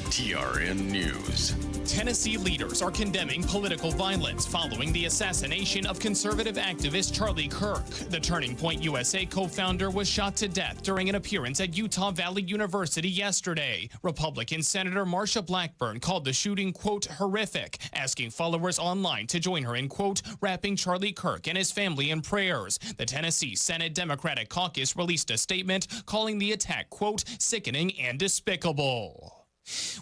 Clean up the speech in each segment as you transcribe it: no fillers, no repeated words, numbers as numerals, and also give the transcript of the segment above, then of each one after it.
TRN News. Tennessee leaders are condemning political violence following the assassination of conservative activist Charlie Kirk. The Turning Point USA co-founder was shot to death during an appearance at Utah Valley University yesterday. Republican Senator Marsha Blackburn called the shooting, quote, horrific, asking followers online to join her in, quote, wrapping Charlie Kirk and his family in prayers. The Tennessee Senate Democratic Caucus released a statement calling the attack, quote, sickening and despicable.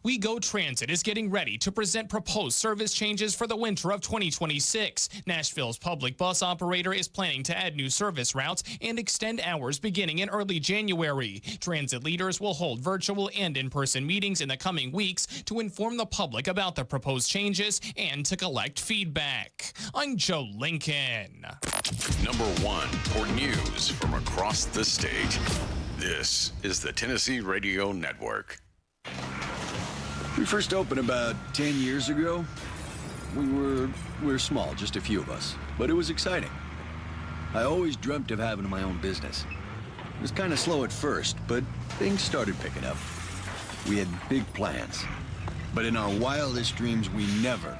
We Go Transit is getting ready to present proposed service changes for the winter of 2026. Nashville's public bus operator is planning to add new service routes and extend hours beginning in early January. Transit leaders will hold virtual and in-person meetings in the coming weeks to inform the public about the proposed changes and to collect feedback. I'm Joe Lincoln. Number 1 for news from across the state. This is the Tennessee Radio Network. We first opened about 10 years ago. We were small, just a few of us, but it was exciting. I always dreamt of having my own business. It was kind of slow at first, but things started picking up. We had big plans, but in our wildest dreams, we never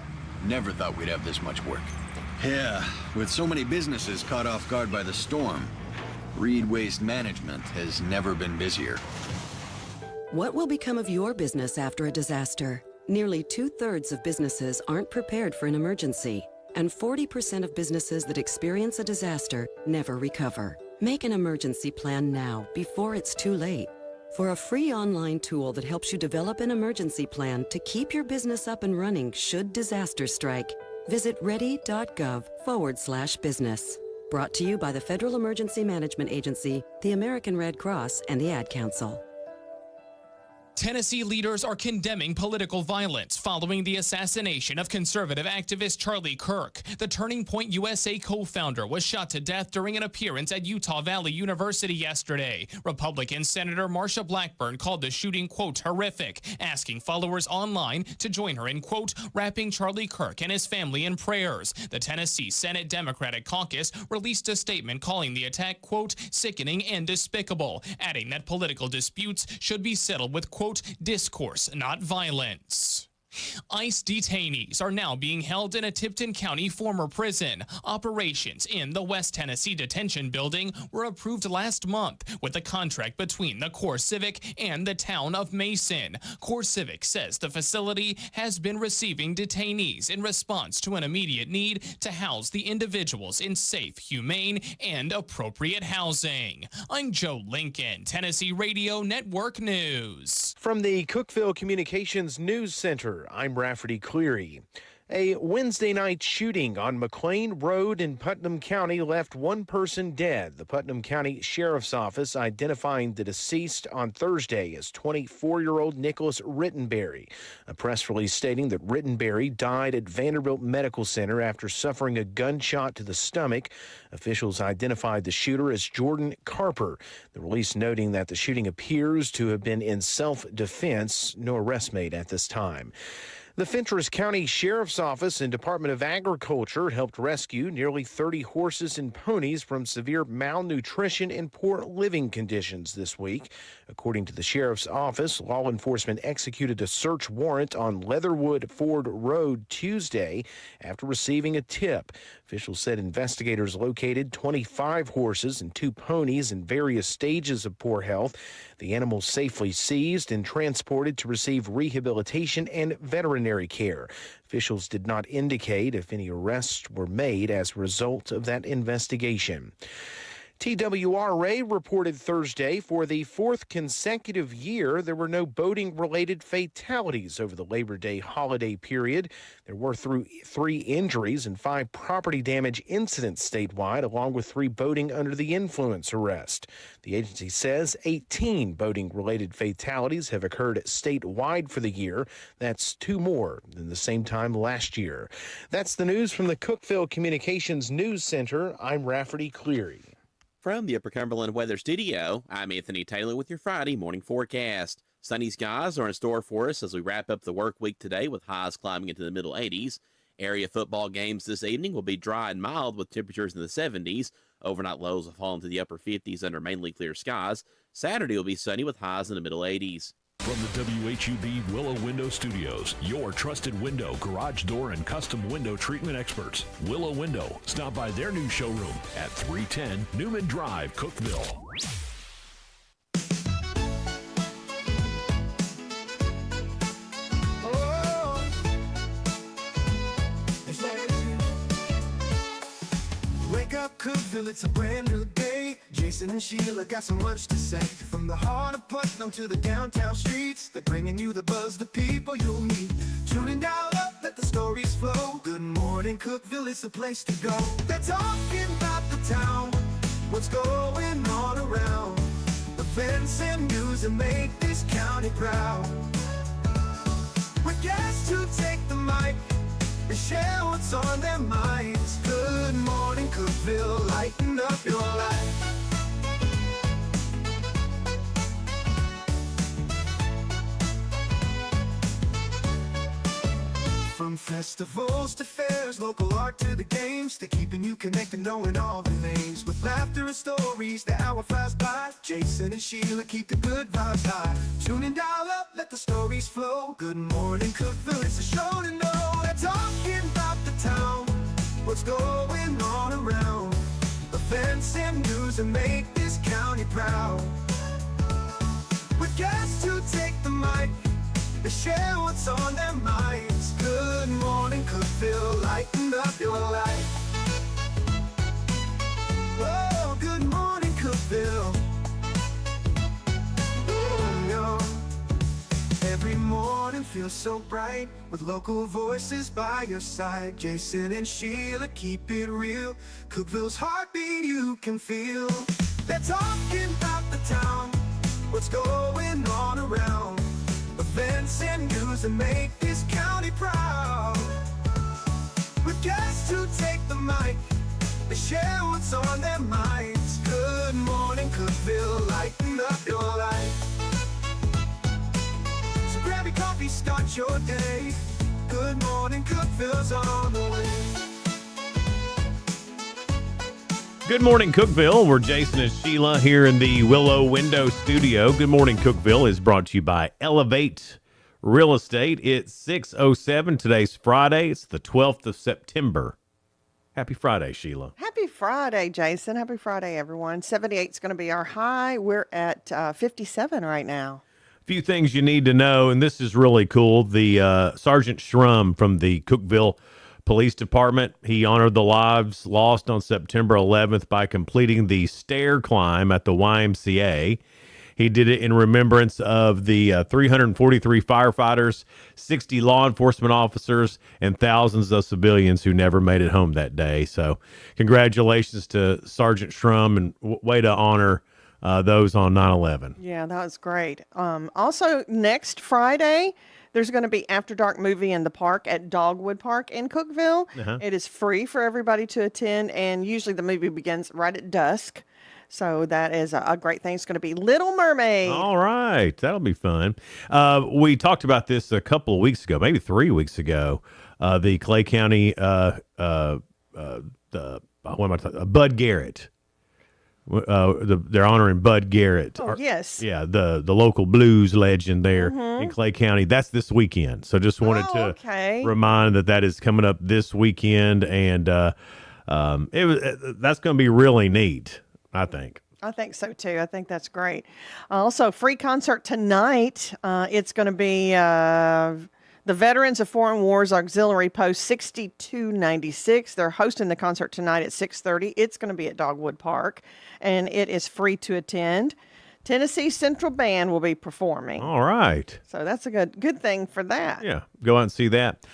thought we'd have this much work. Yeah, with so many businesses caught off guard by the storm, Reed Waste Management has never been busier. What will become of your business after a disaster? Nearly 2/3 of businesses aren't prepared for an emergency, and 40% of businesses that experience a disaster never recover. Make an emergency plan now, before it's too late. For a free online tool that helps you develop an emergency plan to keep your business up and running should disaster strike, visit ready.gov/business. Brought to you by the Federal Emergency Management Agency, the American Red Cross, and the Ad Council. Tennessee leaders are condemning political violence following the assassination of conservative activist Charlie Kirk. The Turning Point USA co-founder was shot to death during an appearance at Utah Valley University yesterday. Republican Senator Marsha Blackburn called the shooting, quote, horrific, asking followers online to join her in, quote, wrapping Charlie Kirk and his family in prayers. The Tennessee Senate Democratic Caucus released a statement calling the attack, quote, sickening and despicable, adding that political disputes should be settled with, quote, discourse, not violence. ICE detainees are now being held in a Tipton County former prison. Operations in the West Tennessee Detention Building were approved last month with a contract between the Core Civic and the town of Mason. Core Civic says the facility has been receiving detainees in response to an immediate need to house the individuals in safe, humane, and appropriate housing. I'm Joe Lincoln, Tennessee Radio Network News. From the Cookeville Communications News Center, I'm Rafferty Cleary. A Wednesday night shooting on McLean Road in Putnam County left one person dead. The Putnam County Sheriff's Office identifying the deceased on Thursday as 24-year-old Nicholas Rittenberry. A press release stating that Rittenberry died at Vanderbilt Medical Center after suffering a gunshot to the stomach. Officials identified the shooter as Jordan Carper. The release noting that the shooting appears to have been in self-defense. No arrest made at this time. The Fentress County Sheriff's Office and Department of Agriculture helped rescue nearly 30 horses and ponies from severe malnutrition and poor living conditions this week. According to the Sheriff's Office, law enforcement executed a search warrant on Leatherwood Ford Road Tuesday after receiving a tip. Officials said investigators located 25 horses and 2 ponies in various stages of poor health. The animals safely seized and transported to receive rehabilitation and veterinary care. Officials did not indicate if any arrests were made as a result of that investigation. TWRA reported Thursday for the 4th consecutive year there were no boating-related fatalities over the Labor Day holiday period. There were 3 injuries and 5 property damage incidents statewide, along with 3 boating under the influence arrests. The agency says 18 boating-related fatalities have occurred statewide for the year. That's 2 more than the same time last year. That's the news from the Cookeville Communications News Center. I'm Rafferty Cleary. From the Upper Cumberland Weather Studio, I'm Anthony Taylor with your Friday morning forecast. Sunny skies are in store for us as we wrap up the work week today with highs climbing into the middle 80s. Area football games this evening will be dry and mild with temperatures in the 70s. Overnight lows will fall into the upper 50s under mainly clear skies. Saturday will be sunny with highs in the middle 80s. From the WHUB Willow Window Studios, your trusted window, garage door, and custom window treatment experts. Willow Window. Stop by their new showroom at 310 Newman Drive, Cookeville. Wake up, Cookeville, it's a brand new day. Jason and Sheila got so much to say. From the heart of Putnam to the downtown streets, they're bringing you the buzz, the people you'll meet. Tuning dial up, let the stories flow. Good morning, Cookeville, it's the place to go. They're talking about the town, what's going on around. Events and news that make this county proud. With guests who take the mic, they share what's on their minds. Good morning, Cookeville, lighten up your life. From festivals to fairs, local art to the games, they're keeping you connected, knowing all the names. With laughter and stories, the hour flies by. Jason and Sheila keep the good vibes high. Tune in, dial up, let the stories flow. Good morning, Cookeville, it's a show to know. They're talking about the town, what's going on around. Events and news that make this county proud. With guests who take the mic, they share what's on their minds. Good morning, Cookeville, lighten up your life. Whoa, good morning, Cookeville. Ooh, yo. Every morning feels so bright, with local voices by your side. Jason and Sheila keep it real. Cookeville's heartbeat you can feel. They're talking about the town, what's going on around. Events and news that make this county proud. With guests who take the mic, they share what's on their minds. Good morning, Cookeville, lighten up your life. So grab your coffee, start your day. Good morning, Cookeville's on the way. Good morning, Cookeville. We're Jason and Sheila here in the Willow Window Studio. Good morning, Cookeville is brought to you by Elevate Real Estate. It's 6:07. Today's Friday. It's the 12th of September. Happy Friday, Sheila. Happy Friday, Jason. Happy Friday, everyone. 78 is going to be our high. We're at 57 right now. A few things you need to know, and this is really cool. The Sergeant Shrum from the Cookeville Police Department, he honored the lives lost on September 11th by completing the stair climb at the YMCA. He did it in remembrance of the 343 firefighters, 60 law enforcement officers, and thousands of civilians who never made it home that day. So congratulations to Sergeant Shrum, and way to honor those on 9/11. Yeah, that was great. Also, next Friday, there's going to be After Dark movie in the park at Dogwood Park in Cookeville. It is free for everybody to attend, and usually the movie begins right at dusk. So that is a great thing. It's going to be Little Mermaid. All right. That'll be fun. We talked about this a couple of weeks ago, maybe 3 weeks ago. The Clay County, Bud Garrett. They're honoring Bud Garrett. Oh, yes. Yeah, the local blues legend there in Clay County. That's this weekend. So just wanted to remind that is coming up this weekend, and that's going to be really neat, I think. I think so, too. I think that's great. Also, free concert tonight. It's going to be the Veterans of Foreign Wars Auxiliary Post 6296. They're hosting the concert tonight at 6:30. It's going to be at Dogwood Park, and it is free to attend. Tennessee Central Band will be performing. All right. So that's a good thing for that. Yeah, go out and see that.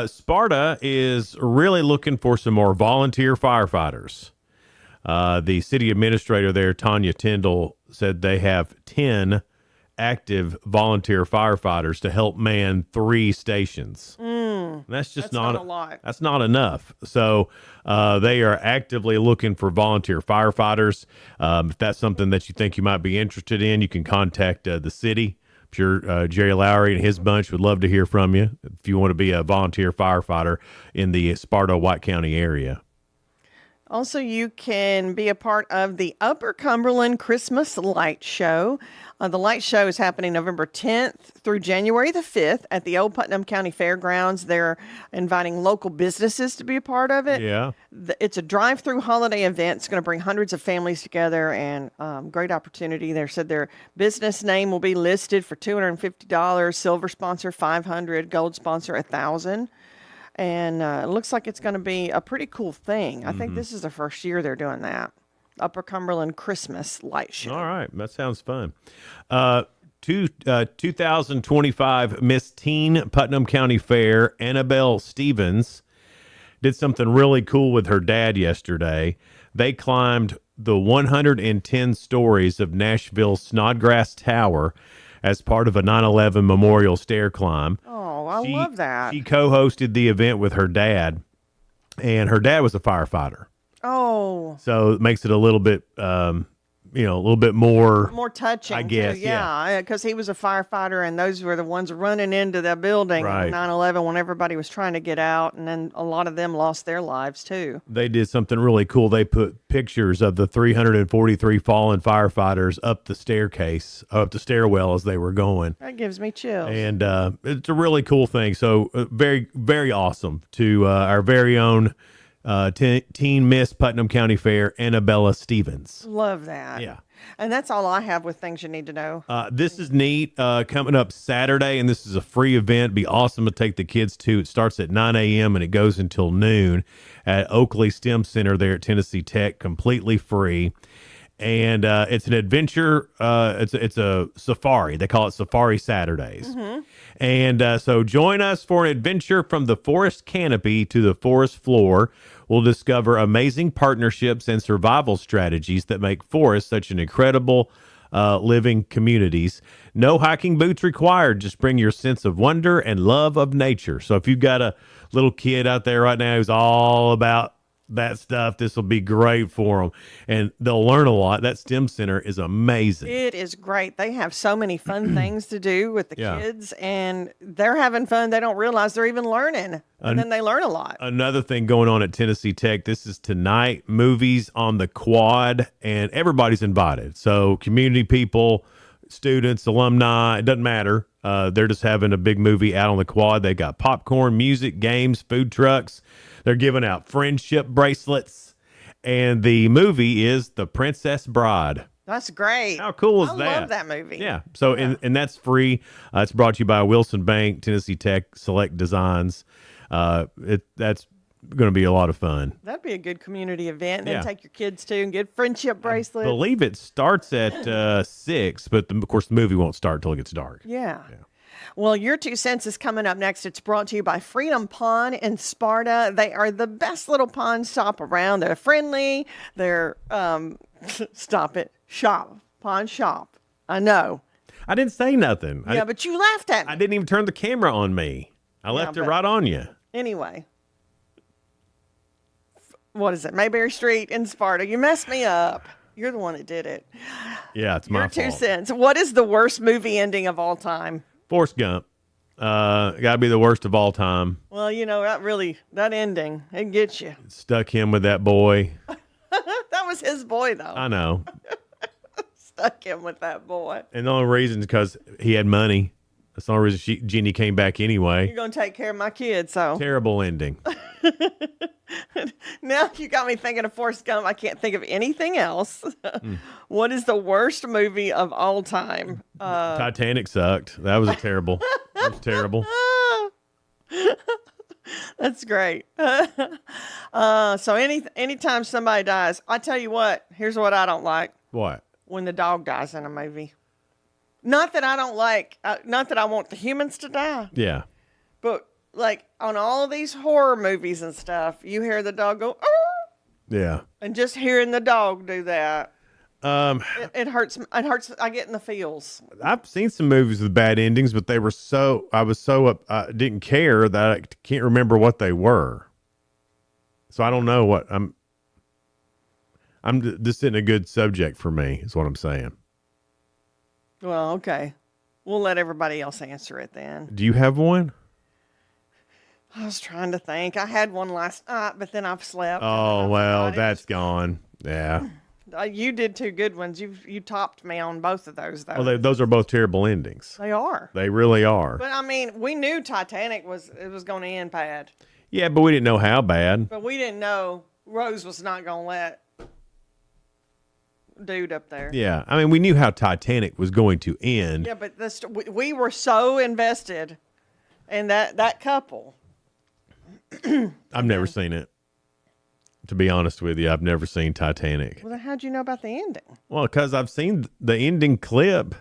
Sparta is really looking for some more volunteer firefighters. The city administrator there, Tanya Tyndall, said they have 10 active volunteer firefighters to help man 3 stations. That's not a lot. That's not enough. So they are actively looking for volunteer firefighters. If that's something that you think you might be interested in, you can contact the city. I'm sure Jerry Lowry and his bunch would love to hear from you if you want to be a volunteer firefighter in the Sparta, White County area. Also, you can be a part of the Upper Cumberland Christmas Light Show. The light show is happening November 10th through January the 5th at the Old Putnam County Fairgrounds. They're inviting local businesses to be a part of it. Yeah. It's a drive-through holiday event. It's going to bring hundreds of families together, and great opportunity. They said their business name will be listed for $250, silver sponsor $500, gold sponsor $1,000. And it looks like it's going to be a pretty cool thing. I think this is the first year they're doing that. Upper Cumberland Christmas Light Show. All right. That sounds fun. 2025 Miss Teen Putnam County Fair, Annabelle Stevens, did something really cool with her dad yesterday. They climbed the 110 stories of Nashville's Snodgrass Tower as part of a 9/11 memorial stair climb. Oh, I love that. She co-hosted the event with her dad, and her dad was a firefighter. Oh. So it makes it a little bit, a little bit more touching, I guess, too. Yeah, because he was a firefighter, and those were the ones running into the building Right. on 9/11 when everybody was trying to get out, and then a lot of them lost their lives, too. They did something really cool. They put pictures of the 343 fallen firefighters up the stairwell as they were going. That gives me chills. And it's a really cool thing. So very, very awesome to our very own Teen Miss Putnam County Fair, Annabella Stevens. Love that. Yeah. And that's all I have with things you need to know. This is neat. Coming up Saturday, and this is a free event. Be awesome to take the kids to. It starts at 9 a.m. and it goes until noon at Oakley STEM Center there at Tennessee Tech, completely free. And it's an adventure. It's a safari. They call it Safari Saturdays. And so join us for an adventure from the forest canopy to the forest floor. We'll discover amazing partnerships and survival strategies that make forests such an incredible living communities. No hiking boots required. Just bring your sense of wonder and love of nature. So if you've got a little kid out there right now who's all about that stuff, this will be great for them, and they'll learn a lot. That STEM Center is amazing. It is great. They have so many fun things to do with the Yeah. kids, and they're having fun. They don't realize they're even learning, and then they learn a lot. Another thing going on at Tennessee Tech, this is tonight, movies on the quad, and everybody's invited. So community people, students, alumni, it doesn't matter. They're just having a big movie out on the quad. They got popcorn, music, games, food trucks. They're giving out friendship bracelets, and the movie is The Princess Bride. That's great. How cool is I that? love that movie. Yeah. So, and that's free. It's brought to you by Wilson Bank, Tennessee Tech, Select Designs. That's going to be a lot of fun. That'd be a good community event. And Yeah. then take your kids to and get friendship bracelets. I believe it starts at 6, but of course the movie won't start until it gets dark. Yeah. Well, your 2 cents is coming up next. It's brought to you by Freedom Pond in Sparta. They are the best little pawn shop around. They're friendly. They're pawn shop. I know. I didn't say nothing. Yeah, but you laughed at me. I didn't even turn the camera on me. I left it right on you. Anyway. What is it? Mayberry Street in Sparta. You messed me up. You're the one that did it. Yeah, it's my Your 2 fault. cents. What is the worst movie ending of all time? Forrest Gump. Got to be the worst of all time. Well, that ending, it gets you. Stuck him with that boy. That was his boy, though. I know. Stuck him with that boy. And the only reason is because he had money. That's the only reason Jenny came back anyway. You're going to take care of my kids, so. Terrible ending. Now you got me thinking of Forrest Gump. I can't think of anything else. What is the worst movie of all time? Titanic sucked. That was terrible. That was terrible. That's great. So anytime somebody dies, I tell you what, here's what I don't like. What? When the dog dies in a movie. Not that I don't like, not that I want the humans to die, Yeah. but like on all of these horror movies and stuff, you hear the dog go, "Arr!" Yeah. And just hearing the dog do that, it hurts. It hurts. I get in the feels. I've seen some movies with bad endings, but I didn't care that I can't remember what they were. So I don't know what this isn't a good subject for me, is what I'm saying. Well, okay. We'll let everybody else answer it then. Do you have one? I was trying to think. I had one last night, but then I've slept. Oh, well, that's gone. Yeah. You did two good ones. You topped me on both of those, though. Well, those are both terrible endings. They are. They really are. But I mean, we knew Titanic was going to end bad, Yeah, but we didn't know how bad. but we didn't know Rose was not going to let dude up there. Yeah. I mean, we knew how Titanic was going to end. Yeah, but we were so invested in that couple. I've never seen it. To be honest with you, I've never seen Titanic. Well, then how'd you know about the ending? Well, because I've seen the ending clip,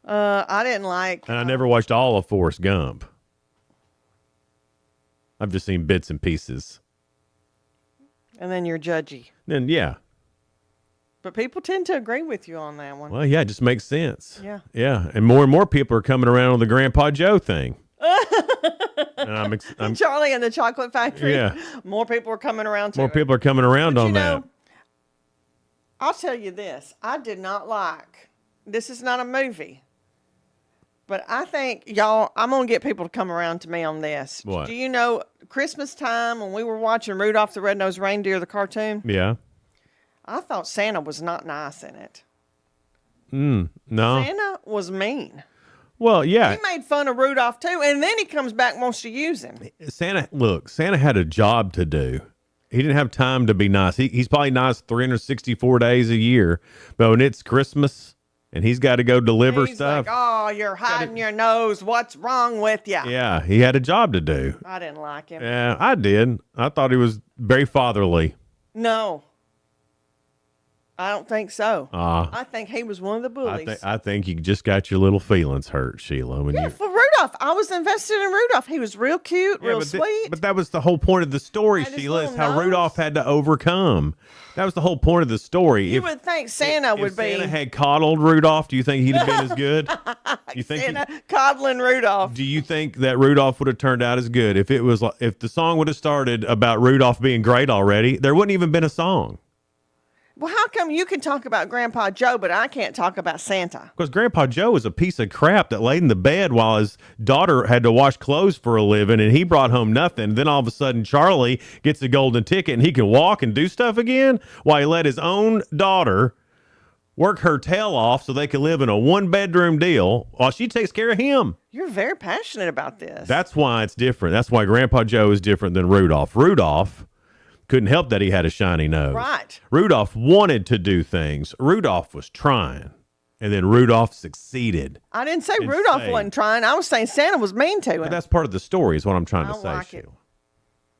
I didn't like. and I never watched all of Forrest Gump. I've just seen bits and pieces. And then you're judgy. Then, yeah. But people tend to agree with you on that one. Well, yeah, it just makes sense. Yeah. Yeah. And more people are coming around on the Grandpa Joe thing. And I'm Charlie and the Chocolate Factory. Yeah. More people are coming around to more it. people are coming around But on you that. know, I'll tell you this. I did not like, this is not a movie, but I think, y'all, I'm going to get people to come around to me on this. What? Do you know, Christmas time when we were watching Rudolph the Red-Nosed Reindeer, the cartoon, Yeah. I thought Santa was not nice in it. No. Santa was mean. Well, yeah. He made fun of Rudolph too, and then he comes back and wants to use him. Santa had a job to do. He didn't have time to be nice. He's probably nice 364 days a year, but when it's Christmas and he's got to go deliver He's stuff. like, oh, you're hiding your nose. What's wrong with you? Yeah, he had a job to do. I didn't like him. Yeah, I did. I thought he was very fatherly. No. I don't think so. I think he was one of the bullies. I think you just got your little feelings hurt, Sheila. When you For Rudolph. I was invested in Rudolph. He was real cute, real sweet. But that was the whole point of the story, Had his Sheila, is little how nose. Rudolph had to overcome. That was the whole point of the story. You would think Santa would if be Santa had coddled Rudolph, do you think he'd have been as good? You think? Santa coddling Rudolph. Do you think that Rudolph would have turned out as good if if the song would have started about Rudolph being great already? There wouldn't even been a song. Well, how come you can talk about Grandpa Joe, but I can't talk about Santa? Because Grandpa Joe was a piece of crap that laid in the bed while his daughter had to wash clothes for a living, and he brought home nothing. Then all of a sudden, Charlie gets a golden ticket, and he can walk and do stuff again, while he let his own daughter work her tail off so they could live in a one-bedroom deal while she takes care of him. You're very passionate about this. That's why it's different. That's why Grandpa Joe is different than Rudolph. Rudolph couldn't help that he had a shiny nose. Right. Rudolph wanted to do things. Rudolph was trying. And then Rudolph succeeded. I didn't say And Rudolph saved. wasn't trying. I was saying Santa was mean to him. But that's part of the story is what I'm trying I to don't say, like it. Sheila.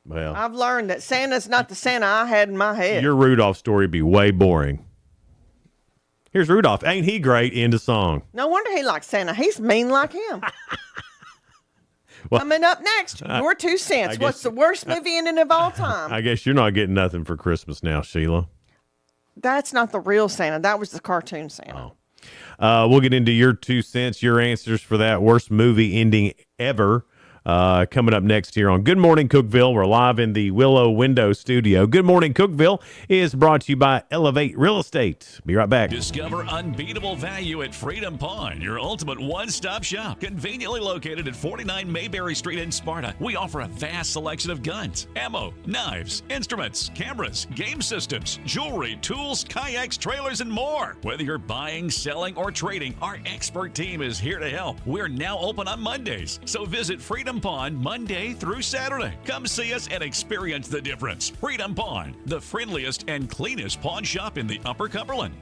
Well, I've learned that Santa's not the Santa I had in my head. your Rudolph story would be way boring. Here's Rudolph. Ain't he great? End of song. No wonder he likes Santa. He's mean like him. Well, Coming up next, your 2 cents. guess- What's the worst movie ending of all time? I guess you're not getting nothing for Christmas now, Sheila. That's not the real Santa. That was the cartoon Santa. We'll get into your 2 cents, your answers for that worst movie ending ever. Coming up next here on Good Morning Cookeville. We're live in the Willow Window Studio. Good Morning Cookeville is brought to you by Elevate Real Estate. Be right back. Discover unbeatable value at Freedom Pawn, your ultimate one-stop shop. Conveniently located at 49 Mayberry Street in Sparta, we offer a vast selection of guns, ammo, knives, instruments, cameras, game systems, jewelry, tools, kayaks, trailers, and more. Whether you're buying, selling, or trading, our expert team is here to help. We're now open on Mondays, so visit Freedom Pawn Monday through Saturday. Come see us and experience the difference. Freedom Pawn, the friendliest and cleanest pawn shop in the Upper Cumberland.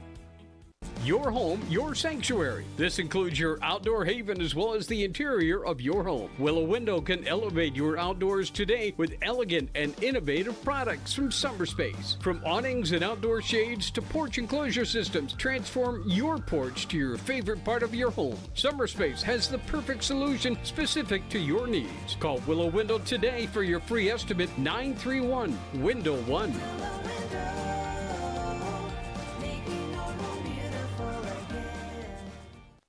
Your home, your sanctuary. This includes your outdoor haven as well as the interior of your home. Willow Window can elevate your outdoors today with elegant and innovative products from SummerSpace. From awnings and outdoor shades to porch enclosure systems, transform your porch to your favorite part of your home. SummerSpace has the perfect solution specific to your needs. Call Willow Window today for your free estimate 931-WINDOW-1.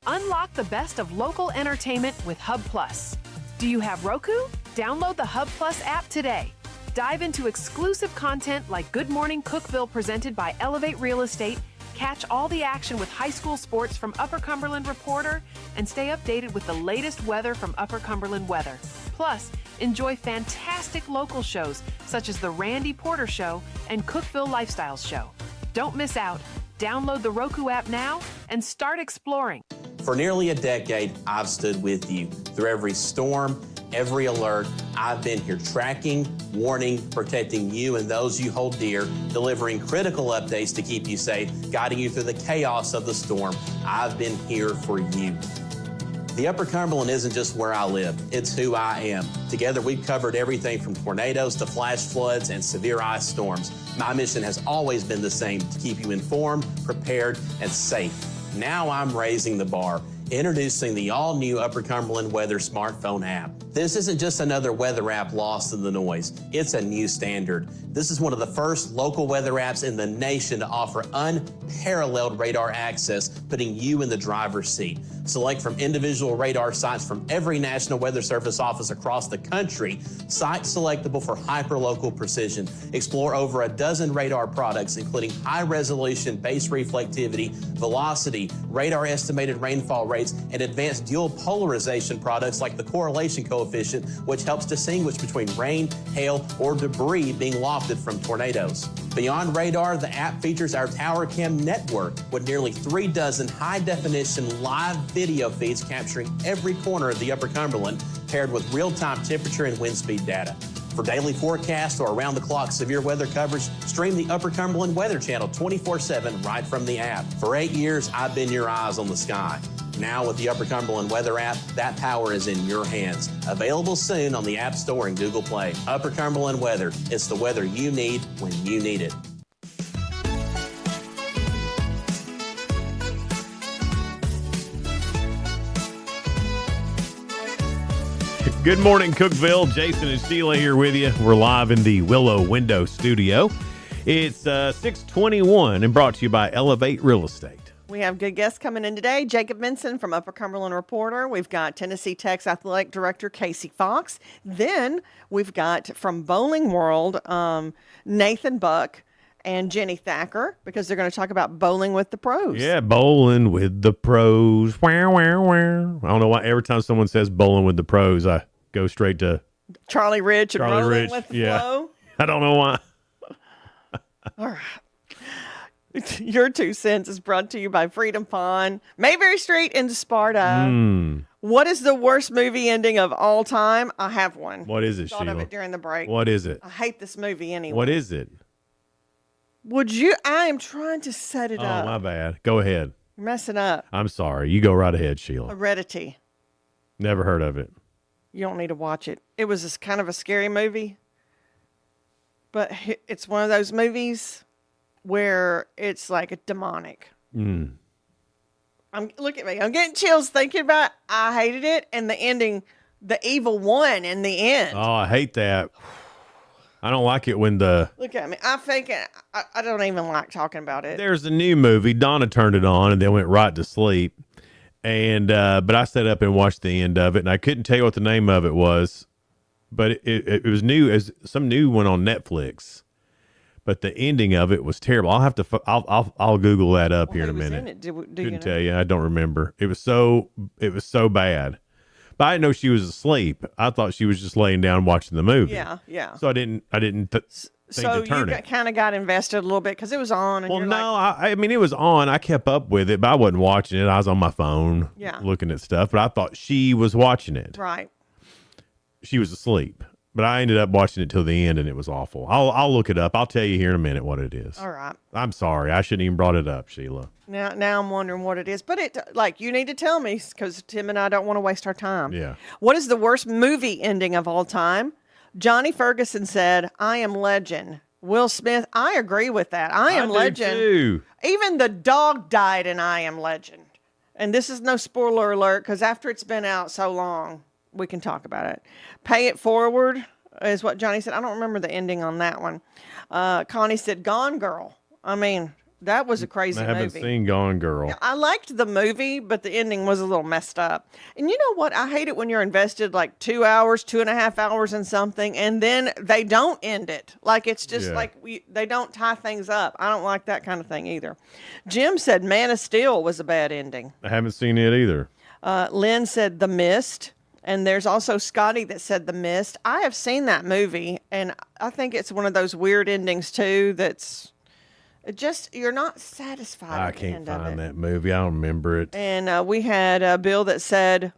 Unlock the best of local entertainment with Hub Plus. Do you have Roku? Download the Hub Plus app today. Dive into exclusive content like Good Morning Cookeville presented by Elevate Real Estate, catch all the action with high school sports from Upper Cumberland Reporter, and stay updated with the latest weather from Upper Cumberland Weather. Plus, enjoy fantastic local shows such as The Randy Porter Show and Cookeville Lifestyles Show. Don't miss out. Download the Roku app now and start exploring. For nearly a decade, I've stood with you through every storm, every alert. I've been here tracking, warning, protecting you and those you hold dear, delivering critical updates to keep you safe, guiding you through the chaos of the storm. I've been here for you. The Upper Cumberland isn't just where I live, it's who I am. Together, we've covered everything from tornadoes to flash floods and severe ice storms. My mission has always been the same, to keep you informed, prepared, and safe. Now I'm raising the bar, introducing the all-new Upper Cumberland Weather smartphone app. This isn't just another weather app lost in the noise. It's a new standard. This is one of the first local weather apps in the nation to offer unparalleled radar access, putting you in the driver's seat. Select from individual radar sites from every National Weather Service office across the country, site selectable for hyper-local precision. Explore over a dozen radar products, including high-resolution base reflectivity, velocity, radar estimated rainfall rates, and advanced dual polarization products like the correlation coefficient, which helps distinguish between rain, hail, or debris being lofted from tornadoes. Beyond radar, the app features our Tower Cam network with nearly 3 dozen high-definition live video feeds capturing every corner of the Upper Cumberland, paired with real-time temperature and wind speed data. For daily forecasts or around-the-clock severe weather coverage, stream the Upper Cumberland Weather Channel 24/7 right from the app. For 8 years, I've been your eyes on the sky. Now with the Upper Cumberland Weather app, that power is in your hands. Available soon on the App Store and Google Play. Upper Cumberland Weather. It's the weather you need when you need it. Good morning, Cookeville. Jason and Sheila here with you. We're live in the Willow Window Studio. It's 6:21 and brought to you by Elevate Real Estate. We have good guests coming in today. Jacob Benson from Upper Cumberland Reporter. We've got Tennessee Tech's Athletic Director Casey Fox. Then we've got from Bowling World, Nathan Buck and Jenny Thacker, because they're going to talk about bowling with the pros. Yeah, bowling with the pros. Wow, wow, wow. I don't know why every time someone says bowling with the pros, I go straight to Charlie Rich and Charlie Rolling Rich. with the Yeah. Flow. I don't know why. All right. Your 2 cents is brought to you by Freedom Pond, Mayberry Street in Sparta. What is the worst movie ending of all time? I have one. What is it, Thought Sheila? of it during the break. What is it? I hate this movie anyway. What is it? Would you? I am trying to set it up. Oh, my bad. Go ahead. You're messing up. I'm sorry. You go right ahead, Sheila. Heredity. Never heard of it. You don't need to watch it. It was this kind of a scary movie, but it's one of those movies where it's like a demonic. Look at me. I'm getting chills thinking about it. I hated it. And the ending, the evil won in the end. Oh, I hate that. I don't like it when the... Look at me. I don't even like talking about it. There's a new movie. Donna turned it on and then went right to sleep. And but I sat up and watched the end of it, and I couldn't tell you what the name of it was, but it was new, as some new one on Netflix. But the ending of it was terrible. I'll have to I'll Google that up here in a minute. Couldn't tell you. I don't remember. It was so bad. But I didn't know she was asleep. I thought she was just laying down watching the movie. Yeah. So I didn't think to turn it. Kind of got invested a little bit because it was on. And Well, no, I mean, it was on. I kept up with it, but I wasn't watching it. I was on my phone looking at stuff, but I thought she was watching it. Right. She was asleep, but I ended up watching it till the end, and it was awful. I'll look it up. I'll tell you here in a minute what it is. All right. I'm sorry. I shouldn't even brought it up, Sheila. Now I'm wondering what it is, but you need to tell me because Tim and I don't want to waste our time. Yeah. What is the worst movie ending of all time? Johnny Ferguson said, "I Am Legend." Will Smith, I agree with that. I Am Legend. Too. Even the dog died in I Am Legend. And this is no spoiler alert because after it's been out so long, we can talk about it. Pay It Forward is what Johnny said. I don't remember the ending on that one. Connie said, Gone Girl. I mean, that was a crazy movie. I haven't seen Gone Girl. I liked the movie, but the ending was a little messed up. And you know what? I hate it when you're invested like 2 hours, 2.5 hours in something, and then they don't end it. Like it's just they don't tie things up. I don't like that kind of thing either. Jim said Man of Steel was a bad ending. I haven't seen it either. Lynn said The Mist. And there's also Scotty that said The Mist. I have seen that movie, and I think it's one of those weird endings too. That's just you're not satisfied. I at the can't end of find it. that movie. I don't remember it. And we had Bill that said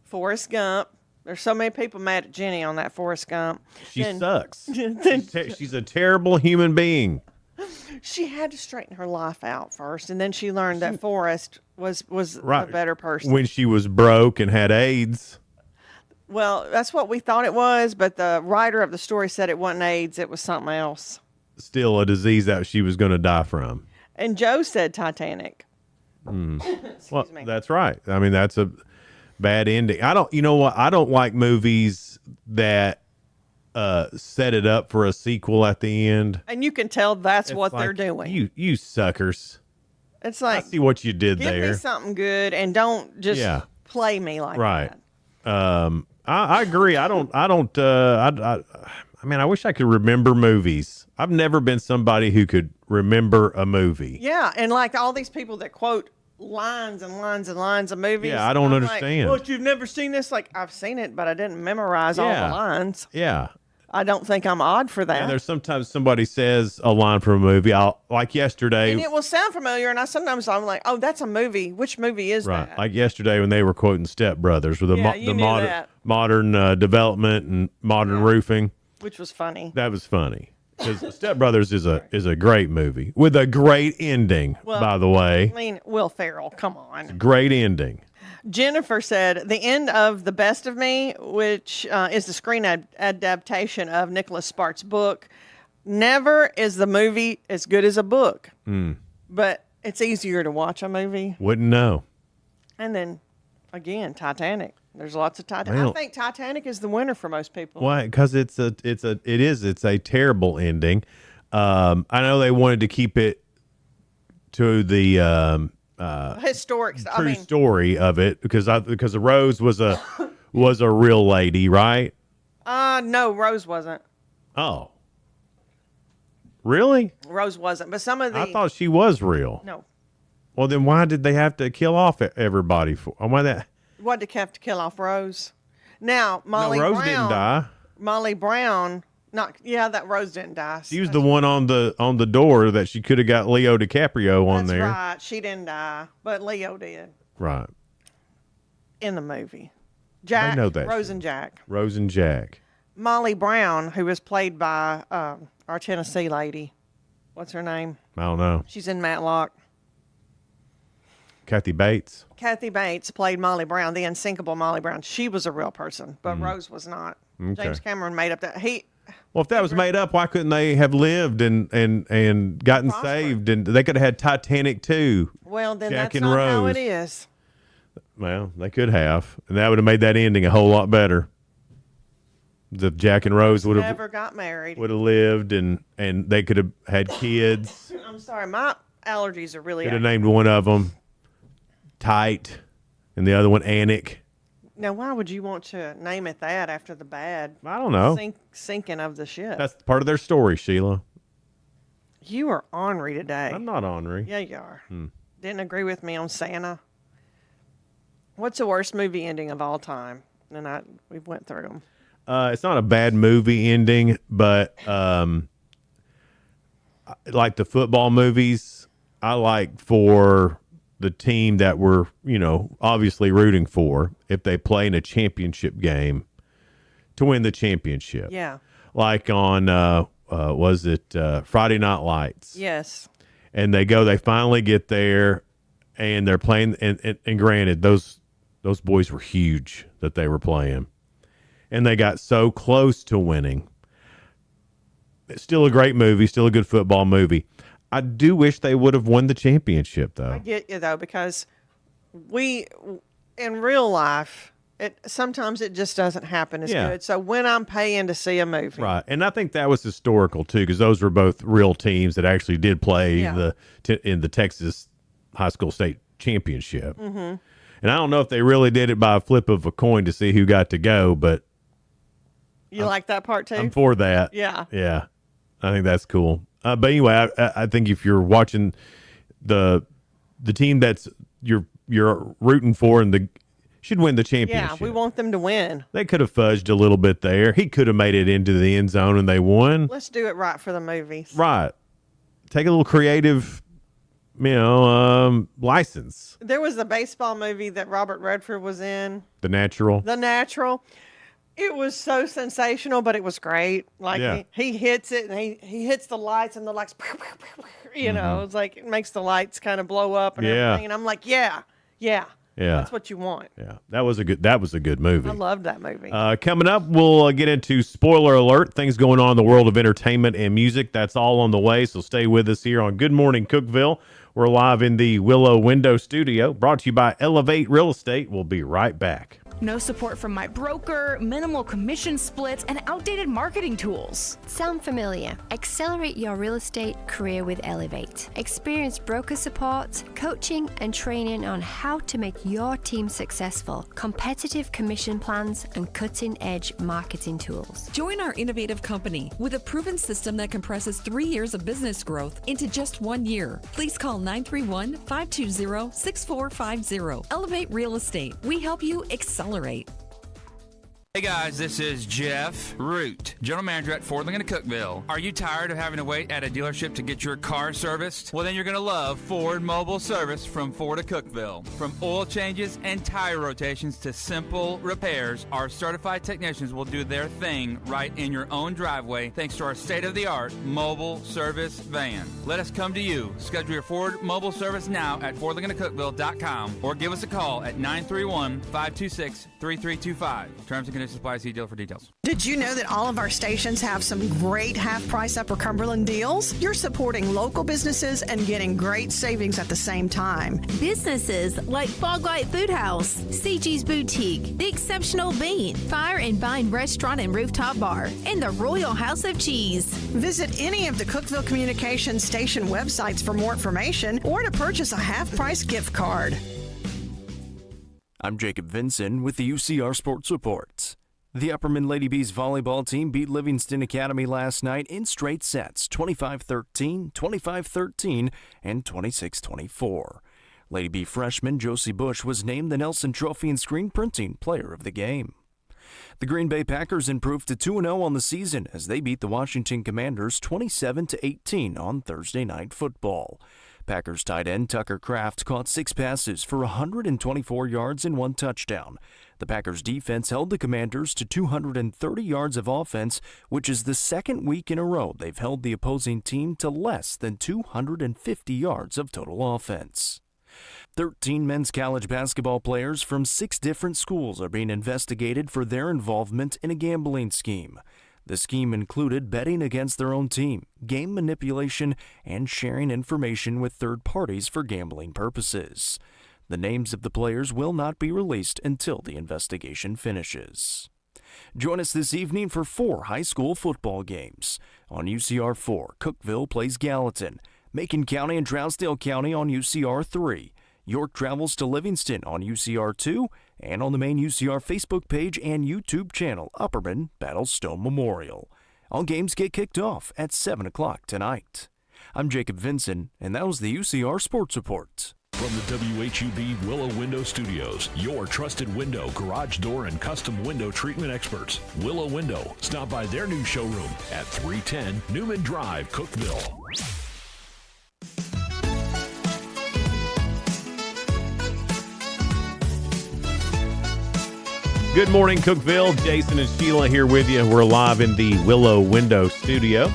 Forrest Gump. There's so many people mad at Jenny on that Forrest Gump. She Then- sucks. then She's a terrible human being. she had to straighten her life out first, and then she learned that Forrest was Right. a better person. When she was broke and had AIDS. Well, that's what we thought it was, but the writer of the story said it wasn't AIDS; it was something else. Still a disease that she was going to die from. And Joe said Titanic. Well, that's right. I mean, that's a bad ending. You know what? I don't like movies that set it up for a sequel at the end. And you can tell that's It's what they're like, doing. You suckers. It's I like, see what you did give there. me something good and don't just Yeah. play me like Right. that. I agree. I mean, I wish I could remember movies. I've never been somebody who could remember a movie. Yeah, and like all these people that quote lines and lines and lines of movies. Yeah, I don't I'm like, understand. well, you've never seen this? Like, I've seen it, but I didn't memorize all Yeah. the lines. Yeah. I don't think I'm odd for that. And there's sometimes somebody says a line from a movie. Like yesterday. And it will sound familiar, and I'm like, oh, that's a movie. Which movie is Right, that? like yesterday when they were quoting Step Brothers with Yeah, the you knew that. modern development and modern roofing. Which was funny. That was funny because Step Brothers is a great movie with a great ending. Well, by the way, I mean, Will Ferrell, come on. great ending. Jennifer said, the end of The Best of Me, which is the screen adaptation of Nicholas Sparks' book. Never is the movie as good as a book, but it's easier to watch a movie. Wouldn't know. And then, again, Titanic. There's lots of Titanic. Well- I think Titanic is the winner for most people. Why? Because it's a terrible ending. I know they wanted to keep it to the Historic. I true mean, story of it because Rose was a real lady, right? no, Rose wasn't. Oh, really? Rose wasn't. But some of the. I thought she was real. No. Well, then why did they have to kill off everybody for? Why that? What did have to kill off Rose? Now, Molly Rose Brown. didn't die. Molly Brown. That Rose didn't die. She was the one on the door that she could have got Leo DiCaprio on That's there. right. She didn't die, but Leo did Right. in the movie. Jack, I know that. Rose and Jack. Rose and Jack. Molly Brown, who was played by our Tennessee lady. What's her name? I don't know. She's in Matlock. Kathy Bates. Kathy Bates played Molly Brown, the unsinkable Molly Brown. She was a real person, but Rose was not. Okay. James Cameron made up that. Well, if that was made up, why couldn't they have lived and gotten Prosper. saved? And they could have had Titanic too. Well, then Jack that's and not how Rose. it is. Well, they could have, and that would have made that ending a whole lot better. The Jack and Rose would have Never got married. lived, and they could have had kids. I'm sorry, my allergies are really. Could have named one of them Tight, and the other one Anik. Now, why would you want to name it that after the bad I don't know. sinking of the ship? That's part of their story, Sheila. You are ornery today. I'm not ornery. Yeah, you are. Didn't agree with me on Santa. What's the worst movie ending of all time? And we went through them. It's not a bad movie ending, but like the football movies, I like for the team that we're, obviously rooting for, if they play in a championship game, to win the championship. Yeah. Like on, was it Friday Night Lights? Yes. And they finally get there, and they're playing, and granted, those boys were huge that they were playing. And they got so close to winning. It's still a great movie, still a good football movie. I do wish they would have won the championship, though. I get you, though, because in real life, sometimes it just doesn't happen as Yeah. good. So when I'm paying to see a movie. Right. And I think that was historical, too, because those were both real teams that actually did play Yeah. in the Texas High School State Championship. Mm-hmm. And I don't know if they really did it by a flip of a coin to see who got to go, but You like that part, too? I'm for that. Yeah. Yeah. I think that's cool. But anyway, I think if you're watching the team that's you're rooting for, and should win the Yeah, championship. we want them to win. They could have fudged a little bit there. He could have made it into the end zone and they won. Let's do it right for the movies. Right. Take a little creative, license. There was a baseball movie that Robert Redford was in, The Natural. The Natural. It was so sensational, but it was great. Like Yeah. he hits it and he hits the lights and the lights, it's like it makes the lights kind of blow up and Yeah. everything. And I'm like, yeah. Yeah. That's what you want. Yeah. That was a good movie. I loved that movie. Coming up, we'll get into spoiler alert, things going on in the world of entertainment and music. That's all on the way, so stay with us here on Good Morning Cookeville. We're live in the Willow Window Studio, brought to you by Elevate Real Estate. We'll be right back. No support from my broker, minimal commission splits, and outdated marketing tools. Sound familiar? Accelerate your real estate career with Elevate. Experience broker support, coaching, and training on how to make your team successful, competitive commission plans, and cutting-edge marketing tools. Join our innovative company with a proven system that compresses 3 years of business growth into just 1 year. Please call 931-520-6450. Elevate Real Estate. We help you accelerate. Hey guys, this is Jeff Root, General Manager at Ford Lincoln Cookeville. Are you tired of having to wait at a dealership to get your car serviced? Well, then you're going to love Ford Mobile Service from Ford of Cookeville. From oil changes and tire rotations to simple repairs, our certified technicians will do their thing right in your own driveway thanks to our state-of-the-art mobile service van. Let us come to you. Schedule your Ford Mobile Service now at FordLincolnCookeville.com or give us a call at 931-526-3325. Terms and conditions apply. See deal for details. Did you know that all of our stations have some great half-price Upper Cumberland deals? You're supporting local businesses and getting great savings at the same time. Businesses like Foglight Food House, CG's Boutique, The Exceptional Bean, Fire and Vine Restaurant and Rooftop Bar, and the Royal House of Cheese. Visit any of the Cookeville Communications station websites for more information or to purchase a half-price gift card. I'm Jacob Vinson with the UCR Sports Report. The Upperman Lady Bees volleyball team beat Livingston Academy last night in straight sets, 25-13, 25-13, and 26-24. Lady Bee freshman Josie Bush was named the Nelson Trophy and Screen Printing Player of the Game. The Green Bay Packers improved to 2-0 on the season as they beat the Washington Commanders 27-18 on Thursday Night Football. Packers tight end Tucker Kraft caught 6 passes for 124 yards and 1 touchdown. The Packers defense held the Commanders to 230 yards of offense, which is the second week in a row they've held the opposing team to less than 250 yards of total offense. 13 men's college basketball players from 6 different schools are being investigated for their involvement in a gambling scheme. The scheme included betting against their own team, game manipulation, and sharing information with third parties for gambling purposes. The names of the players will not be released until the investigation finishes. Join us this evening for 4 high school football games. On UCR 4, Cookeville plays Gallatin, Macon County and Trousdale County on UCR 3, York travels to Livingston on UCR 2, and on the main UCR Facebook page and YouTube channel, Upperman battles Stone Memorial. All games get kicked off at 7 o'clock tonight. I'm Jacob Vinson, and that was the UCR Sports Report. From the WHUB Willow Window Studios, your trusted window, garage door, and custom window treatment experts. Willow Window. Stop by their new showroom at 310 Newman Drive, Cookeville. Good morning, Cookeville. Jason and Sheila here with you. We're live in the Willow Window Studio.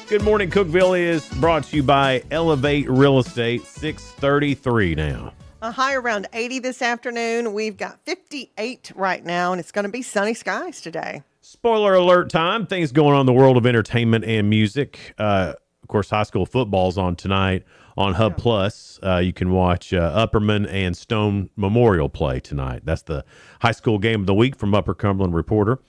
Good morning, Cookeville is brought to you by Elevate Real Estate, 633 now. A high around 80 this afternoon. We've got 58 right now, and it's going to be sunny skies today. Spoiler alert time. Things going on in the world of entertainment and music. Of course, high school football's on tonight on Hub Plus. You can watch Upperman and Stone Memorial play tonight. That's the high school game of the week from Upper Cumberland Reporter.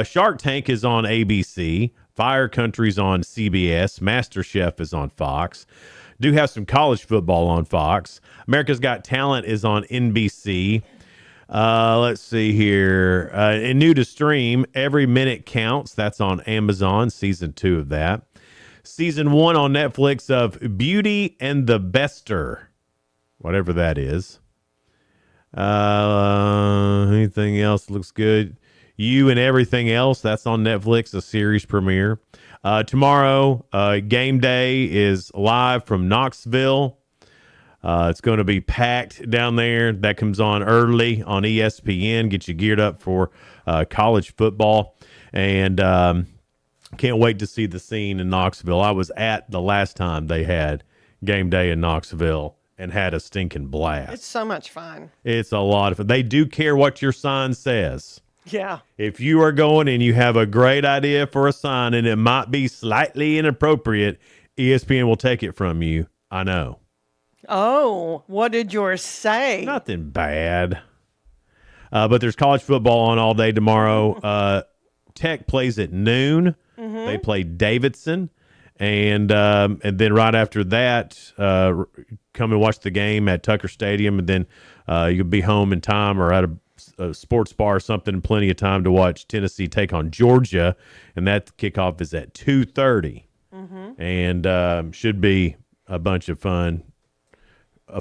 Shark Tank is on ABC. Fire Country's on CBS. MasterChef is on Fox. Do have some college football on Fox. America's Got Talent is on NBC. Let's see here. And new to stream, Every Minute Counts. That's on Amazon, season 2 of that. Season 1 on Netflix of Beauty and the Bester, whatever that is. Anything else looks good? You and Everything Else, that's on Netflix, a series premiere. Tomorrow, game day is live from Knoxville. It's going to be packed down there. That comes on early on ESPN. Get you geared up for college football. And can't wait to see the scene in Knoxville. I was at the last time they had game day in Knoxville and had a stinking blast. It's so much fun. It's a lot of fun. They do care what your sign says. Yeah. If you are going and you have a great idea for a sign and it might be slightly inappropriate, ESPN will take it from you. I know. Oh, what did yours say? Nothing bad. But there's college football on all day tomorrow. Tech plays at noon. Mm-hmm. They play Davidson. And then right after that, come and watch the game at Tucker Stadium. And then you'll be home in time or at a sports bar or something. Plenty of time to watch Tennessee take on Georgia. And that kickoff is at 2:30. Mm-hmm. And should be a bunch of fun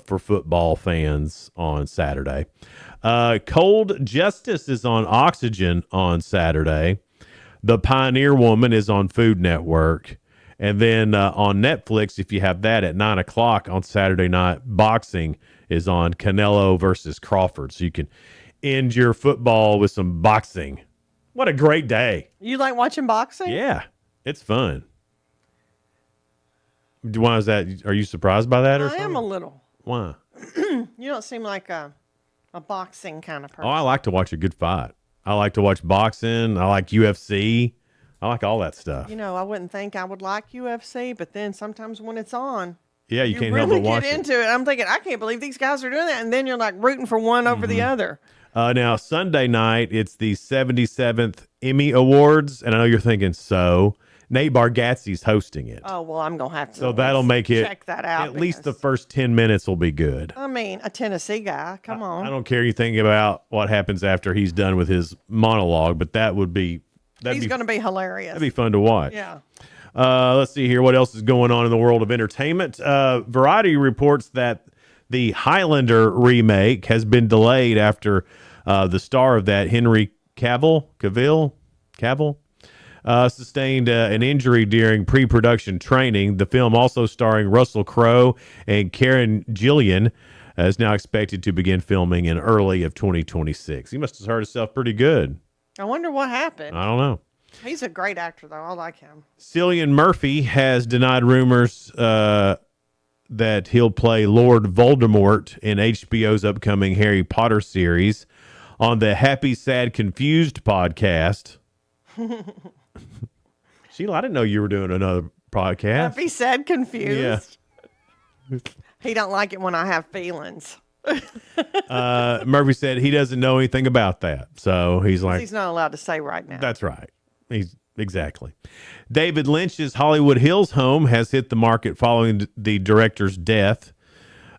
for football fans on Saturday. Cold Justice is on Oxygen on Saturday. The Pioneer Woman is on Food Network. And then on Netflix, if you have that at 9 o'clock on Saturday night, boxing is on Canelo versus Crawford. So you can end your football with some boxing. What a great day. You like watching boxing? Yeah, it's fun. Why is that? Are you surprised by that or something? I am a little. Why? You don't seem like a boxing kind of person. Oh, I like to watch a good fight. I like to watch boxing. I like UFC. I like all that stuff. You know, I wouldn't think I would like UFC, but then sometimes when it's on, yeah, you can't really help but watch get it. into it. I'm thinking, I can't believe these guys are doing that, and then you're like rooting for one over the other. Now, Sunday night, it's the 77th Emmy Awards, and I know you're thinking, so Nate Bargatze's hosting it. Oh, well, I'm going to have to So that'll make it, check that out. at least the first 10 minutes will be good. I mean, a Tennessee guy. Come on. I don't care anything about what happens after he's done with his monologue, but that would be... He's going to be hilarious. That'd be fun to watch. Yeah. Let's see here. What else is going on in the world of entertainment? Variety reports that the Highlander remake has been delayed after the star of that, Henry Cavill, sustained an injury during pre-production training. The film, also starring Russell Crowe and Karen Gillian, is now expected to begin filming in early of 2026. He must have hurt himself pretty good. I wonder what happened. I don't know. He's a great actor, though. I like him. Cillian Murphy has denied rumors that he'll play Lord Voldemort in HBO's upcoming Harry Potter series on the Happy, Sad, Confused podcast. Sheila, I didn't know you were doing another podcast. Happy, Sad, Confused. Yeah. He don't like it when I have feelings. Murphy said he doesn't know anything about that. So he's like... He's not allowed to say right now. That's right. Exactly. David Lynch's Hollywood Hills home has hit the market following the director's death.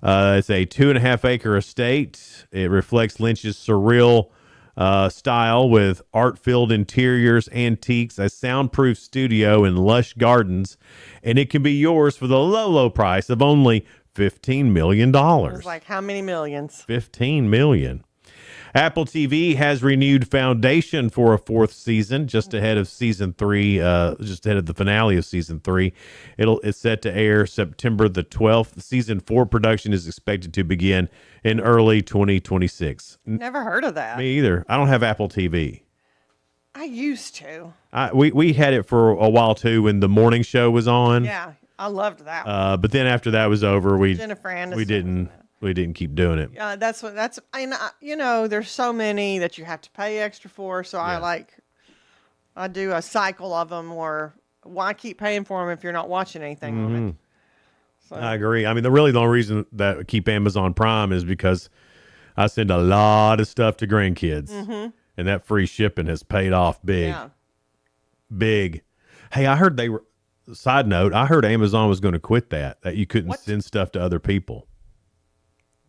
It's a 2.5-acre estate. It reflects Lynch's surreal style with art-filled interiors, antiques, a soundproof studio, and lush gardens. And it can be yours for the low, low price of only $15 million. It's like, how many millions? $15 million. Apple TV has renewed Foundation for a 4th season, just ahead of season 3, just ahead of the finale of season 3. It's set to air September the 12th. Season 4 production is expected to begin in early 2026. Never heard of that. Me either. I don't have Apple TV. I used to. We had it for a while too when the morning show was on. Yeah, I loved that one. But then after that was over, Jennifer Aniston. we didn't keep doing it. There's so many that you have to pay extra for. So I do a cycle of them, or why keep paying for them if you're not watching anything on it? So. I agree. I mean, the only reason that I keep Amazon Prime is because I send a lot of stuff to grandkids, and that free shipping has paid off big. Yeah. Big. Hey, I heard side note, I heard Amazon was going to quit that you couldn't send stuff to other people.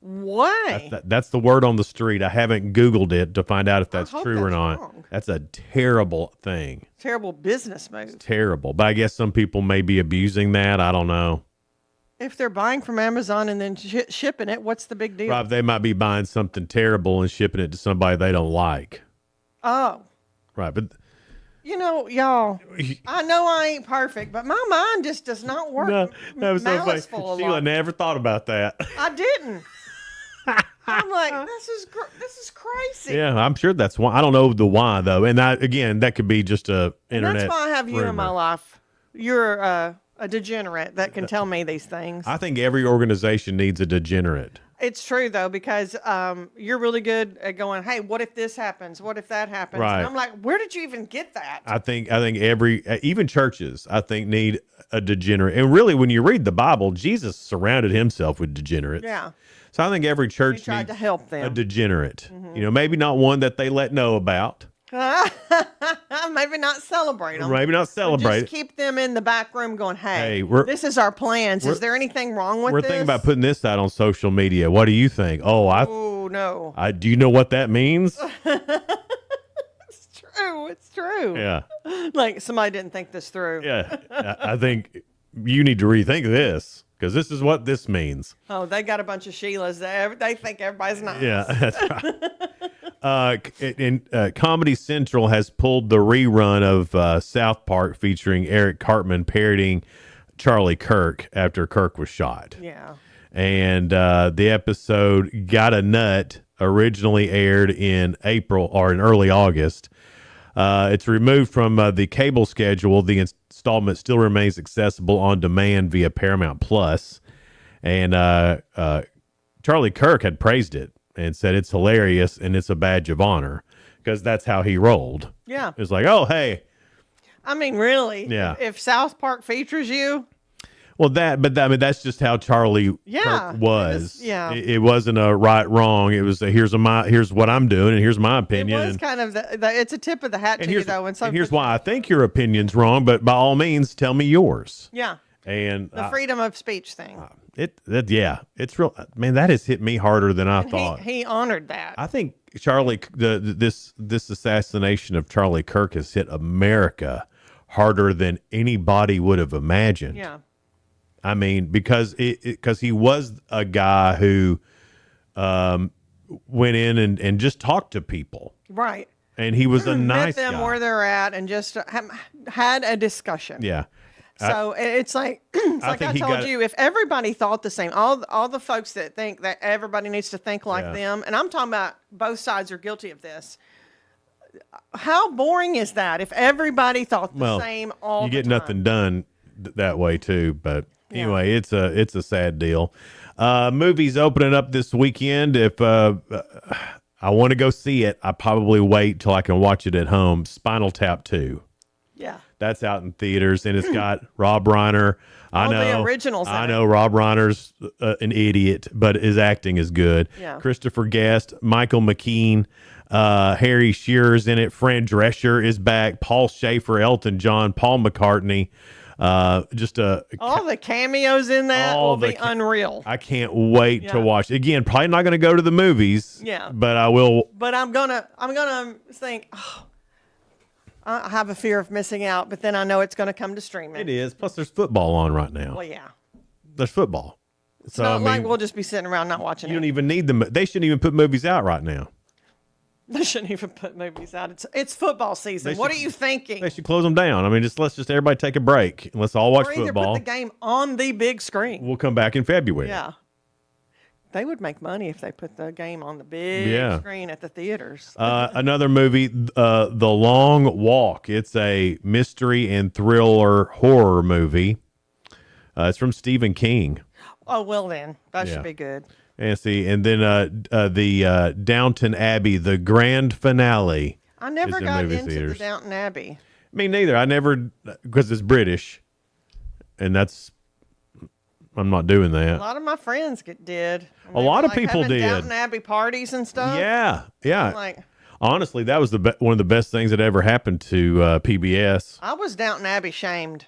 Why? That's the word on the street. I haven't Googled it to find out if that's true or not. Wrong. That's a terrible thing. Terrible business move. It's terrible. But I guess some people may be abusing that. I don't know. If they're buying from Amazon and then shipping it, what's the big deal? Rob, they might be buying something terrible and shipping it to somebody they don't like. Oh. Right, but y'all, I know I ain't perfect, but my mind just does not work. No, that was so funny. Maliceful a Sheila lot. never thought about that. I didn't. I'm like, this is crazy. Yeah, I'm sure that's why. I don't know the why though, and that could be just a internet. And that's why I have you in my rumor. life. You're a degenerate that can tell me these things. I think every organization needs a degenerate. It's true though, because you're really good at going, hey, what if this happens? What if that happens? Right. And I'm like, where did you even get that? I think even churches I think need a degenerate. And really, when you read the Bible, Jesus surrounded himself with degenerates. Yeah. So I think every church He tried needs to help them. a degenerate. Maybe not one that they let know about. Maybe not celebrate them. Maybe not celebrate. Just keep them in the back room going, hey, Hey, this is our plans. Is there anything wrong with We're this? thinking about putting this out on social media. What do you think? Oh, no. Do you know what that means? It's true. It's true. Yeah. Like somebody didn't think this through. Yeah. I think you need to rethink this because this is what this means. Oh, they got a bunch of Sheilas. They think everybody's nice. Yeah, that's right. Comedy Central has pulled the rerun of South Park featuring Eric Cartman parodying Charlie Kirk after Kirk was shot. Yeah. And the episode Got a Nut originally aired in April or in early August. It's removed from the cable schedule. The installment still remains accessible on demand via Paramount Plus. And Charlie Kirk had praised it and said it's hilarious and it's a badge of honor because that's how he rolled. Yeah. It's like, oh, hey. I mean, really? Yeah. If South Park features you? Well, that's just how Charlie Kirk was. It wasn't a right, wrong. It was here's what I'm doing and here's my opinion. It was kind of it's a tip of the hat to you, though. And here's why I think your opinion's wrong, but by all means, tell me yours. Yeah. And the freedom of speech thing. It's real. Man, that has hit me harder than I thought. He honored that. I think this assassination of Charlie Kirk has hit America harder than anybody would have imagined. Yeah. I mean, because he was a guy who went in and just talked to people. Right. And he was a nice met them guy. where they're at and just had a discussion. Yeah. So it's like I told you, if everybody thought the same, all the folks that think that everybody needs to think like them, and I'm talking about both sides are guilty of this. How boring is that if everybody thought the same all the time? You get nothing done that way too, but anyway, it's a sad deal. Movies opening up this weekend. If I want to go see it, I probably wait till I can watch it at home. Spinal Tap 2. Yeah. That's out in theaters, and it's got Rob Reiner. All the originals. I know Rob Reiner's an idiot, but his acting is good. Yeah. Christopher Guest, Michael McKean, Harry Shearer's in it. Fran Drescher is back. Paul Schaefer, Elton John, Paul McCartney. All the cameos in that will be unreal. I can't wait to watch. Again, probably not going to go to the movies. Yeah. But I will. But I'm gonna think. I have a fear of missing out, but then I know it's going to come to streaming. It is. Plus, there's football on right now. Well, yeah. There's football. It's not like we'll just be sitting around not watching. You don't even need them. They shouldn't even put movies out right now. They shouldn't even put movies out. It's football season. What are you thinking? They should close them down. I mean, let's everybody take a break and let's all watch or either football. Put the game on the big screen. We'll come back in February. Yeah. They would make money if they put the game on the big screen at the theaters. Another movie, The Long Walk. It's a mystery and thriller horror movie. It's from Stephen King. Oh, well then. That should be good. And then the Downton Abbey, the grand finale. I never got into theaters. the Downton Abbey. Me neither. I never, because it's British. And I'm not doing that. A lot of my friends did. A lot of people did. Downton Abbey parties and stuff. Yeah. Like, honestly, that was one of the best things that ever happened to PBS. I was Downton Abbey shamed.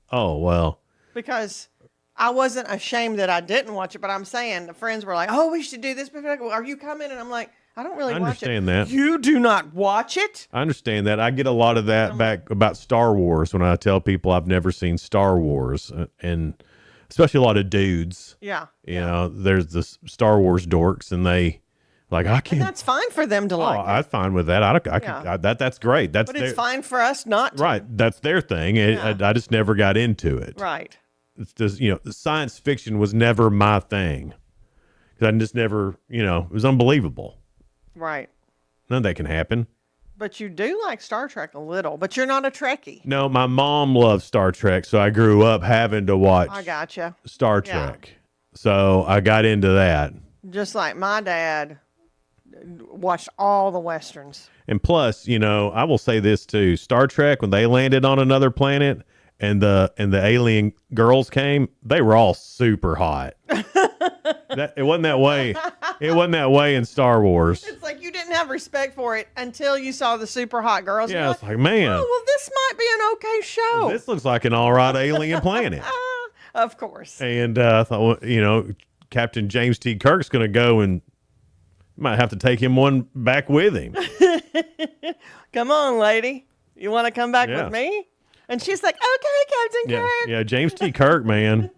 Oh, well. Because I wasn't ashamed that I didn't watch it, but I'm saying the friends were like, "Oh, we should do this." Are you coming? And I'm like, I don't really watch it. I understand that. You do not watch it? I understand that. I get a lot of that back about Star Wars when I tell people I've never seen Star Wars. And especially a lot of dudes. Yeah. You know, there's the Star Wars dorks, and they like, I can't. And that's fine for them to like. I'm fine with that. That's great. That's But it's fine for us not to. right. That's their thing. I just never got into it. Right. It's just, the science fiction was never my thing. Because I just never, it was unbelievable. Right. None of that can happen. But you do like Star Trek a little, but you're not a Trekkie. No, my mom loved Star Trek, so I grew up having to watch I gotcha. Star Trek. So I got into that. Just like my dad watched all the Westerns. And plus, I will say this too. Star Trek, when they landed on another planet and the alien girls came, they were all super hot. It wasn't that way. It wasn't that way in Star Wars. It's like you didn't have respect for it until you saw the super hot girls. Yeah, it's like, man. Oh, well, this might be an okay show. This looks like an all right alien planet. Of course. And I thought, Captain James T. Kirk's going to go and might have to take him one back with him. Come on, lady. You want to come back with me? And she's like, okay, Captain Kirk. Yeah, James T. Kirk, man.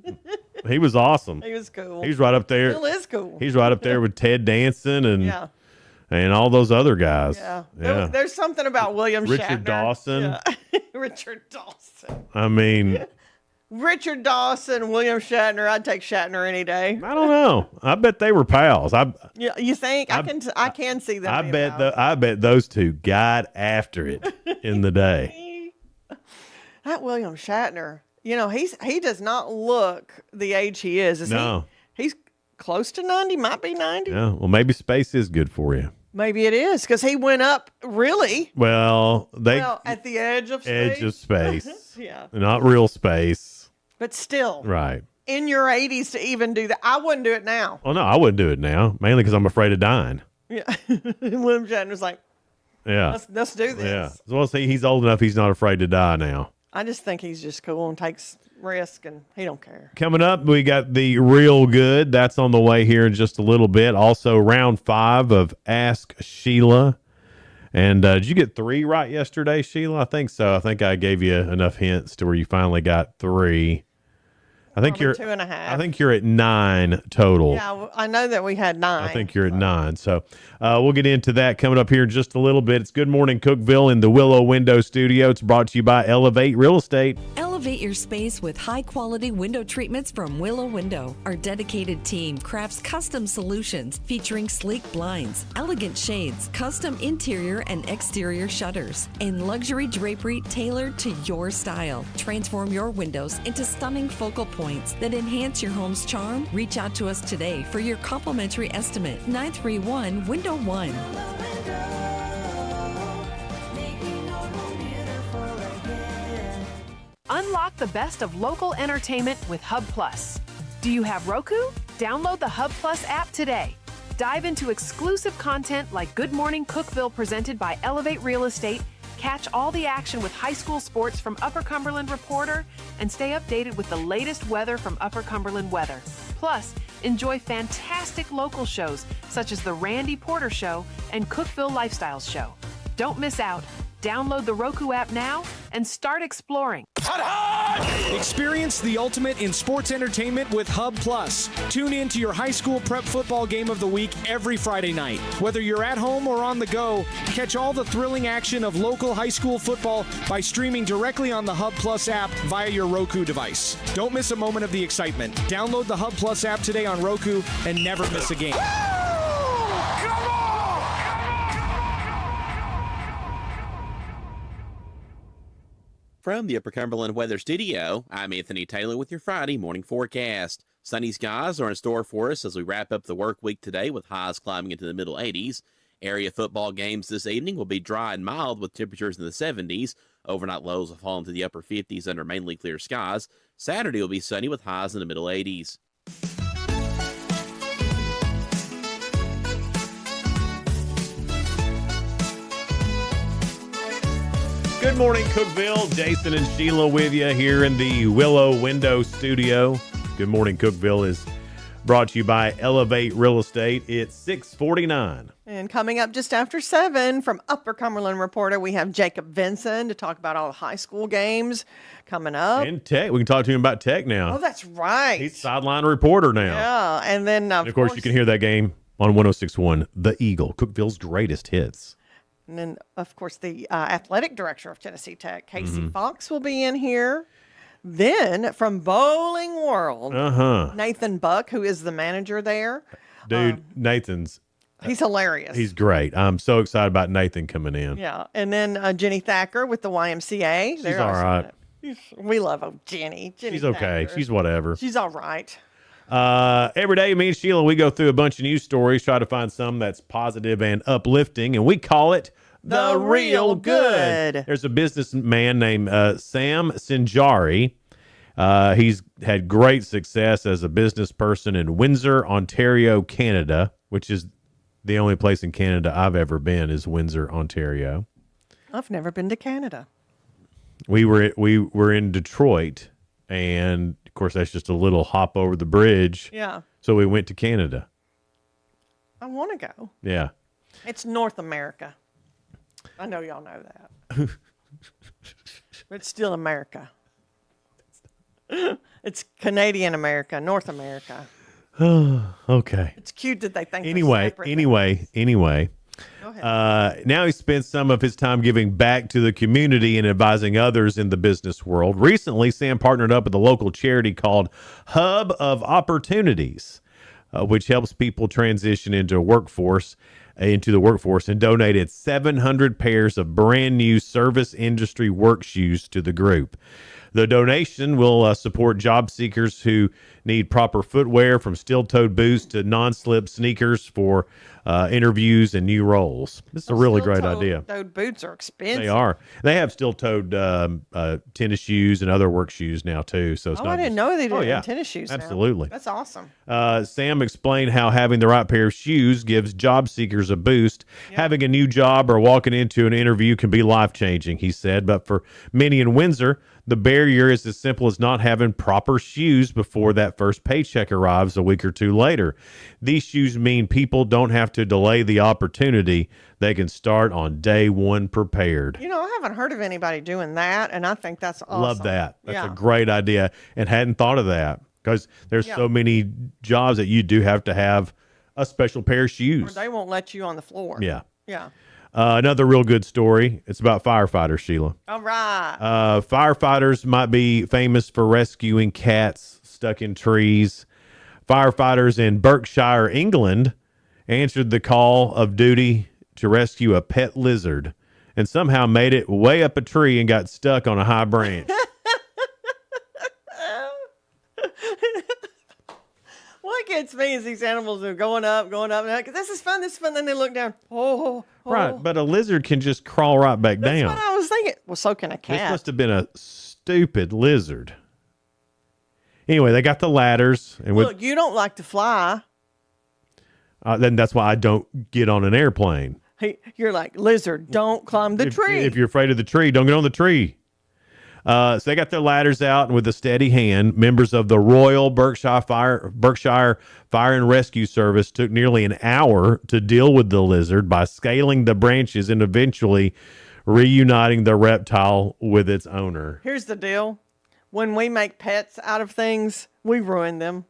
He was awesome. He was cool. He's right up there. Still is cool. He's right up there with Ted Danson and all those other guys. Yeah. Yeah. There's something about William Richard Shatner. Dawson. Yeah. Richard Dawson. I mean, Richard Dawson, William Shatner. I'd take Shatner any day. I don't know. I bet they were pals. Yeah, you think? I can see them. I bet those two got after it in the day. That William Shatner, he does not look the age he is. No. He's close to 90, might be 90. Yeah. Well, maybe space is good for you. Maybe it is, because he went up really. Well, at the edge of space. Edge of space. Yeah. Not real space. But still. Right. In your 80s to even do that. I wouldn't do it now. Well, no, I wouldn't do it now, mainly because I'm afraid of dying. Yeah. William Shatner's like, yeah. Let's do this. Yeah. Well, see, he's old enough, he's not afraid to die now. I just think he's just cool and takes risk, and he don't care. Coming up, we got the Real Good. That's on the way here in just a little bit. Also, round 5 of Ask Sheila. And did you get 3 right yesterday, Sheila? I think so. I think I gave you enough hints to where you finally got 3. I think you're 2.5. I think you're at 9 total. Yeah, I know that we had 9. I think you're at 9. So we'll get into that coming up here in just a little bit. It's Good Morning Cookeville in the Willow Window Studio. It's brought to you by Elevate Real Estate. Elevate your space with high-quality window treatments from Willow Window. Our dedicated team crafts custom solutions featuring sleek blinds, elegant shades, custom interior and exterior shutters, and luxury drapery tailored to your style. Transform your windows into stunning focal points that enhance your home's charm. Reach out to us today for your complimentary estimate. 931-WINDOW-1. Unlock the best of local entertainment with Hub Plus. Do you have Roku? Download the Hub Plus app today. Dive into exclusive content like Good Morning Cookeville presented by Elevate Real Estate. Catch all the action with high school sports from Upper Cumberland Reporter and stay updated with the latest weather from Upper Cumberland Weather. Plus, enjoy fantastic local shows such as The Randy Porter Show and Cookeville Lifestyles Show. Don't miss out. Download the Roku app now and start exploring. Experience the ultimate in sports entertainment with Hub Plus. Tune in to your high school prep football game of the week every Friday night. Whether you're at home or on the go, catch all the thrilling action of local high school football by streaming directly on the Hub Plus app via your Roku device. Don't miss a moment of the excitement. Download the Hub Plus app today on Roku and never miss a game. From the Upper Cumberland Weather Studio, I'm Anthony Taylor with your Friday morning forecast. Sunny skies are in store for us as we wrap up the work week today with highs climbing into the middle 80s. Area football games this evening will be dry and mild with temperatures in the 70s. Overnight lows will fall into the upper 50s under mainly clear skies. Saturday will be sunny with highs in the middle 80s. Good morning, Cookeville. Jason and Sheila with you here in the Willow Window Studio. Good morning, Cookeville is brought to you by Elevate Real Estate. It's 6:49. And coming up just after 7 from Upper Cumberland Reporter, we have Jacob Vinson to talk about all the high school games coming up. And Tech. We can talk to him about Tech now. Oh, that's right. He's sideline reporter now. Yeah. And then, of course, you can hear that game on 106.1, The Eagle, Cookeville's greatest hits. And then, of course, the athletic director of Tennessee Tech, Casey Fox, will be in here. Then, from Bowling World, Nathan Buck, who is the manager there. Dude, Nathan's... He's hilarious. He's great. I'm so excited about Nathan coming in. Yeah. And then Jenny Thacker with the YMCA. She's all right. We love Jenny. She's okay. Thacker. She's whatever. She's all right. Every day, me and Sheila, we go through a bunch of news stories, try to find some that's positive and uplifting, and we call it The Real Good. There's a businessman named Sam Sinjari. He's had great success as a business person in Windsor, Ontario, Canada, which is the only place in Canada I've ever been is Windsor, Ontario. I've never been to Canada. We were in Detroit, and of course that's just a little hop over the bridge. Yeah. So we went to Canada. I want to go. Yeah. It's North America. I know y'all know that. But it's still America. It's Canadian America, North America. Okay. It's cute that they think Anyway. Go ahead. Now he spends some of his time giving back to the community and advising others in the business world. Recently, Sam partnered up with a local charity called Hub of Opportunities, which helps people transition into the workforce and donated 700 pairs of brand new service industry work shoes to the group. The donation will support job seekers who need proper footwear, from steel-toed boots to non-slip sneakers for interviews and new roles. This is a really great idea. Steel-toed boots are expensive. They are. They have steel-toed tennis shoes and other work shoes now too. So it's not. I didn't know they did yeah. tennis shoes. Absolutely. Now. That's awesome. Sam explained how having the right pair of shoes gives job seekers a boost. Yep. Having a new job or walking into an interview can be life-changing, he said. But for many in Windsor, the barrier is as simple as not having proper shoes before that first paycheck arrives a week or two later. These shoes mean people don't have to delay the opportunity. They can start on day one prepared. You know, I haven't heard of anybody doing that, and I think that's awesome. Love that. That's a great idea, and hadn't thought of that because there's so many jobs that you do have to have a special pair of shoes. Or they won't let you on the floor. Yeah. Yeah. Another real good story. It's about firefighters, Sheila. All right. Firefighters might be famous for rescuing cats stuck in trees. Firefighters in Berkshire, England, answered the call of duty to rescue a pet lizard and somehow made it way up a tree and got stuck on a high branch. What gets me is these animals are going up, and they're like, this is fun. Then they look down. Oh. Right, but a lizard can just crawl right back down. That's what I was thinking. Well, so can a cat. This must have been a stupid lizard. Anyway, they got the ladders. And look, you don't like to fly. Then that's why I don't get on an airplane. Hey, you're like, lizard, don't climb the tree. If you're afraid of the tree, don't get on the tree. So they got their ladders out, and with a steady hand, members of the Royal Berkshire Fire and Rescue Service took nearly an hour to deal with the lizard by scaling the branches and eventually reuniting the reptile with its owner. Here's the deal. When we make pets out of things, we ruin them.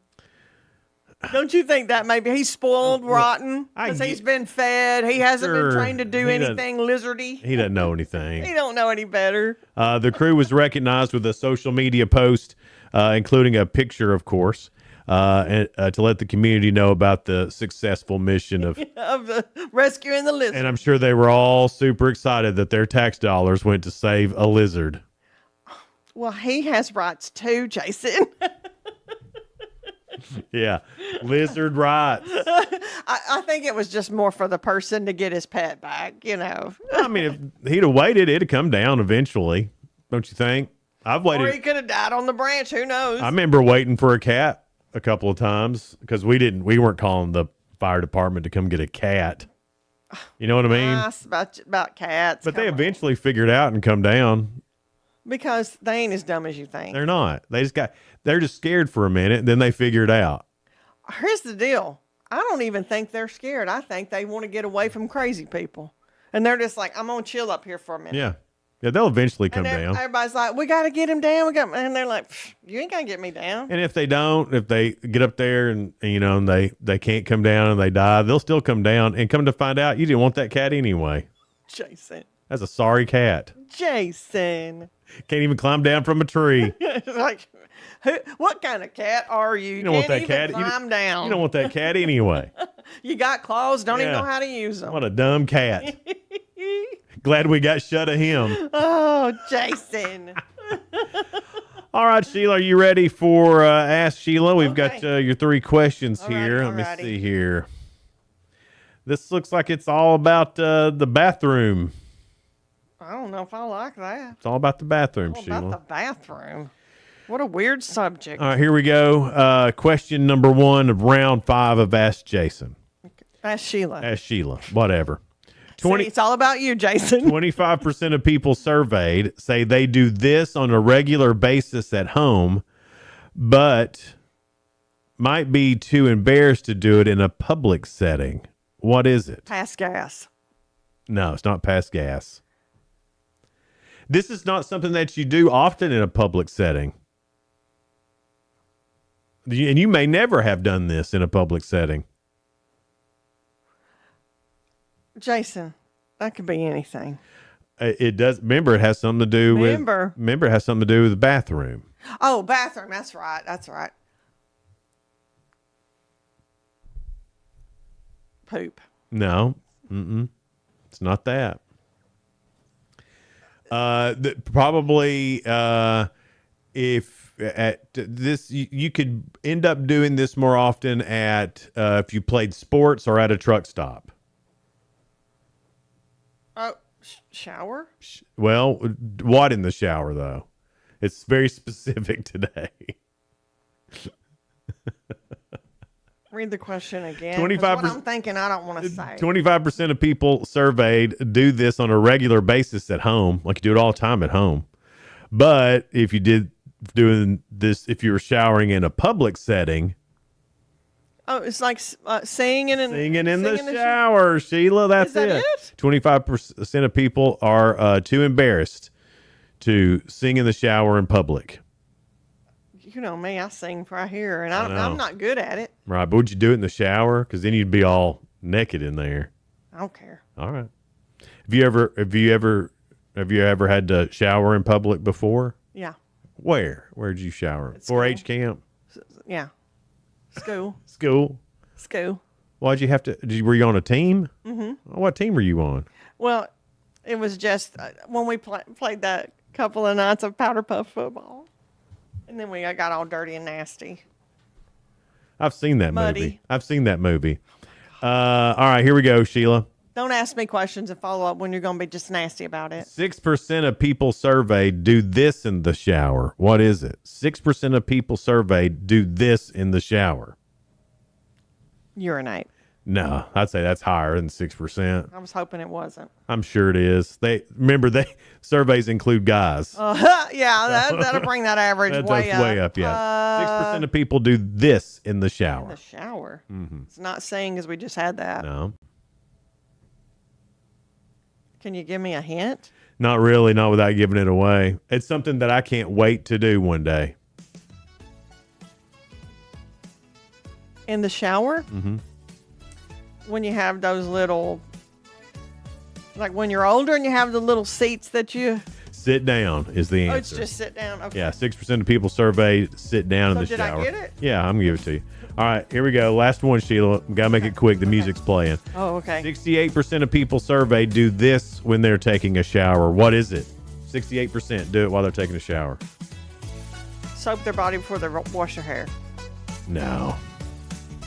Don't you think that maybe he's spoiled rotten because he's been fed? He hasn't been trained to do anything lizardy. He doesn't know anything. He don't know any better. The crew was recognized with a social media post, including a picture, of course, and to let the community know about the successful mission of rescuing the lizard. And I'm sure they were all super excited that their tax dollars went to save a lizard. Well, he has rights too, Jason. Yeah, lizard rights. I think it was just more for the person to get his pet back, you know. I mean, if he'd have waited, it'd have come down eventually, don't you think? I've waited. Or he could have died on the branch. Who knows? I remember waiting for a cat a couple of times because we weren't calling the fire department to come get a cat. You know what I mean? Nice about cats. But they eventually figured out and come down. Because they ain't as dumb as you think. They're not. They're just scared for a minute, and then they figure it out. Here's the deal. I don't even think they're scared. I think they want to get away from crazy people. And they're just like, I'm going to chill up here for a minute. Yeah. Yeah, they'll eventually come and down. Everybody's like, we got to get him down. And they're like, you ain't going to get me down. And if they don't, if they get up there and they can't come down and they die, they'll still come down and come to find out you didn't want that cat anyway. Jason. That's a sorry cat. Jason. Can't even climb down from a tree. Like, what kind of cat are you? You don't want that cat. Climb down. You don't want that cat anyway. You got claws, don't even know how to use them. What a dumb cat. Glad we got shut of him. Oh, Jason. All right, Sheila, are you ready for Ask Sheila? We've got your 3 questions here. Let me see here. This looks like it's all about the bathroom. I don't know if I like that. It's all about the bathroom, All Sheila. about the bathroom. What a weird subject. All right, here we go. Question number 1 of round 5 of Ask Jason. Ask Sheila. Ask Sheila. Whatever. See, it's all about you, Jason. 25% of people surveyed say they do this on a regular basis at home, but might be too embarrassed to do it in a public setting. What is it? Pass gas. No, it's not pass gas. This is not something that you do often in a public setting. And you may never have done this in a public setting. Jason, that could be anything. It does. Remember, it has something to do with. Remember, it has something to do with the bathroom. Oh, bathroom. That's right. That's right. Poop. No, it's not that. Probably, if at this, you could end up doing this more often at if you played sports or at a truck stop. Oh, shower? Well, what in the shower, though? It's very specific today. Read the question again. 25%. What I'm thinking, I don't want to say. 25% of people surveyed do this on a regular basis at home, like you do it all the time at home. But if you did doing this, if you were showering in a public setting. Oh, it's like singing in the shower, Sheila. That's Is that it? 25% of people are too embarrassed to sing in the shower in public. You know me, I sing right here, and I know. I'm not good at it. Right, but would you do it in the shower? Because then you'd be all naked in there. I don't care. All right. Have you ever had to shower in public before? Yeah. Where'd you shower? 4-H camp? Yeah. School. School. Why'd you have to? Were you on a team? Mm-hmm. What team were you on? Well, it was just when we played that couple of nights of powder puff football, and then we got all dirty and nasty. I've seen that Muddy. movie. All right, here we go, Sheila. Don't ask me questions and follow up when you're going to be just nasty about it. 6% of people surveyed do this in the shower. What is it? 6% of people surveyed do this in the shower. Urinate. No, I'd say that's higher than 6%. I was hoping it wasn't. I'm sure it is. Surveys include guys. Yeah, that'll bring that average way up. Way up, yeah. 6% of people do this in the shower. In the shower. Mm-hmm. It's not saying as we just had that. No. Can you give me a hint? Not really, not without giving it away. It's something that I can't wait to do one day. In the shower? Mm-hmm. When you have those little, like when you're older and you have the little seats that you... Sit down is the answer. Oh, it's just sit down. Okay. Yeah, 6% of people surveyed sit down in the did shower. I get it? Yeah, I'm going to give it to you. All right, here we go. Last one, Sheila. Got to make it quick. The music's playing. Oh, okay. 68% of people surveyed do this when they're taking a shower. What is it? 68% do it while they're taking a shower. Soap their body before they wash their hair. No.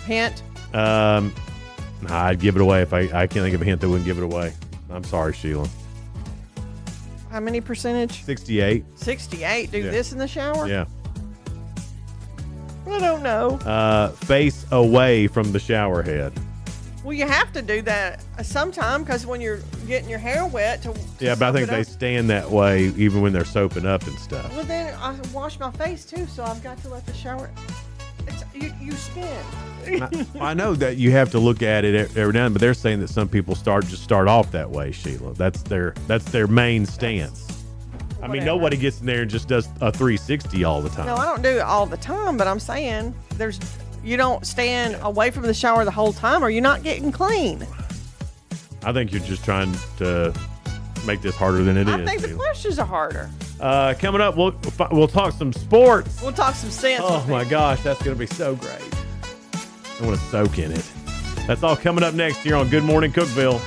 Hint? I'd give it away if I can't think of a hint that wouldn't give it away. I'm sorry, Sheila. How many percentage? 68. 68 do this in the shower? Yeah. I don't know. Face away from the shower head. Well, you have to do that sometime because when you're getting your hair wet to Yeah, but I think soak it they up. stand that way even when they're soaping up and stuff. Well, then I wash my face too, so I've got to let the shower. You spin. I know that you have to look at it every now and then, but they're saying that some people start off that way, Sheila. That's their main stance. I mean, nobody gets in there and just does a 360 all the time. No, I don't do it all the time, but I'm saying you don't stand away from the shower the whole time, or you're not getting clean. I think you're just trying to make this harder than it is. I think the questions are harder. Coming up, we'll talk some sports. We'll talk some sense. Oh my gosh, that's going to be so great. I want to soak in it. That's all coming up next here on Good Morning Cookeville.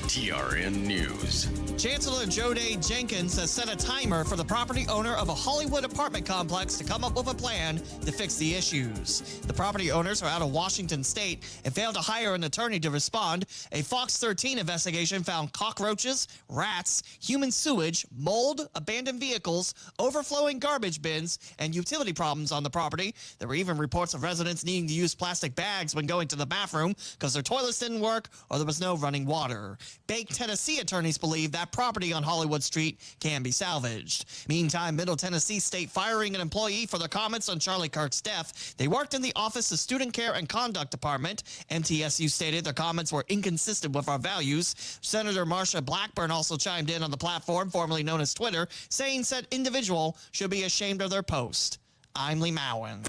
TRN News. Chancellor Jode Jenkins has set a timer for the property owner of a Hollywood apartment complex to come up with a plan to fix the issues. The property owners are out of Washington state and failed to hire an attorney to respond. A Fox 13 investigation found cockroaches, rats, human sewage, mold, abandoned vehicles, overflowing garbage bins, and utility problems on the property. There were even reports of residents needing to use plastic bags when going to the bathroom because their toilets didn't work or there was no running water. Bake, Tennessee attorneys believe that property on Hollywood Street can be salvaged. Meantime, Middle Tennessee State firing an employee for their comments on Charlie Kirk's death. They worked in the Office of Student Care and Conduct Department. MTSU stated their comments were inconsistent with our values. Senator Marsha Blackburn also chimed in on the platform formerly known as Twitter, saying said individual should be ashamed of their post. I'm Lee Mowen.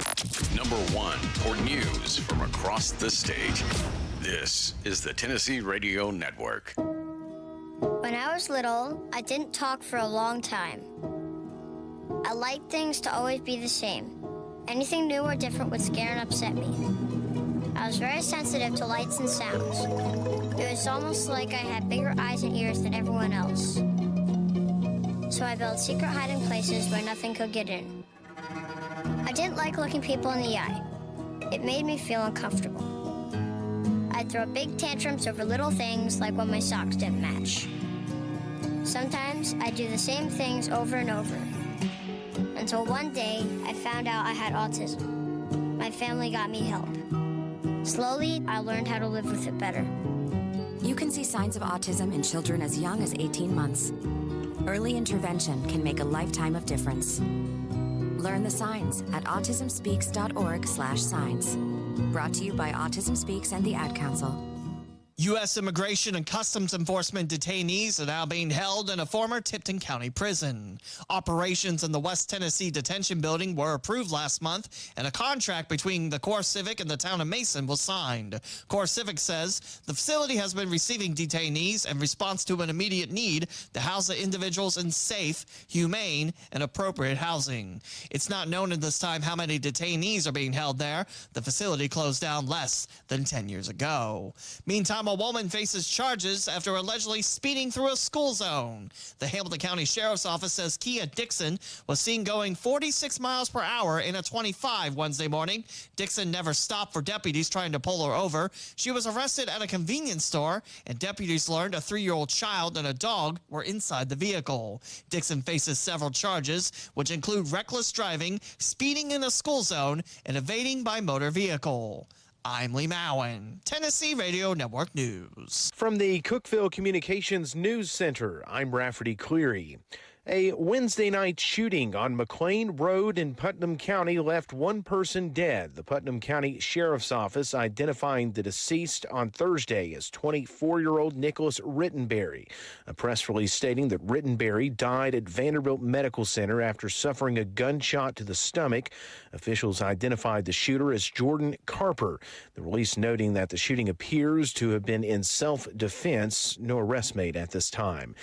Number 1 for news from across the state. This is the Tennessee Radio Network. When I was little, I didn't talk for a long time. I liked things to always be the same. Anything new or different would scare and upset me. I was very sensitive to lights and sounds. It was almost like I had bigger eyes and ears than everyone else. So I built secret hiding places where nothing could get in. I didn't like looking people in the eye. It made me feel uncomfortable. I'd throw big tantrums over little things like when my socks didn't match. Sometimes I'd do the same things over and over. Until one day, I found out I had autism. My family got me help. Slowly, I learned how to live with it better. You can see signs of autism in children as young as 18 months. Early intervention can make a lifetime of difference. Learn the signs at autismspeaks.org/signs. Brought to you by Autism Speaks and the Ad Council. U.S. Immigration and Customs Enforcement detainees are now being held in a former Tipton County prison. Operations in the West Tennessee Detention Building were approved last month, and a contract between the Core Civic and the town of Mason was signed. Core Civic says the facility has been receiving detainees in response to an immediate need to house the individuals in safe, humane, and appropriate housing. It's not known at this time how many detainees are being held there. The facility closed down less than 10 years ago. Meantime, a woman faces charges after allegedly speeding through a school zone. The Hamilton County Sheriff's Office says Kia Dixon was seen going 46 miles per hour in a 25 Wednesday morning. Dixon never stopped for deputies trying to pull her over. She was arrested at a convenience store, and deputies learned a 3-year-old child and a dog were inside the vehicle. Dixon faces several charges, which include reckless driving, speeding in a school zone, and evading by motor vehicle. I'm Lee Mowen, Tennessee Radio Network News. From the Cookeville Communications News Center, I'm Rafferty Cleary. A Wednesday night shooting on McLean Road in Putnam County left one person dead. The Putnam County Sheriff's Office identifying the deceased on Thursday as 24-year-old Nicholas Rittenberry. A press release stating that Rittenberry died at Vanderbilt Medical Center after suffering a gunshot to the stomach. Officials identified the shooter as Jordan Carper. The release noting that the shooting appears to have been in self-defense. No arrest made at this time.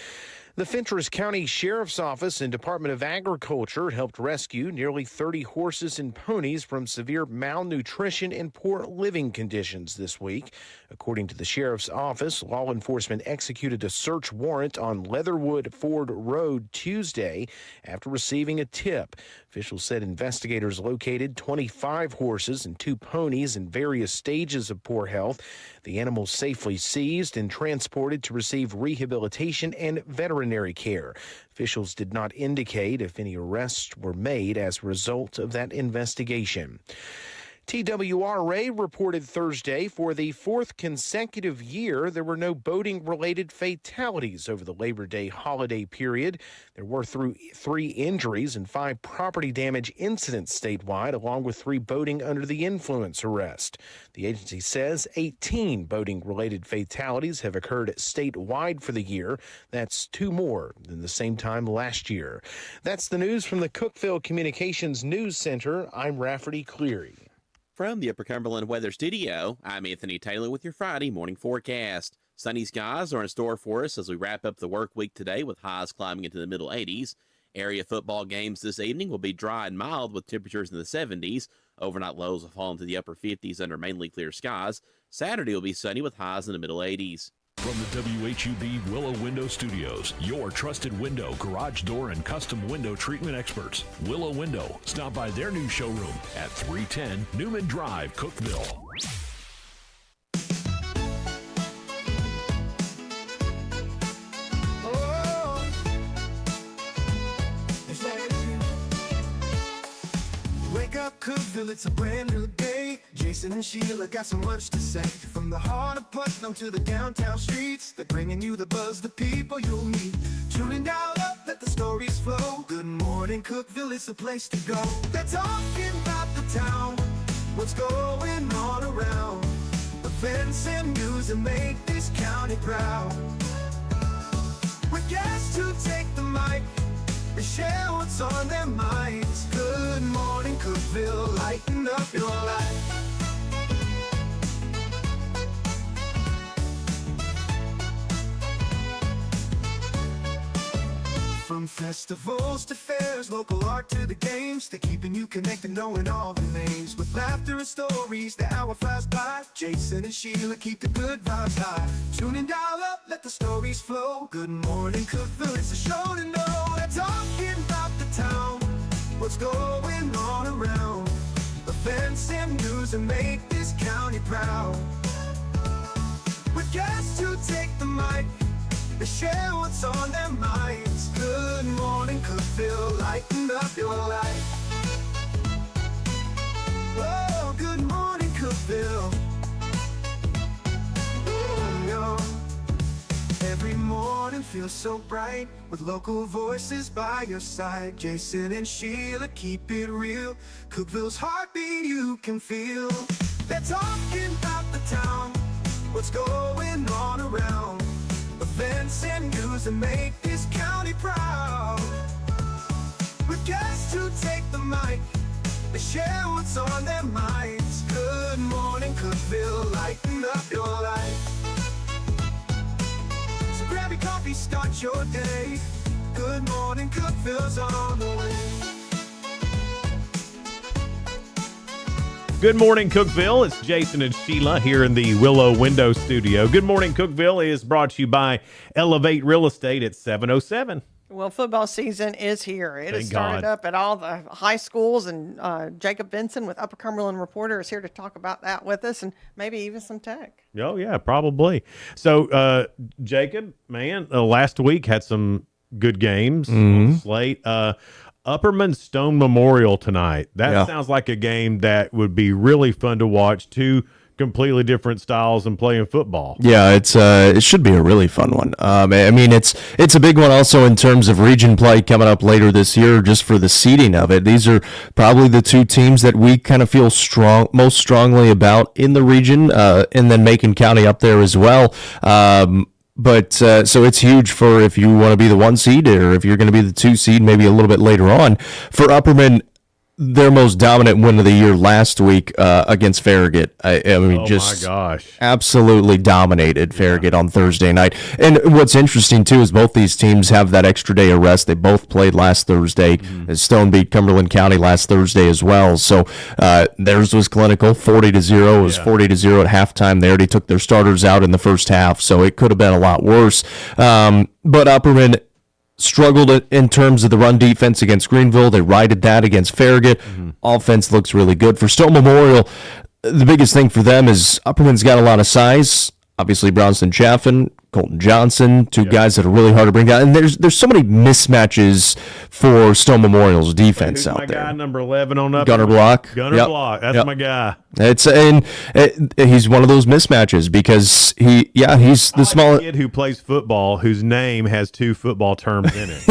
The Fentress County Sheriff's Office and Department of Agriculture helped rescue nearly 30 horses and ponies from severe malnutrition and poor living conditions this week. According to the Sheriff's Office, law enforcement executed a search warrant on Leatherwood Ford Road Tuesday after receiving a tip. Officials said investigators located 25 horses and 2 ponies in various stages of poor health. The animals safely seized and transported to receive rehabilitation and veterinary care. Officials did not indicate if any arrests were made as a result of that investigation. TWRA reported Thursday for the fourth consecutive year there were no boating-related fatalities over the Labor Day holiday period. There were 3 injuries and 5 property damage incidents statewide, along with 3 boating under the influence arrests. The agency says 18 boating-related fatalities have occurred statewide for the year. That's 2 more than the same time last year. That's the news from the Cookeville Communications News Center. I'm Rafferty Cleary. From the Upper Cumberland Weather Studio, I'm Anthony Taylor with your Friday morning forecast. Sunny skies are in store for us as we wrap up the work week today with highs climbing into the middle 80s. Area football games this evening will be dry and mild with temperatures in the 70s. Overnight lows will fall into the upper 50s under mainly clear skies. Saturday will be sunny with highs in the middle 80s. From the WHUB Willow Window Studios, your trusted window, garage door, and custom window treatment experts. Willow Window. Stop by their new showroom at 310 Newman Drive, Cookeville. Wake up, Cookeville, it's a brand new day. Jason and Sheila got so much to say. From the heart of Putnam to the downtown streets, they're bringing you the buzz, the people you'll meet. Tuning dial up, let the stories flow. Good morning, Cookeville, it's the place to go. They're talking about the town, what's going on around. Events and news that make this county proud. With guests who take the mic, they share what's on their minds. Good morning, Cookeville, lighten up your life. From festivals to fairs, local art to the games, they're keeping you connected, knowing all the names. With laughter and stories, the hour flies by. Jason and Sheila keep the good vibes high. Tune and dial up, let the stories flow. Good morning, Cookeville, it's a show to know. They're talking about the town, what's going on around. Events and news that make this county proud. With guests who take the mic, they share what's on their minds. Good morning, Cookeville, lighten up your life. Oh, good morning, Cookeville. Every morning feels so bright with local voices by your side. Jason and Sheila keep it real. Cookeville's heartbeat you can feel. They're talking about the town, what's going on around. Events and news that make this county proud. With guests who take the mic, they share what's on their minds. Good morning, Cookeville, lighten up your life. So grab your coffee, start your day. Good morning, Cookeville's on the way. Good morning, Cookeville. It's Jason and Sheila here in the Willow Window Studio. Good morning, Cookeville is brought to you by Elevate Real Estate at 707. Well, football season is here. It has Thank started God. up at all the high schools, and Jacob Vinson with Upper Cumberland Reporter is here to talk about that with us, and maybe even some tech. Oh, yeah, probably. So, Jacob, man, last week had some good games on the slate. Upperman Stone Memorial tonight. That sounds like a game that would be really fun to watch. 2 completely different styles and playing football. Yeah, it should be a really fun one. I mean, it's a big one also in terms of region play coming up later this year, just for the seeding of it. These are probably the 2 teams that we kind of feel most strongly about in the region, and then Macon County up there as well. But so it's huge for if you want to be the 1 seed, or if you're going to be the 2 seed, maybe a little bit later on. For Upperman, their most dominant win of the year last week against Farragut. I mean, oh just my gosh, absolutely dominated Farragut on Thursday night. And what's interesting too is both these teams have that extra day of rest. They both played last Thursday. Stone beat Cumberland County last Thursday as well. So theirs was clinical, 40-0. It was 40-0 at halftime. They already took their starters out in the first half, so it could have been a lot worse. But Upperman struggled in terms of the run defense against Greenville. They righted that against Farragut. Offense looks really good. For Stone Memorial, the biggest thing for them is Upperman's got a lot of size. Obviously, Bronson Chaffin, Colton Johnson, 2 guys that are really hard to bring down. And there's so many mismatches for Stone Memorial's defense Who's out my there. guy, number 11 on up? Gunner Block. Gunner Block. That's my guy. He's one of those mismatches because he's the small kid who plays football whose name has two football terms in it.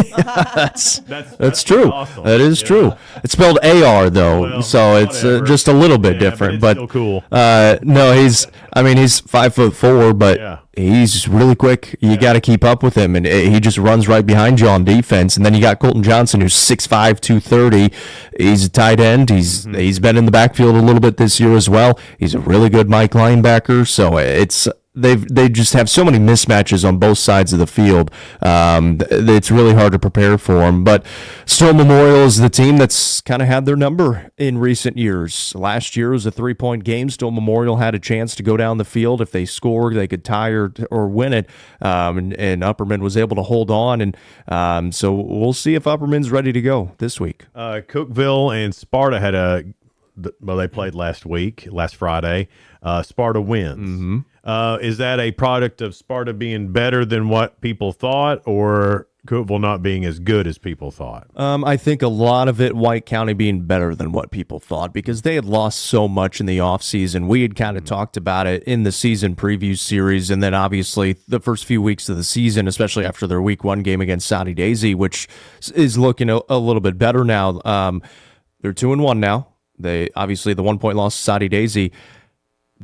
That's true. Awesome. That is true. It's spelled AR though, so it's just a little bit different. But it's still cool. No, he's 5'4", but he's really quick. You got to keep up with him, and he just runs right behind you on defense. And then you got Colton Johnson, who's 6'5", 230. He's a tight end. He's been in the backfield a little bit this year as well. He's a really good Mike linebacker. So they just have so many mismatches on both sides of the field. It's really hard to prepare for them. But Stone Memorial is the team that's kind of had their number in recent years. Last year was a 3-point game. Stone Memorial had a chance to go down the field. If they scored, they could tie or win it. And Upperman was able to hold on. And so we'll see if Upperman's ready to go this week. Cookeville and Sparta they played last Friday. Sparta wins. Is that a product of Sparta being better than what people thought, or Cookeville not being as good as people thought? I think a lot of it, White County being better than what people thought, because they had lost so much in the offseason. We had kind of talked about it in the season preview series, and then obviously the first few weeks of the season, especially after their week 1 game against Saudi Daisy, which is looking a little bit better now. They're 2-1 now. They obviously the 1-point loss to Saudi Daisy.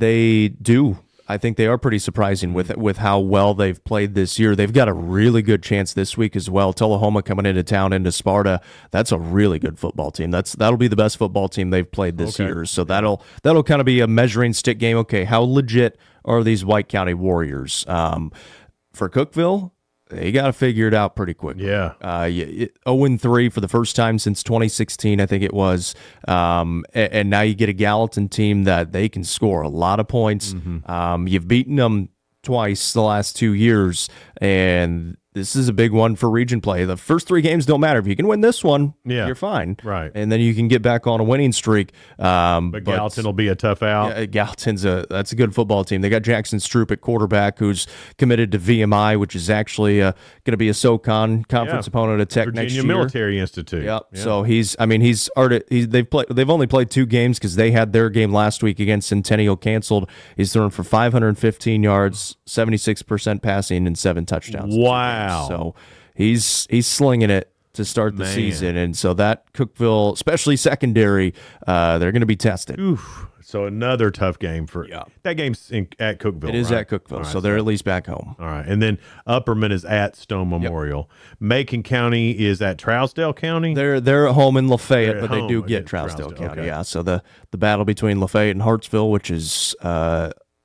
I think they are pretty surprising with how well they've played this year. They've got a really good chance this week as well. Tullahoma coming into town into Sparta. That's a really good football team. That'll be the best football team they've played this year. So that'll kind of be a measuring stick game. Okay, how legit are these White County Warriors? For Cookeville, they got to figure it out pretty quick. 0-3 for the first time since 2016, I think it was. And now you get a Gallatin team that they can score a lot of points. You've beaten them twice the last 2 years, and this is a big one for region play. The first 3 games don't matter. If you can win this one, you're fine. Right. And then you can get back on a winning streak. But Gallatin will be a tough out. Yeah, Gallatin's that's a good football team. They got Jackson Stroop at quarterback, who's committed to VMI, which is actually going to be a SoCon conference opponent at Tech Virginia next year. Military Institute. Yep. Yeah. So they've only played 2 games because they had their game last week against Centennial canceled. He's thrown for 515 yards, 76% passing, and 7 touchdowns. Wow. So he's slinging it to start the season, and so that Cookeville, especially secondary, they're going to be tested. Oof. So another tough game for that game's at Cookeville. It is right? at Cookeville, Right, so they're at least back home. All right, and then Upperman is at Stone Memorial. Macon County is at Trousdale County. They're at home in Lafayette, but they do get Trousdale County. Okay. Yeah, so the battle between Lafayette and Hartsville, which is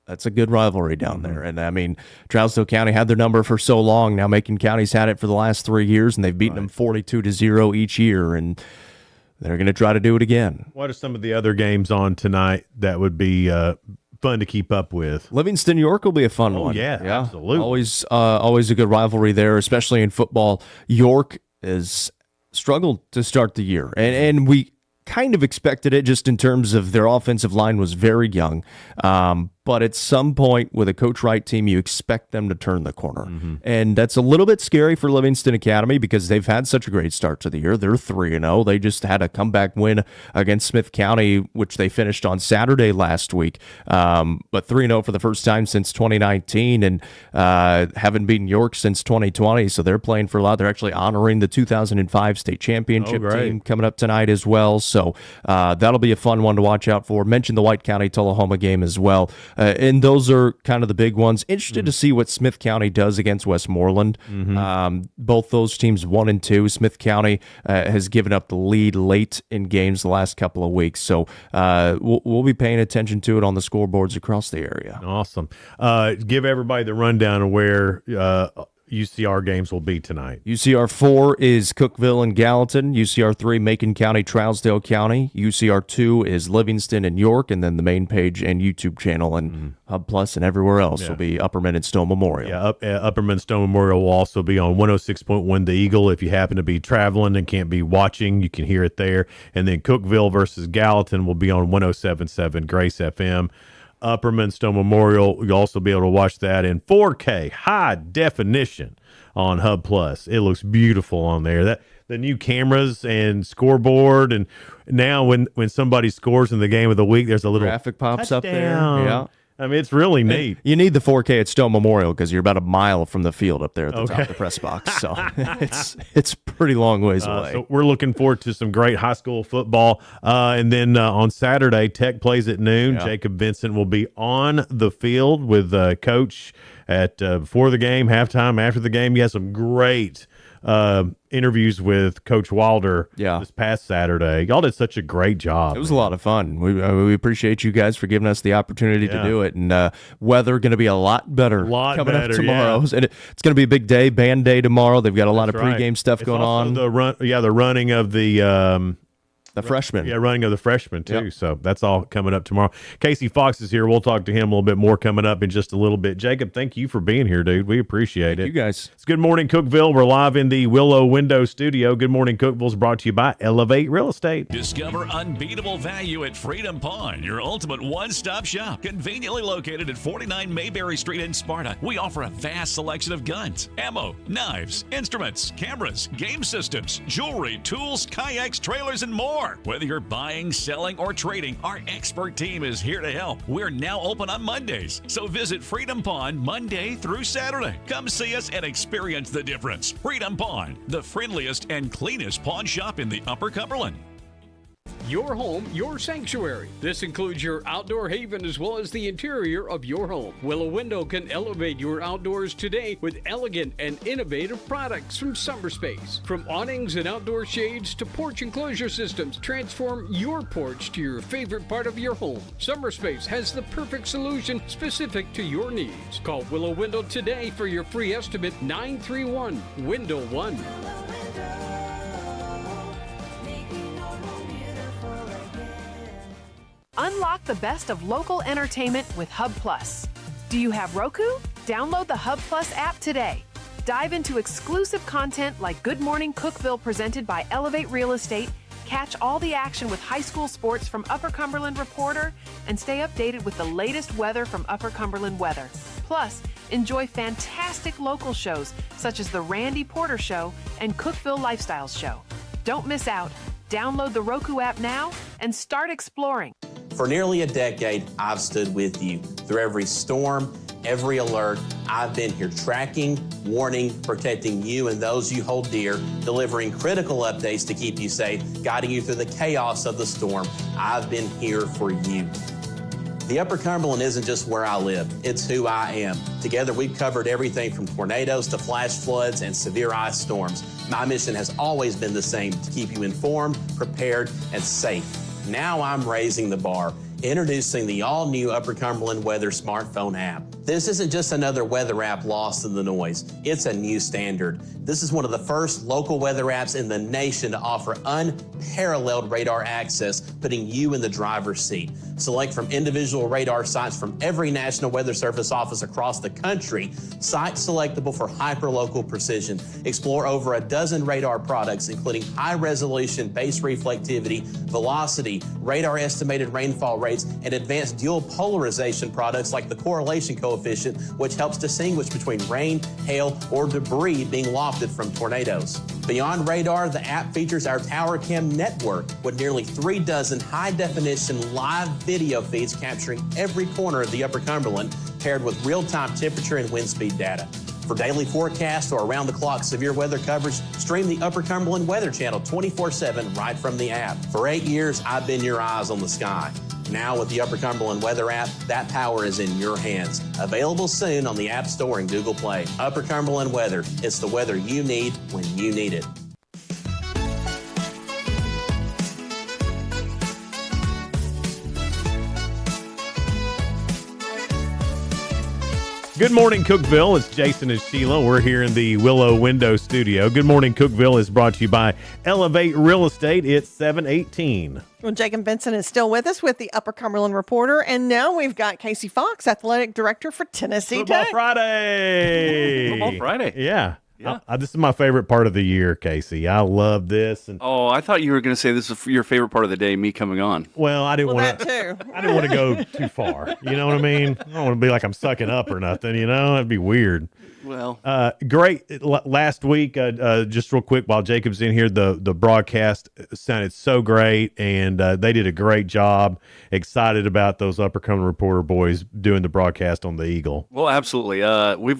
that's a good rivalry down there. And I mean, Trousdale County had their number for so long. Now Macon County's had it for the last 3 years, and they've beaten them 42-0 each year, and they're going to try to do it again. What are some of the other games on tonight that would be fun to keep up with? Livingston York will be a fun one. Yeah, absolutely. Always a good rivalry there, especially in football. York has struggled to start the year, and we kind of expected it just in terms of their offensive line was very young. But at some point with a Coach Wright team, you expect them to turn the corner. And that's a little bit scary for Livingston Academy because they've had such a great start to the year. They're 3-0. They just had a comeback win against Smith County, which they finished on Saturday last week. But 3-0 for the first time since 2019 and haven't beaten York since 2020. So they're playing for a lot. They're actually honoring the 2005 state championship team coming up tonight as well. So that'll be a fun one to watch out for. Mentioned the White County Tullahoma game as well. And those are kind of the big ones. Interested to see what Smith County does against Westmoreland. Both those teams 1 and 2. Smith County has given up the lead late in games the last couple of weeks. So we'll be paying attention to it on the scoreboards across the area. Awesome. Give everybody the rundown of where UCR games will be tonight. UCR 4 is Cookeville and Gallatin. UCR 3, Macon County, Trousdale County. UCR 2 is Livingston and York, and then the main page and YouTube channel and Hub Plus and everywhere else will be Upperman and Stone Memorial. Yeah, Upperman Stone Memorial will also be on 106.1 The Eagle. If you happen to be traveling and can't be watching, you can hear it there. And then Cookeville versus Gallatin will be on 107.7 Grace FM. Upperman Stone Memorial, you'll also be able to watch that in 4K high definition on Hub Plus. It looks beautiful on there. the new cameras and scoreboard, and now when somebody scores in the game of the week, there's a little graphic pops touchdown. up there. Yeah. I mean, it's really neat. You need the 4K at Stone Memorial because you're about a mile from the field up there at the top of the press box. So it's pretty long ways away. So we're looking forward to some great high school football. And then on Saturday, Tech plays at noon. Yeah. Jacob Vincent will be on the field with Coach at before the game, halftime, after the game. He has some great interviews with Coach Wilder this past Saturday. Y'all did such a great job. It was a lot of fun. We appreciate you guys for giving us the opportunity to do it. And weather going to be a lot better coming up tomorrow. And it's going to be a big day, band day tomorrow. They've got a lot of pregame stuff going on. The running of the freshmen. Yeah, running of the freshmen, too. Yep. So that's all coming up tomorrow. Casey Fox is here. We'll talk to him a little bit more coming up in just a little bit. Jacob, thank you for being here, dude. We appreciate it. You guys. It's Good Morning Cookeville. We're live in the Willow Window Studio. Good Morning Cookeville is brought to you by Elevate Real Estate. Discover unbeatable value at Freedom Pawn, your ultimate one-stop shop. Conveniently located at 49 Mayberry Street in Sparta, we offer a vast selection of guns, ammo, knives, instruments, cameras, game systems, jewelry, tools, kayaks, trailers, and more. Whether you're buying, selling, or trading, our expert team is here to help. We're now open on Mondays, so visit Freedom Pawn Monday through Saturday. Come see us and experience the difference. Freedom Pawn, the friendliest and cleanest pawn shop in the Upper Cumberland. Your home, your sanctuary. This includes your outdoor haven as well as the interior of your home. Willow Window can elevate your outdoors today with elegant and innovative products from SummerSpace. From awnings and outdoor shades to porch enclosure systems, transform your porch to your favorite part of your home. SummerSpace has the perfect solution specific to your needs. Call Willow Window today for your free estimate, 931-WINDOW-1. Unlock the best of local entertainment with Hub Plus. Do you have Roku? Download the Hub Plus app today. Dive into exclusive content like Good Morning Cookeville presented by Elevate Real Estate, catch all the action with high school sports from Upper Cumberland Reporter, and stay updated with the latest weather from Upper Cumberland Weather. Plus, enjoy fantastic local shows such as The Randy Porter Show and Cookeville Lifestyles Show. Don't miss out. Download the Roku app now and start exploring. For nearly a decade, I've stood with you. Through every storm, every alert, I've been here tracking, warning, protecting you and those you hold dear, delivering critical updates to keep you safe, guiding you through the chaos of the storm. I've been here for you. The Upper Cumberland isn't just where I live, it's who I am. Together, we've covered everything from tornadoes to flash floods and severe ice storms. My mission has always been the same, to keep you informed, prepared, and safe. Now I'm raising the bar, introducing the all-new Upper Cumberland Weather smartphone app. This isn't just another weather app lost in the noise. It's a new standard. This is one of the first local weather apps in the nation to offer unparalleled radar access, putting you in the driver's seat. Select from individual radar sites from every National Weather Service office across the country, sites selectable for hyperlocal precision. Explore over a dozen radar products, including high-resolution base reflectivity, velocity, radar estimated rainfall rates, and advanced dual polarization products like the correlation coefficient, which helps distinguish between rain, hail, or debris being lofted from tornadoes. Beyond radar, the app features our Tower Cam network with nearly 3 dozen high-definition live video feeds capturing every corner of the Upper Cumberland, paired with real-time temperature and wind speed data. For daily forecasts or around-the-clock severe weather coverage, stream the Upper Cumberland Weather Channel 24/7 right from the app. For 8 years, I've been your eyes on the sky. Now with the Upper Cumberland Weather app, that power is in your hands. Available soon on the App Store and Google Play. Upper Cumberland Weather. It's the weather you need when you need it. Good morning, Cookeville. It's Jason and Sheila. We're here in the Willow Window Studio. Good Morning Cookeville is brought to you by Elevate Real Estate. It's 7:18. Well, Jacob Benson is still with us with the Upper Cumberland Reporter, and now we've got Casey Fox, Athletic Director for Tennessee Football Tech. Friday. Football Friday. Yeah. This is my favorite part of the year, Casey. I love this. And Oh, I thought you were going to say this is your favorite part of the day, me coming on. well, I didn't want That too. I didn't want to go too far. You know what I mean? I don't want to be like I'm sucking up or nothing. You know, that'd be weird. Well, great. Last week, just real quick, while Jacob's in here, the broadcast sounded so great, and they did a great job. Excited about those Upper Cumberland Reporter boys doing the broadcast on the Eagle. Well, absolutely.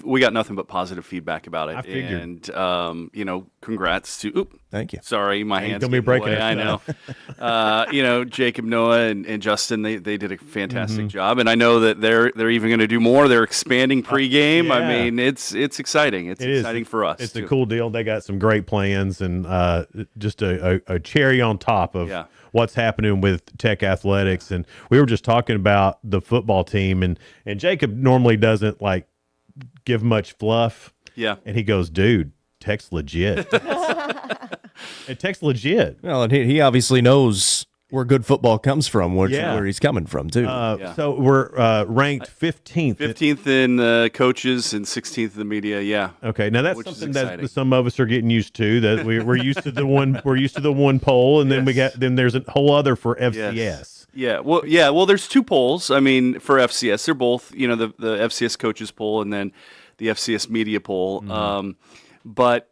We got nothing but positive feedback about it. I figured. And congrats to. Thank you. Sorry, my hands. Don't be breaking away. it. I know. Jacob, Noah, and Justin, they did a fantastic job, and I know that they're even going to do more. They're expanding pregame. I mean, it's exciting. It's exciting for us. It's a cool deal. They got some great plans, and just a cherry on top of what's happening with Tech Athletics. And we were just talking about the football team, and Jacob normally doesn't like give much fluff. Yeah, and he goes, "Dude, Tech's legit." Tech's legit. Well, and he obviously knows where good football comes from, where he's coming from, too. So we're ranked 15th. 15th in coaches and 16th in the media, yeah. Okay, now that's something that some of us are getting used to, that we're used to the one poll, and then there's a whole other for FCS. Yes. Well, there's two polls. I mean, for FCS, they're both, the FCS coaches poll and then the FCS media poll. But,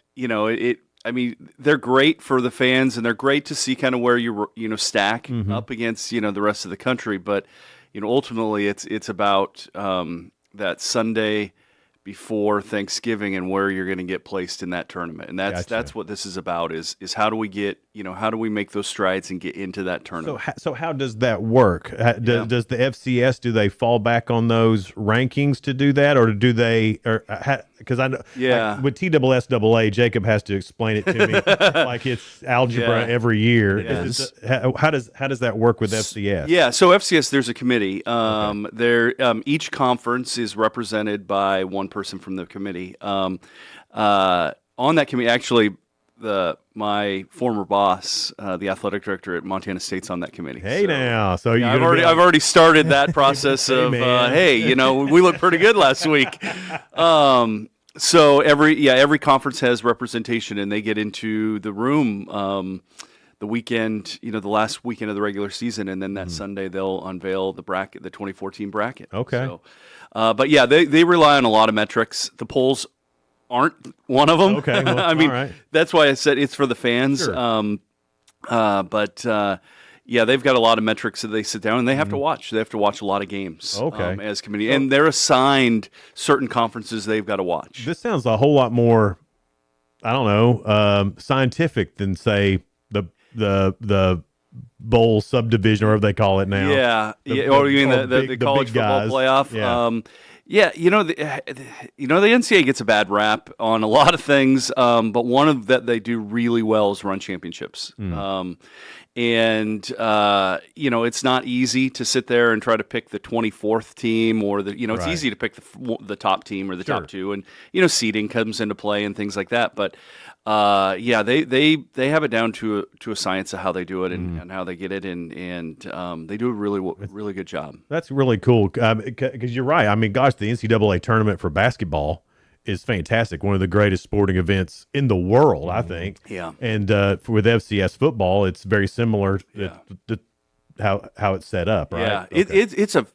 they're great for the fans, and they're great to see kind of where you stack up against, the rest of the country. But, ultimately it's about that Sunday before Thanksgiving and where you're going to get placed in that tournament. And that's what this is about is how do we get, how do we make those strides and get into that tournament? So how does that work? Does the FCS, do they fall back on those rankings to do that, or do they, because I know with TSSAA, Jacob has to explain it to me like it's algebra every year. How does that work with FCS? Yeah, so FCS, there's a committee. Each conference is represented by one person from the committee. On that committee, actually, my former boss, the athletic director at Montana State's on that committee. So I've already started that process of we looked pretty good last week. So every conference has representation, and they get into the room the weekend, the last weekend of the regular season, and then that Sunday they'll unveil the bracket, the 2014 bracket. Okay. So, but they rely on a lot of metrics. The polls aren't one of them. Okay. Well, I mean, all right. That's why I said it's for the fans. Sure. They've got a lot of metrics that they sit down and they have to watch. They have to watch a lot of games. As committee, and they're assigned certain conferences they've got to watch. This sounds a whole lot more, I don't know, scientific than say the bowl subdivision, or whatever they call it now. Or you mean the college football playoff? The NCAA gets a bad rap on a lot of things, but one of that they do really well is run championships. It's not easy to sit there and try to pick the 24th team, or it's easy to pick the top team or the top two, and seeding comes into play and things like that. But they have it down to a science of how they do it and how they get it, and they do a really good job. That's really cool, because you're right. I mean, gosh, the NCAA tournament for basketball is fantastic. One of the greatest sporting events in the world, I think. Yeah. And with FCS football, it's very similar to how it's set up, right? Yeah,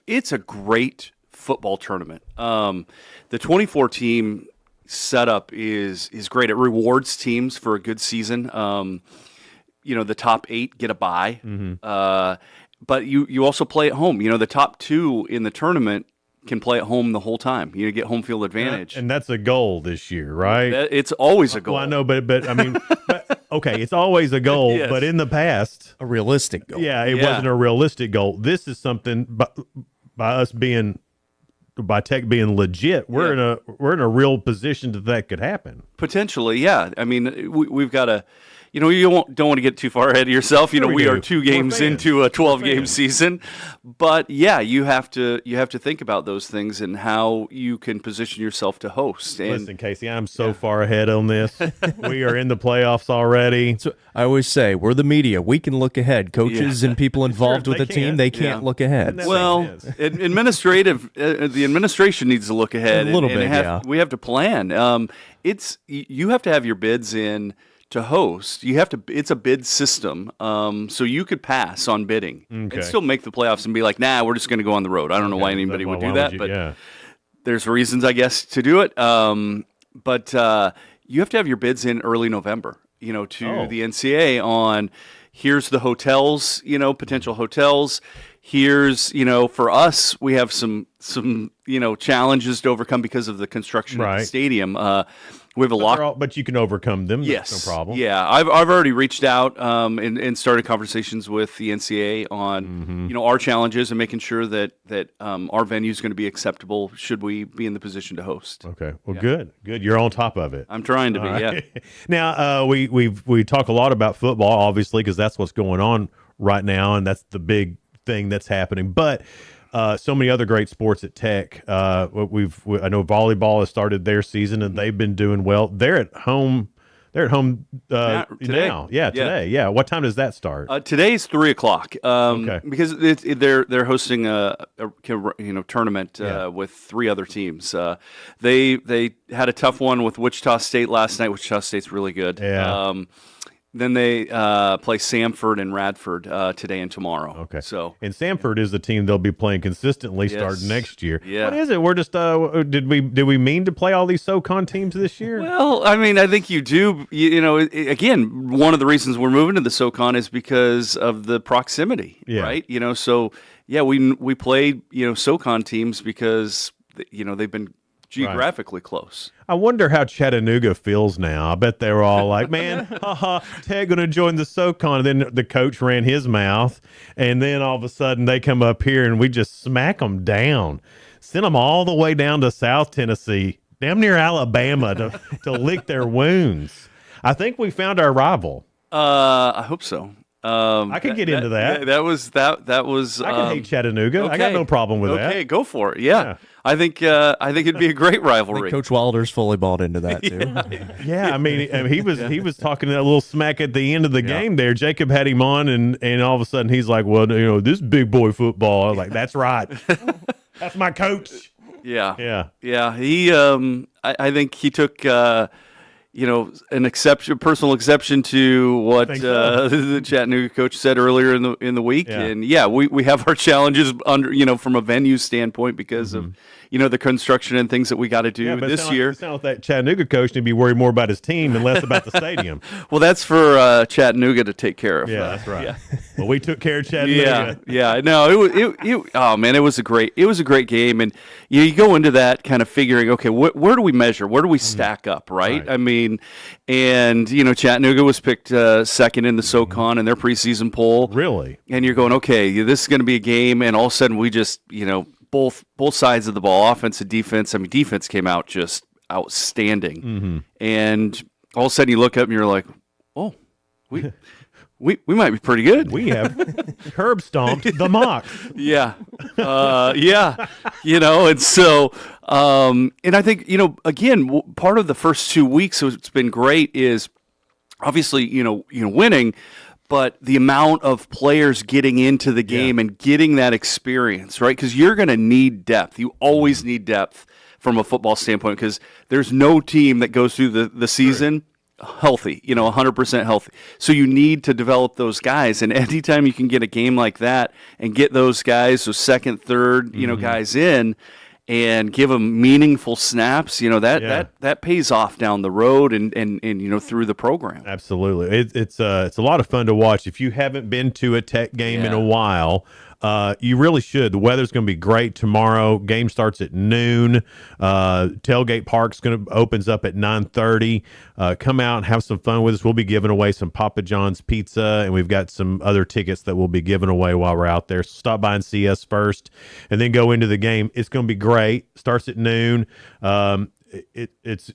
it's a great football tournament. The 2014 setup is great. It rewards teams for a good season. The top 8 get a bye, but you also play at home. The top 2 in the tournament can play at home the whole time. You get home field advantage, and that's a goal this year, right? It's always a goal. Well, I know, but I mean, okay, it's always a goal. Yes. But in the past, a realistic goal. Yeah, it wasn't a realistic goal. This is something by Tech being legit. We're in a real position that could happen potentially. Yeah, I mean, we've got to. You don't want to get too far ahead of yourself. We are 2 games into a 12-game season, but you have to think about those things and how you can position yourself to host. And listen, Casey, I'm so far ahead on this. We are in the playoffs already. So I always say we're the media. We can look ahead. Coaches and people involved with the team, they can't look ahead. Well, the administration needs to look ahead a little bit. We have to plan. You have to have your bids in to host. It's a bid system, so you could pass on bidding and still make the playoffs and be like, nah, we're just going to go on the road. I don't know why anybody would do that, but there's reasons, I guess, to do it. but you have to have your bids in early November, to the NCAA on here's the hotels, potential hotels. Here's, for us, we have some challenges to overcome because of the construction of the stadium. We have a lot, but you can overcome them. Yes, That's no problem. Yeah, I've already reached out and started conversations with the NCAA on our challenges and making sure that our venue is going to be acceptable should we be in the position to host. Okay, well, good. You're on top of it. I'm trying to be. All Yeah. right. Now we talk a lot about football, obviously, because that's what's going on right now, and that's the big thing that's happening. But so many other great sports at Tech. I know volleyball has started their season and they've been doing well. They're at home. They're at home today. now. Yeah, today. Yeah. What time does that start? Today's 3:00. Okay. Because they're hosting a tournament with 3 other teams. They had a tough one with Wichita State last night. Wichita State's really good. Yeah. Then they play Samford and Radford today and tomorrow. Okay. So and Samford is the team they'll be playing consistently starting next year. Yeah. What is it? We're just did we mean to play all these SoCon teams this year? Well, I mean, I think you do. Again, one of the reasons we're moving to the SoCon is because of the proximity, right? So yeah, we played SoCon teams because they've been geographically close. I wonder how Chattanooga feels now. I bet they were all like, man, Tech going to join the SoCon. And then the coach ran his mouth, and then all of a sudden they come up here and we just smack them down. Send them all the way down to South Tennessee, damn near Alabama to lick their wounds. I think we found our rival. I hope so. I could get into that. That was. I can hate Chattanooga. Okay. I got no problem with that. Okay, go for it. Yeah. I think it'd be a great rivalry. Coach Wilder's fully bought into that too. Yeah, I mean, he was talking a little smack at the end of the game there. Jacob had him on, and all of a sudden he's like, "Well, this big boy football." I was like, "That's right, that's my coach." Yeah. He, I think he took. An personal exception to what the Chattanooga coach said earlier in the week, and we have our challenges under from a venue standpoint because of the construction and things that we got to do this year. It sounds like that Chattanooga coach need to be worried more about his team and less about the stadium. Well, that's for Chattanooga to take care of. Yeah, that's right. Yeah. Well, we took care of Chattanooga. Yeah. No, it was a great game, and you go into that kind of figuring, okay, where do we measure? Where do we stack up? Right? I mean. And Chattanooga was picked second in the SoCon in their preseason poll. Really? And you're going, okay, this is going to be a game, and all of a sudden we just, both sides of the ball, offense and defense. I mean, defense came out just outstanding, and all of a sudden you look up and you're like, oh, we might be pretty good. We have curb stomped the Mock. Yeah. And so, and I think, again, part of the first 2 weeks, it's been great is obviously, winning, but the amount of players getting into the game and getting that experience, right? Because you're going to need depth. You always need depth from a football standpoint because there's no team that goes through the season healthy, 100% healthy. So you need to develop those guys. And anytime you can get a game like that and get those guys, those second, third, guys in and give them meaningful snaps, that pays off down the road and through the program. Absolutely. It's a lot of fun to watch. If you haven't been to a Tech game in a while, you really should. The weather's going to be great tomorrow. Game starts at noon. Tailgate Park's opens up at 9:30. Come out and have some fun with us. We'll be giving away some Papa John's pizza, and we've got some other tickets that we'll be giving away while we're out there. So stop by and see us first, and then go into the game. It's going to be great. Starts at noon. It's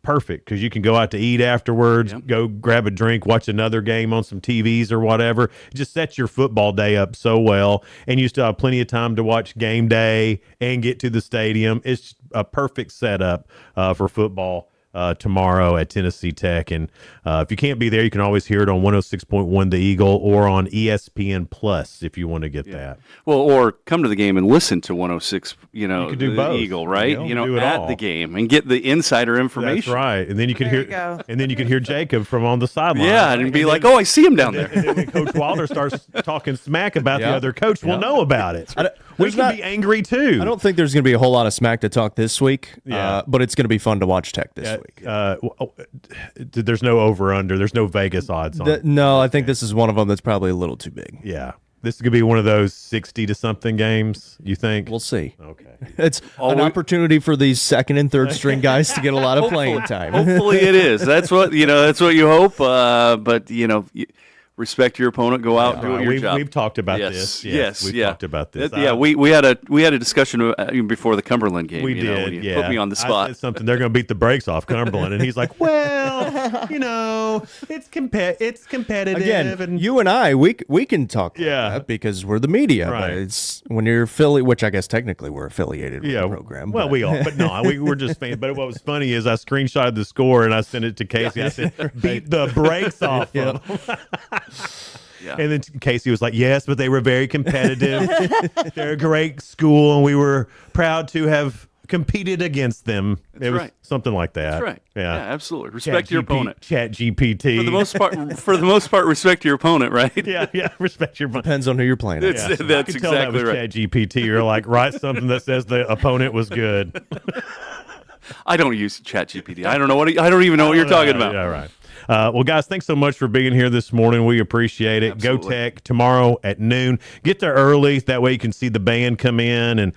perfect because you can go out to eat afterwards, go grab a drink, watch another game on some TVs or whatever. It just sets your football day up so well, and you still have plenty of time to watch game day and get to the stadium. It's a perfect setup for football tomorrow at Tennessee Tech. And if you can't be there, you can always hear it on 106.1 The Eagle or on ESPN Plus if you want to get that. Well, or come to the game and listen to 106, you can do The both. Eagle, right? Do it at all. the game and get the insider information. That's right. And then you can hear Jacob from on the sideline. Yeah, and be like, oh, I see him down there. And then when Coach Wilder starts talking smack about the other coach, we'll know about it. We can be angry too. I don't think there's going to be a whole lot of smack to talk this week, but it's going to be fun to watch Tech this week. There's no over-under. There's no Vegas odds on it. No, I think this is one of them that's probably a little too big. Yeah. This is going to be one of those 60-to-something games, you think? We'll see. Okay. It's an opportunity for these second and third string guys to get a lot of playing time. Hopefully it is. That's what that's what you hope. But respect your opponent. Go out and do your job. We've talked about this. Yes, we've talked about this. We had a discussion before the Cumberland game. We did. When you put me on the spot. I said something. They're going to beat the brakes off Cumberland, and he's like, "Well, it's competitive." Again, you and I, we can talk like that because we're the media. Right. But it's when you're affiliated, which I guess technically we're affiliated with the program. Well, we are, but no, we're just fans. But what was funny is I screenshotted the score and I sent it to Casey. I said, "Beat the brakes off them." Yeah. And then Casey was like, "Yes, but they were very competitive. They're a great school, and we were proud to have competed against them." It was something like that. That's right. Yeah, absolutely. Respect your opponent. Chat GPT. For the most part, respect your opponent, right? Yeah. Respect your opponent. Depends on who you're playing. That's I could tell that exactly was right. Chat GPT. You're like, write something that says the opponent was good. I don't use Chat GPT. I don't even know what you're talking about. Yeah, right. Well, guys, thanks so much for being here this morning. We appreciate it. Absolutely. Go Tech tomorrow at noon. Get there early. That way you can see the band come in. And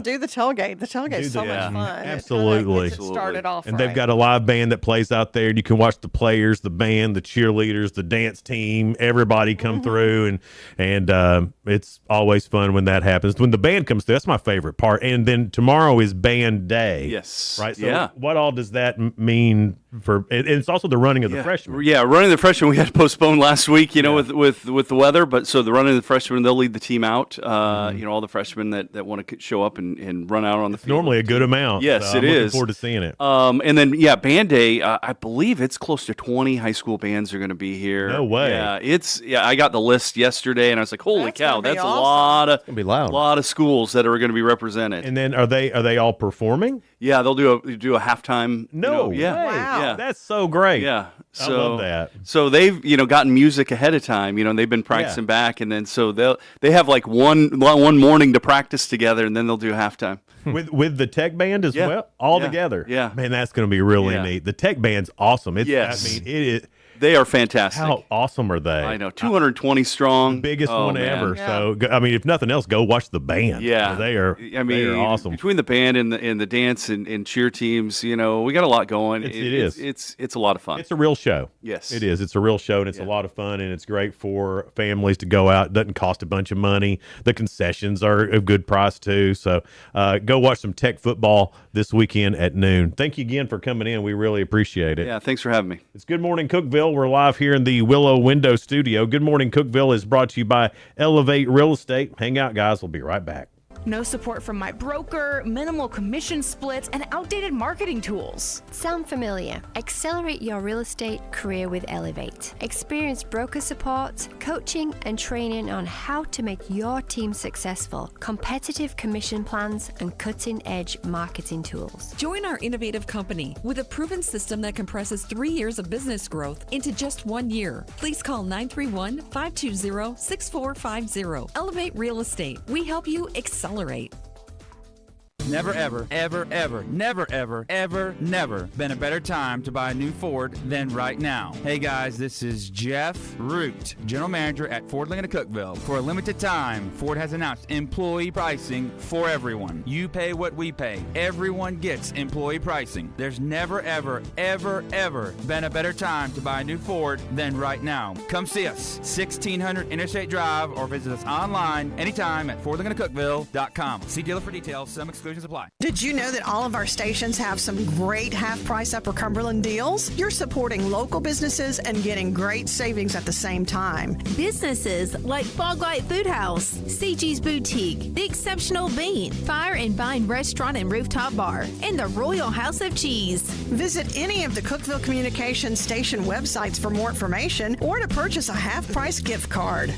do the tailgate. The tailgate's so much fun. Absolutely. It started off and they've got a live band that plays out there. You can watch the players, the band, the cheerleaders, the dance team, everybody come through. And it's always fun when that happens. When the band comes through, that's my favorite part. And then tomorrow is band day. Yes. Right? So what all does that mean for – and it's also the running of the freshmen. Yeah, running the freshmen we had to postpone last week, with the weather. But so the running of the freshmen, they'll lead the team out. All the freshmen that want to show up and run out on the field. Normally a good amount. Yes, so it I'm is. looking forward to seeing it. And then band day. I believe it's close to 20 high school bands are going to be here. No way. Yeah, I got the list yesterday, and I was like, holy cow, that's awesome. a lot of It's gonna be loud. lot of schools that are going to be represented. And then are they all performing? Yeah, they'll do a halftime. No yeah, way. yeah. That's so great. Yeah, I love that. So they've gotten music ahead of time. They've been practicing back, and then so they have like one morning to practice together, and then they'll do halftime with the Tech band as well, all together. Yeah, man, that's going to be really neat. The Tech band's awesome. It is. They are fantastic. How awesome are they? I know, 220 strong, the biggest one man. ever. So if nothing else, go watch the band. Yeah, they are. They are awesome. Between the band and the dance and cheer teams, we got a lot going. It's a lot of fun. It's a real show. Yes, it is. It's a real show, and it's a lot of fun, and it's great for families to go out. It doesn't cost a bunch of money. The concessions are a good price too. So go watch some Tech football this weekend at noon. Thank you again for coming in. We really appreciate it. Yeah, thanks for having me. It's Good Morning Cookeville. We're live here in the Willow Window Studio. Good Morning Cookeville is brought to you by Elevate Real Estate. Hang out, guys. We'll be right back. No support from my broker, minimal commission splits, and outdated marketing tools. Sound familiar? Accelerate your real estate career with Elevate. Experience broker support, coaching, and training on how to make your team successful, competitive commission plans, and cutting-edge marketing tools. Join our innovative company with a proven system that compresses 3 years of business growth into just 1 year. Please call 931-520-6450. Elevate Real Estate. We help you accelerate. Never, ever, ever, ever, never, ever, ever, never been a better time to buy a new Ford than right now. Hey guys, this is Jeff Root, General Manager at Ford Lincoln of Cookeville. For a limited time, Ford has announced employee pricing for everyone. You pay what we pay. Everyone gets employee pricing. There's never, ever, ever, ever been a better time to buy a new Ford than right now. Come see us, 1600 Interstate Drive, or visit us online anytime at FordLincolnofCookeville.com. See dealer for details. Some exclusions apply. Did you know that all of our stations have some great half-price Upper Cumberland deals? You're supporting local businesses and getting great savings at the same time. Businesses like Fog Light Food House, CG's Boutique, The Exceptional Bean, Fire and Vine Restaurant and Rooftop Bar, and the Royal House of Cheese. Visit any of the Cookeville Communications station websites for more information or to purchase a half-price gift card.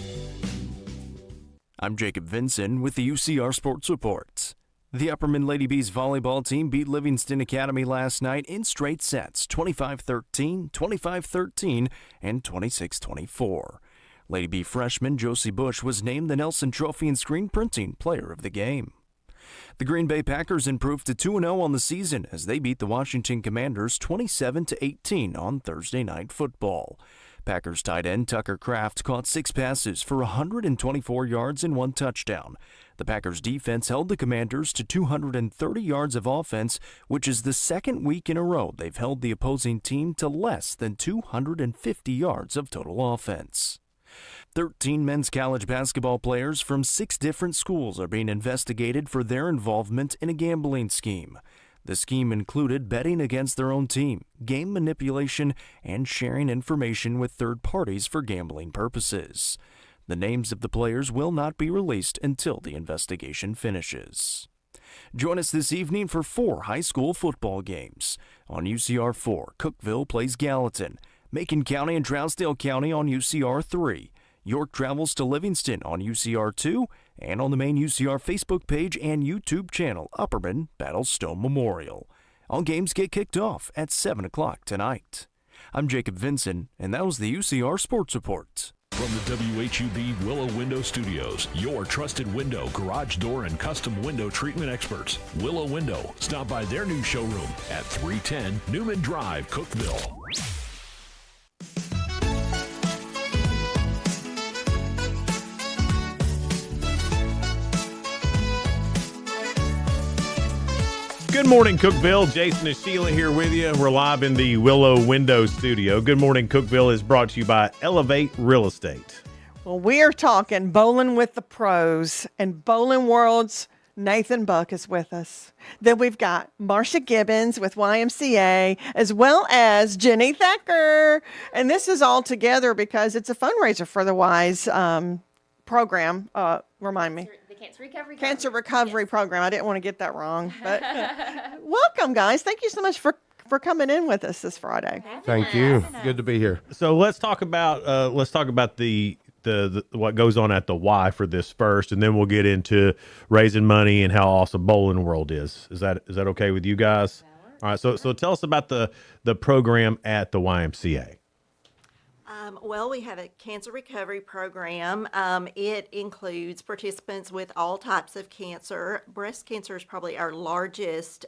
I'm Jacob Vinson with the UCR Sports Reports. The Upperman Lady Bees volleyball team beat Livingston Academy last night in straight sets, 25-13, 25-13, and 26-24. Lady B freshman Josie Bush was named the Nelson Trophy and Screen Printing Player of the Game. The Green Bay Packers improved to 2-0 on the season as they beat the Washington Commanders 27-18 on Thursday Night Football. Packers tight end Tucker Kraft caught 6 passes for 124 yards and 1 touchdown. The Packers defense held the Commanders to 230 yards of offense, which is the second week in a row they've held the opposing team to less than 250 yards of total offense. 13 men's college basketball players from 6 different schools are being investigated for their involvement in a gambling scheme. The scheme included betting against their own team, game manipulation, and sharing information with third parties for gambling purposes. The names of the players will not be released until the investigation finishes. Join us this evening for 4 high school football games. On UCR 4, Cookeville plays Gallatin, Macon County and Trousdale County on UCR 3, York travels to Livingston on UCR 2, and on the main UCR Facebook page and YouTube channel, Upperman battles Stone Memorial. All games get kicked off at 7 o'clock tonight. I'm Jacob Vinson, and that was the UCR Sports Report. From the WHUB Willow Window Studios, your trusted window, garage door, and custom window treatment experts. Willow Window. Stop by their new showroom at 310 Newman Drive, Cookeville. Good morning, Cookeville. Jason and Sheila here with you. We're live in the Willow Window Studio. Good morning, Cookeville is brought to you by Elevate Real Estate. Well, we are talking bowling with the pros, and Bowling World's Nathan Buck is with us. Then we've got Marcia Gibbons with YMCA, as well as Jenny Thacker. And this is all together because it's a fundraiser for the WISE program. Remind me. Cancer Recovery Program. I didn't want to get that wrong. But welcome, guys. Thank you so much for coming in with us this Friday. Thank you. Good to be here. So let's talk about the what goes on at the Y for this first, and then we'll get into raising money and how awesome Bowling World is. Is that okay with you guys? All right. So tell us about the program at the YMCA. Well, we have a cancer recovery program. It includes participants with all types of cancer. Breast cancer is probably our largest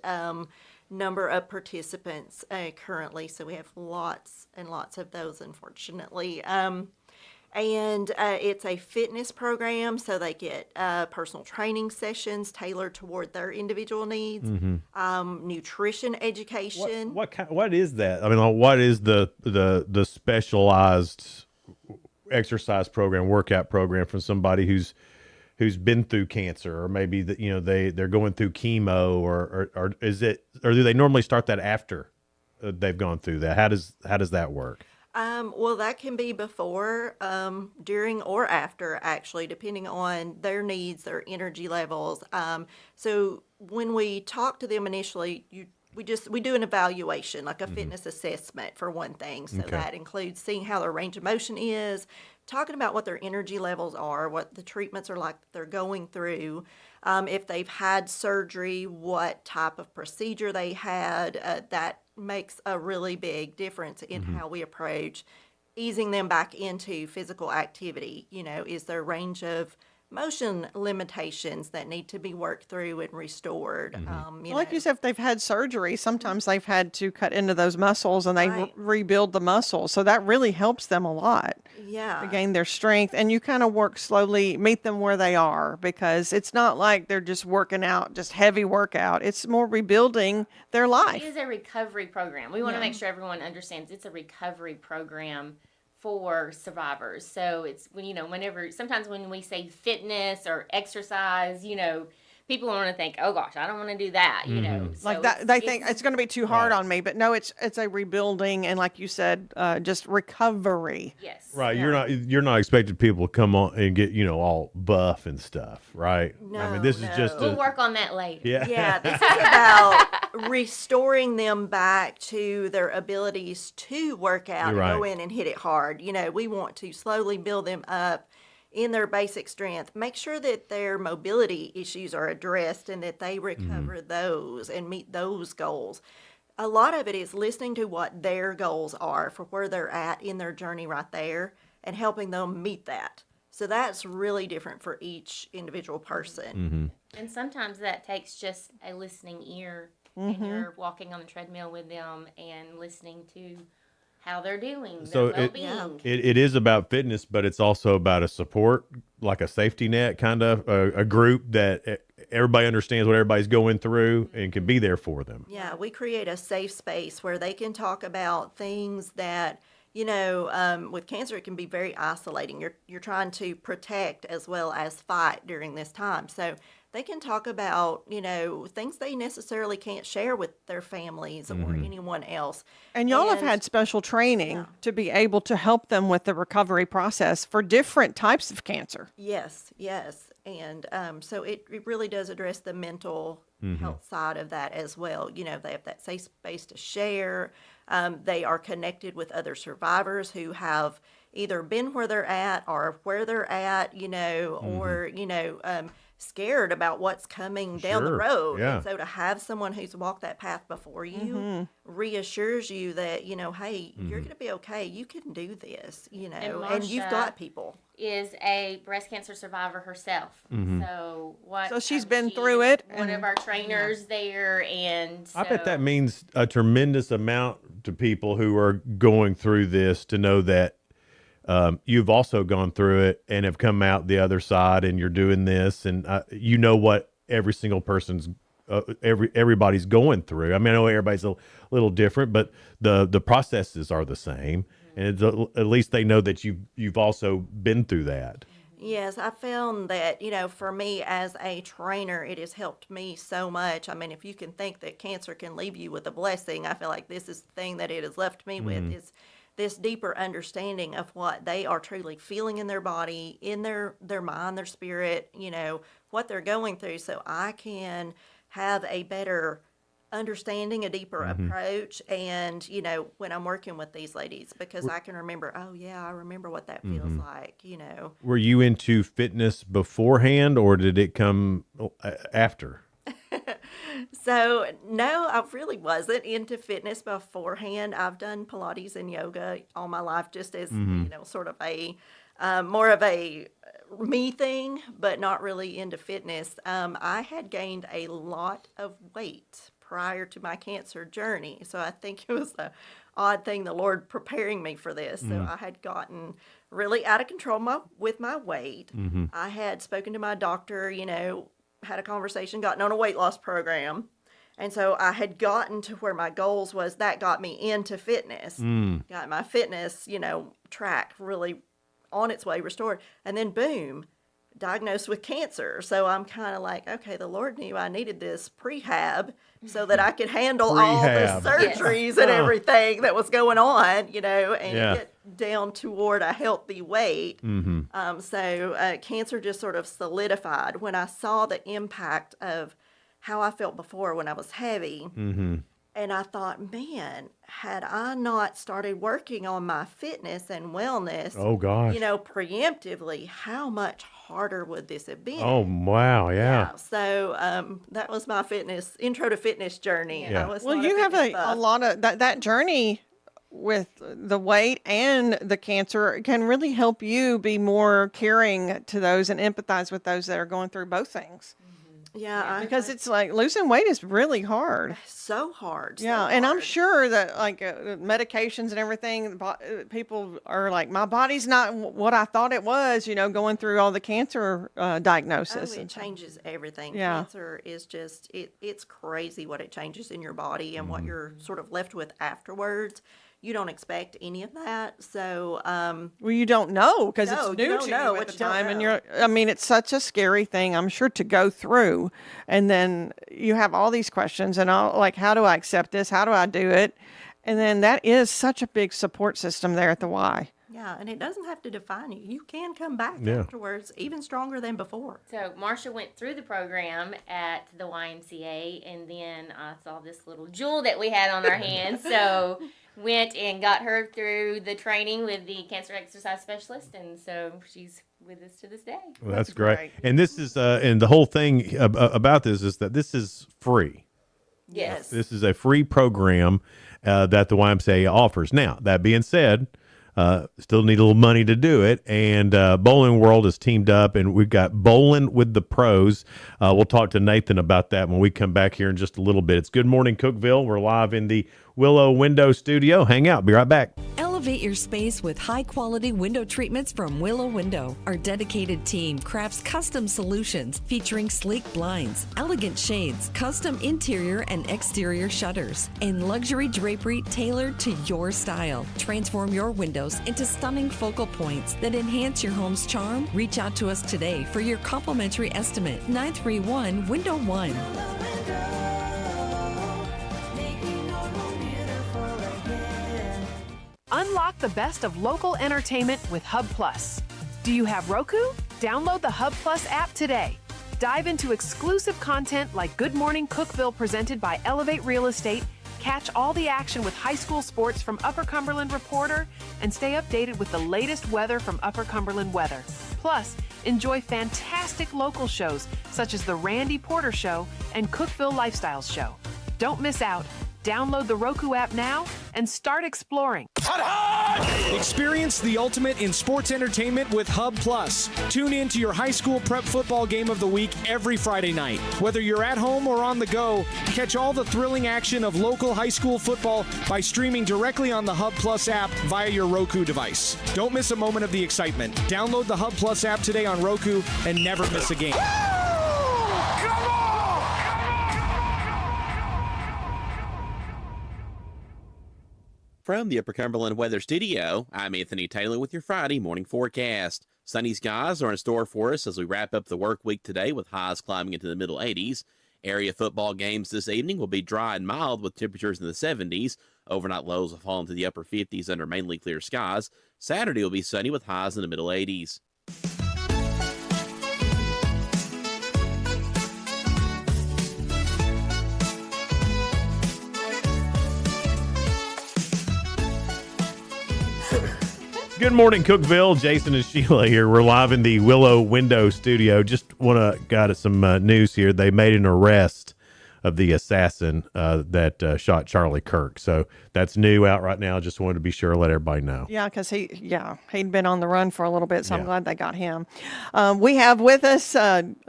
number of participants currently, so we have lots and lots of those, unfortunately. And it's a fitness program, so they get personal training sessions tailored toward their individual needs, nutrition education. What is that? I mean, what is the specialized exercise program, workout program for somebody who's been through cancer, or maybe they're going through chemo, or do they normally start that after they've gone through that? How does that work? Well, that can be before, during, or after, actually, depending on their needs, their energy levels. So when we talk to them initially, we do an evaluation, like a fitness assessment for one thing. So that includes seeing how their range of motion is, talking about what their energy levels are, what the treatments are like they're going through, if they've had surgery, what type of procedure they had. That makes a really big difference in how we approach easing them back into physical activity. Is there range of motion limitations that need to be worked through and restored? Like you said, if they've had surgery, sometimes they've had to cut into those muscles and they rebuild the muscles. So that really helps them a lot. To gain their strength. And you kind of work slowly, meet them where they are, because it's not like they're just working out, just heavy workout. It's more rebuilding their life. It is a recovery program. We want to make sure everyone understands it's a recovery program for survivors. So it's sometimes when we say fitness or exercise, people want to think, oh gosh, I don't want to do that, So like that, they think it's going to be too hard on me, but no, it's a rebuilding, and like you said, just recovery. Yes. Right. Yeah. You're not expecting people to come on and get, all buff and stuff, right? No, I mean, this is just we'll work on that later. Yeah, this is about restoring them back to their abilities to work out and go in and hit it hard. We want to slowly build them up in their basic strength, make sure that their mobility issues are addressed and that they recover those and meet those goals. A lot of it is listening to what their goals are for where they're at in their journey right there, and helping them meet that. So that's really different for each individual person. And sometimes that takes just a listening ear, and you're walking on the treadmill with them and listening to how they're doing, So their well-being. it is about fitness, but it's also about a support, like a safety net, kind of a group that everybody understands what everybody's going through and can be there for them. Yeah, we create a safe space where they can talk about things that, with cancer, it can be very isolating. You're trying to protect as well as fight during this time. So they can talk about, things they necessarily can't share with their families or anyone else. And y'all have had special training to be able to help them with the recovery process for different types of cancer. Yes. And so it really does address the mental health side of that as well. They have that safe space to share. They are connected with other survivors who have either been where they're at or where they're at, or, scared about what's coming down the road. Yeah. And so to have someone who's walked that path before you reassures you that, hey, you're going to be okay. You can do this, and you've got people. Is a breast cancer survivor herself. So she's been through it. One of our trainers there, and I bet that means a tremendous amount to people who are going through this to know that you've also gone through it and have come out the other side, and you're doing this, and what every single person's everybody's going through. I mean, I know everybody's a little different, but the processes are the same, and at least they know that you've also been through that. Yes, I found that, for me as a trainer, it has helped me so much. I mean, if you can think that cancer can leave you with a blessing, I feel like this is the thing that it has left me with is this deeper understanding of what they are truly feeling in their body, in their mind, their spirit, what they're going through, so I can have a better understanding, a deeper approach, and, when I'm working with these ladies, because I can remember, oh, yeah, I remember what that feels like, Were you into fitness beforehand, or did it come after? So, no, I really wasn't into fitness beforehand. I've done Pilates and yoga all my life just as, sort of a more of a me thing, but not really into fitness. I had gained a lot of weight prior to my cancer journey. So I think it was an odd thing, the Lord preparing me for this. So I had gotten really out of control with my weight. I had spoken to my doctor, had a conversation, gotten on a weight loss program. And so I had gotten to where my goals was. That got me into fitness. Got my fitness, track really on its way restored. And then boom, diagnosed with cancer. So I'm kind of like, okay, the Lord knew I needed this prehab so that I could handle all the surgeries and everything that was going on, and get down toward a healthy weight. So cancer just sort of solidified when I saw the impact of how I felt before when I was heavy. And I thought, man, had I not started working on my fitness and wellness, oh gosh, preemptively, how much harder would this have been? Oh wow, yeah. So that was my intro to fitness journey. Yeah. Well, you have a lot of that journey with the weight and the cancer can really help you be more caring to those and empathize with those that are going through both things. Yeah, because it's like losing weight is really hard. So hard. Yeah, and I'm sure that like medications and everything, people are like, my body's not what I thought it was, going through all the cancer diagnosis. Oh, it changes everything. Yeah. Cancer is just, it's crazy what it changes in your body and what you're sort of left with afterwards. You don't expect any of that. So, well, you don't know because it's new to you at the time. And it's such a scary thing, I'm sure, to go through. And then you have all these questions and how do I accept this? How do I do it? And then that is such a big support system there at the Y. Yeah, and it doesn't have to define you. You can come back afterwards even stronger than before. So Marsha went through the program at the YMCA, and then I saw this little jewel that we had on our hands. So went and got her through the training with the cancer exercise specialist, and so she's with us to this day. Well, that's great. And this is and the whole thing about this is that this is free. Yes. This is a free program that the YMCA offers. Now, that being said, Still need a little money to do it. And Bowling World is teamed up, and we've got Bowling with the Pros. We'll talk to Nathan about that when we come back here in just a little bit. It's Good Morning Cookeville. We're live in the Willow Window Studio. Hang out. Be right back. Elevate your space with high-quality window treatments from Willow Window. Our dedicated team crafts custom solutions featuring sleek blinds, elegant shades, custom interior and exterior shutters, and luxury drapery tailored to your style. Transform your windows into stunning focal points that enhance your home's charm. Reach out to us today for your complimentary estimate. 931 Window 1. Unlock the best of local entertainment with Hub Plus. Do you have Roku? Download the Hub Plus app today. Dive into exclusive content like Good Morning Cookeville presented by Elevate Real Estate. Catch all the action with high school sports from Upper Cumberland Reporter and stay updated with the latest weather from Upper Cumberland Weather. Plus, enjoy fantastic local shows such as The Randy Porter Show and Cookeville Lifestyles Show. Don't miss out. Download the Roku app now and start exploring. Experience the ultimate in sports entertainment with Hub Plus. Tune in to your high school prep football game of the week every Friday night. Whether you're at home or on the go, catch all the thrilling action of local high school football by streaming directly on the Hub Plus app via your Roku device. Don't miss a moment of the excitement. Download the Hub Plus app today on Roku and never miss a game. From the Upper Cumberland Weather Studio, I'm Anthony Taylor with your Friday morning forecast. Sunny skies are in store for us as we wrap up the work week today with highs climbing into the middle 80s. Area football games this evening will be dry and mild with temperatures in the 70s. Overnight lows will fall into the upper 50s under mainly clear skies. Saturday will be sunny with highs in the middle 80s. Good morning, Cookeville. Jason and Sheila here. We're live in the Willow Window Studio. Just got some news here. They made an arrest of the assassin that shot Charlie Kirk. So that's new out right now. Just wanted to be sure to let everybody know. Yeah, because he'd been on the run for a little bit, so I'm glad they got him. We have with us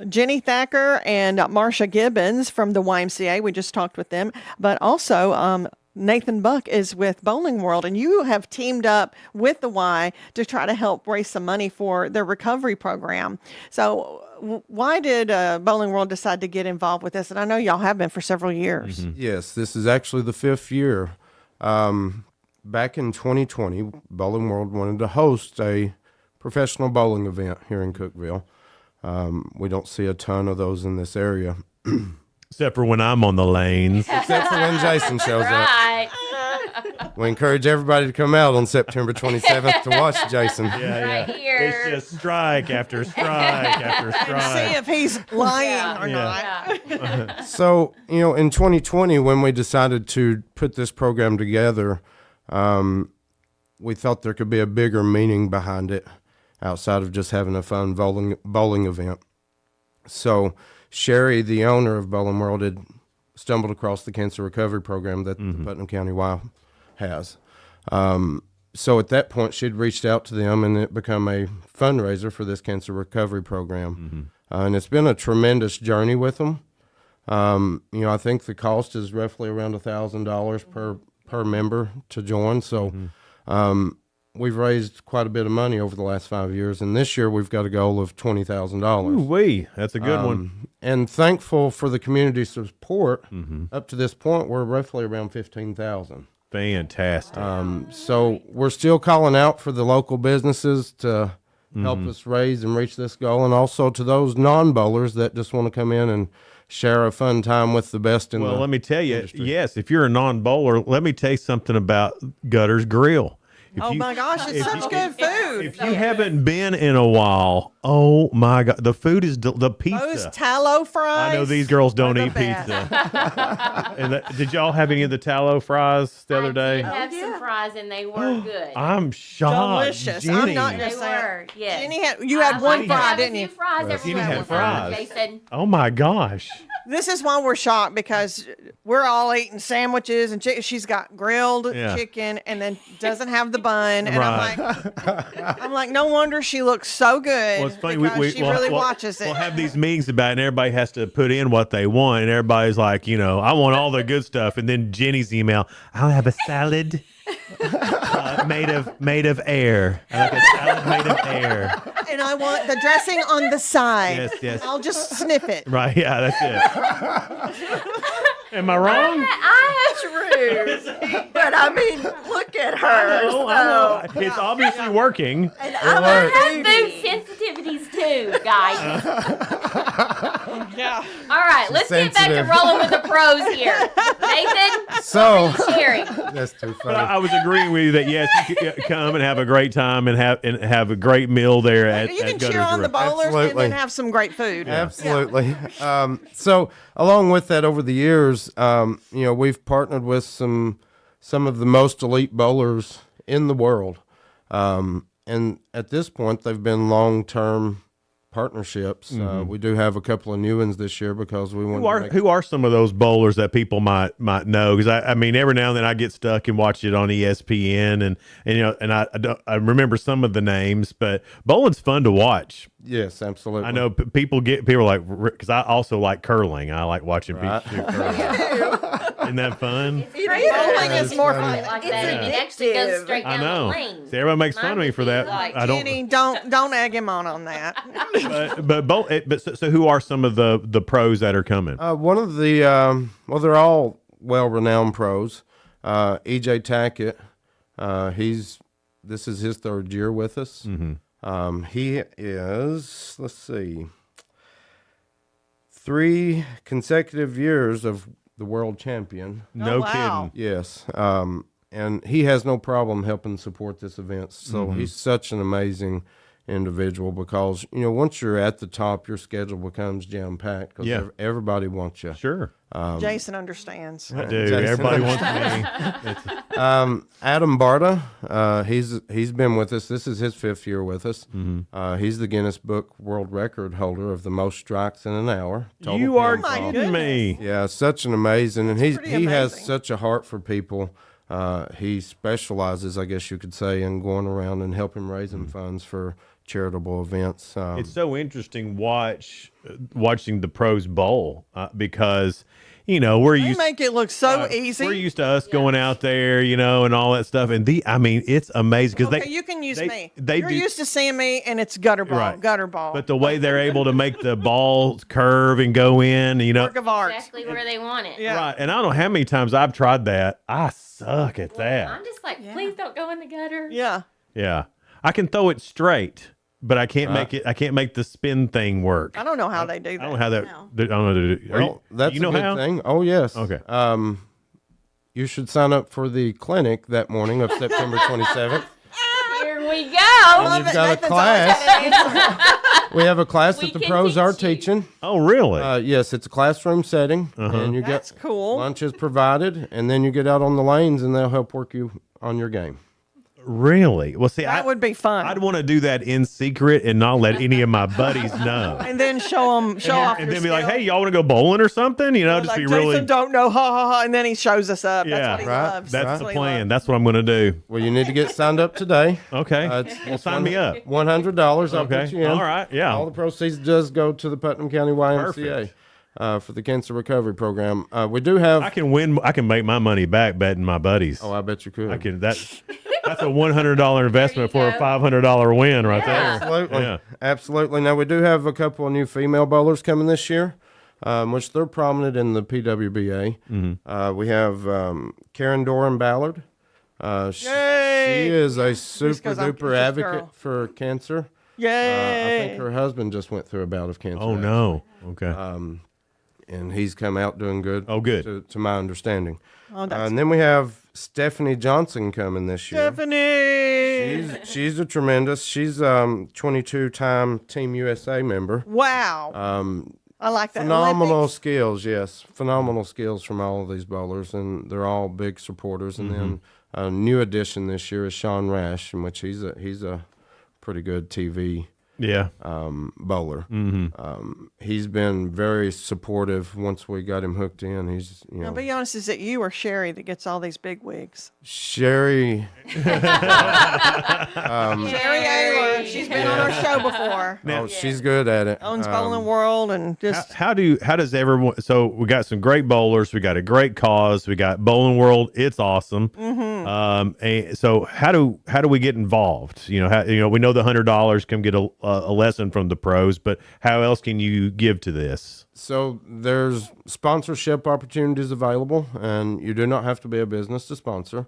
Jenny Thacker and Marsha Gibbons from the YMCA. We just talked with them, but also Nathan Buck is with Bowling World, and you have teamed up with the Y to try to help raise some money for their recovery program. So why did Bowling World decide to get involved with this? And I know y'all have been for several years. Mm-hmm. Yes, this is actually the 5th year. Back in 2020, Bowling World wanted to host a professional bowling event here in Cookeville. We don't see a ton of those in this area. Except for when I'm on the lanes. Except for when Jason shows up. We encourage everybody to come out on September 27th to watch Jason. Yeah. It's just strike after strike after strike. See if he's lying or not. So, in 2020, when we decided to put this program together, we thought there could be a bigger meaning behind it outside of just having a fun bowling event. So Sherry, the owner of Bowling World, had stumbled across the cancer recovery program that the Putnam County Y has. So at that point, she'd reached out to them, and it became a fundraiser for this cancer recovery program. And it's been a tremendous journey with them. I think the cost is roughly around $1,000 per member to join. So we've raised quite a bit of money over the last 5 years, and this year we've got a goal of $20,000. Ooh-wee, that's a good one. And thankful for the community support. Up to this point, we're roughly around $15,000. Fantastic. So we're still calling out for the local businesses to help us raise and reach this goal, and also to those non-bowlers that just want to come in and share a fun time with the best in the Well, let me tell you, industry. yes, if you're a non-bowler, let me tell you something about Gutters Grill. My gosh, it's such good food. If you haven't been in a while, oh my God, the food is the pizza. Those tallow fries. I know these girls don't eat pizza. And did y'all have any of the tallow fries the other day? I have some fries, and they were good. I'm shocked. Delicious. Jenny. I'm not They just were, yes. You had one fry, didn't you? Fries every Jenny had once in a while, fries. Jason. Oh my gosh. This is why we're shocked, because we're all eating sandwiches and she's got grilled Yeah. chicken and then doesn't have the bun. And Right. I'm like, no wonder she looks so good. Well, it's funny. Because she really watches it. We'll have these meetings about it, and everybody has to put in what they want, and everybody's like, I want all the good stuff. And then Jenny's email, I'll have a salad made of air. I like a salad made of air. And I want the dressing on the side. Yes, yes. I'll just sniff it. Right? Yeah, that's it. Am I wrong? True. But I mean, look at her. I know. It's obviously working. And I have food sensitivities too, guys. Yeah. All right, let's get back to sensitive. rolling with the pros here. Nathan, So sharing. that's too But funny. I was agreeing with you that yes, you could come and have a great time and have a great meal there at You can Gutters cheer on the Restaurant. bowlers and Absolutely. then have some great food. Absolutely. So along with that, over the years, we've partnered with some of the most elite bowlers in the world, and at this point, they've been long-term partnerships. We do have a couple of new ones this year because we want. Who are some of those bowlers that people might know? Because I mean, every now and then I get stuck and watch it on ESPN, and I remember some of the names, but bowling's fun to watch. Yes, absolutely. I know people are like, because I also like curling. I like watching people do curling. Isn't that fun? Bowling is more fun. Like that, and it actually goes straight I down know. the lane. See, everybody makes fun of me for that. I don't. Jenny, don't egg him on that. So who are some of the pros that are coming? One of the they're all well-renowned pros. EJ Tackett, this is his third year with us. He is, let's see, 3 consecutive years of the world champion. No kidding. Yes. And he has no problem helping support this event. So he's such an amazing individual because, once you're at the top, your schedule becomes jam-packed because everybody wants you. Sure. Jason understands. I do. Jason Everybody wants me. Adam Barta, he's been with us. This is his 5th year with us. He's the Guinness Book World Record holder of the most strikes in an hour. You are pinfall. kidding me. Yeah, such an amazing, and he pretty has amazing. such a heart for people. He specializes, I guess you could say, in going around and helping raising funds for charitable events. It's so interesting watching the pros bowl because we're They used make it look so easy. we're used to us going out there, and all that stuff. And it's amazing because Okay, you can use me. They You're do, used to seeing me, and it's gutter ball. but the way they're able to make the ball curve and go in, Work of art. Exactly where they want it. Yeah. right. And I don't know how many times I've tried that. I suck at that. I'm just like, please don't go in the gutter. Yeah. Yeah, I can throw it straight, but I can't make it. I can't make the spin thing work. I don't know how they do that. I don't know how that. I don't know how to do. Well, that's you know a good how? thing. Oh, yes. Okay. You should sign up for the clinic that morning of September 27th. Here we go. And you've got a class. We have a class We that the can pros are teach you. teaching. Oh, really? Yes, it's a classroom setting, and you That's get cool. lunch is provided, and then you get out on the lanes, and they'll help work you on your game. Really? Well, see, That would be fun. I'd want to do that in secret and not let any of my buddies know. And then show off And your then be like, skill. hey, y'all want to go bowling or something? Just Like, be Jason really. don't know, ha ha ha, and then he shows us up. Yeah, That's what he loves. That's the what he plan. loves. That's what I'm going to do. Well, you need to get signed up today. Okay. It's Sign me up. $100. I'll Okay. put you in. All right. Yeah. All the proceeds does go to the Putnam County YMCA for the cancer recovery program. We do have. I can win. I can make my money back betting my buddies. Oh, I bet you could. I can. That's a $100 investment for a $500 win right there. Absolutely. Yeah. Absolutely. Now, we do have a couple of new female bowlers coming this year, which they're prominent in the PWBA. We have Karen Doran Ballard. She is a super duper advocate for cancer. Yay! I think her husband just went through a bout of cancer. Oh, no. Okay. And he's come out doing good. Oh, good. To my understanding. Oh, that's and then we have Stephanie Johnson coming this year. Stephanie. She's a tremendous. She's 22-time Team USA member. Wow. I like that. Phenomenal Olympics. skills, yes. Phenomenal skills from all of these bowlers, and they're all big supporters. And then a new addition this year is Sean Rash, in which he's a pretty good TV bowler. Mm-hmm. He's been very supportive once we got him hooked in. He's, Now, be honest, is it you or Sherry that gets all these big wigs? Sherry. Sherry Ayler, she's been on our show before. Oh, she's good at it. Owns Bowling World and just How does everyone? So we got some great bowlers. We got a great cause. We got Bowling World. It's awesome. And so how do we get involved? We know the $100. Come get a lesson from the pros, but how else can you give to this? So there's sponsorship opportunities available, and you do not have to be a business to sponsor.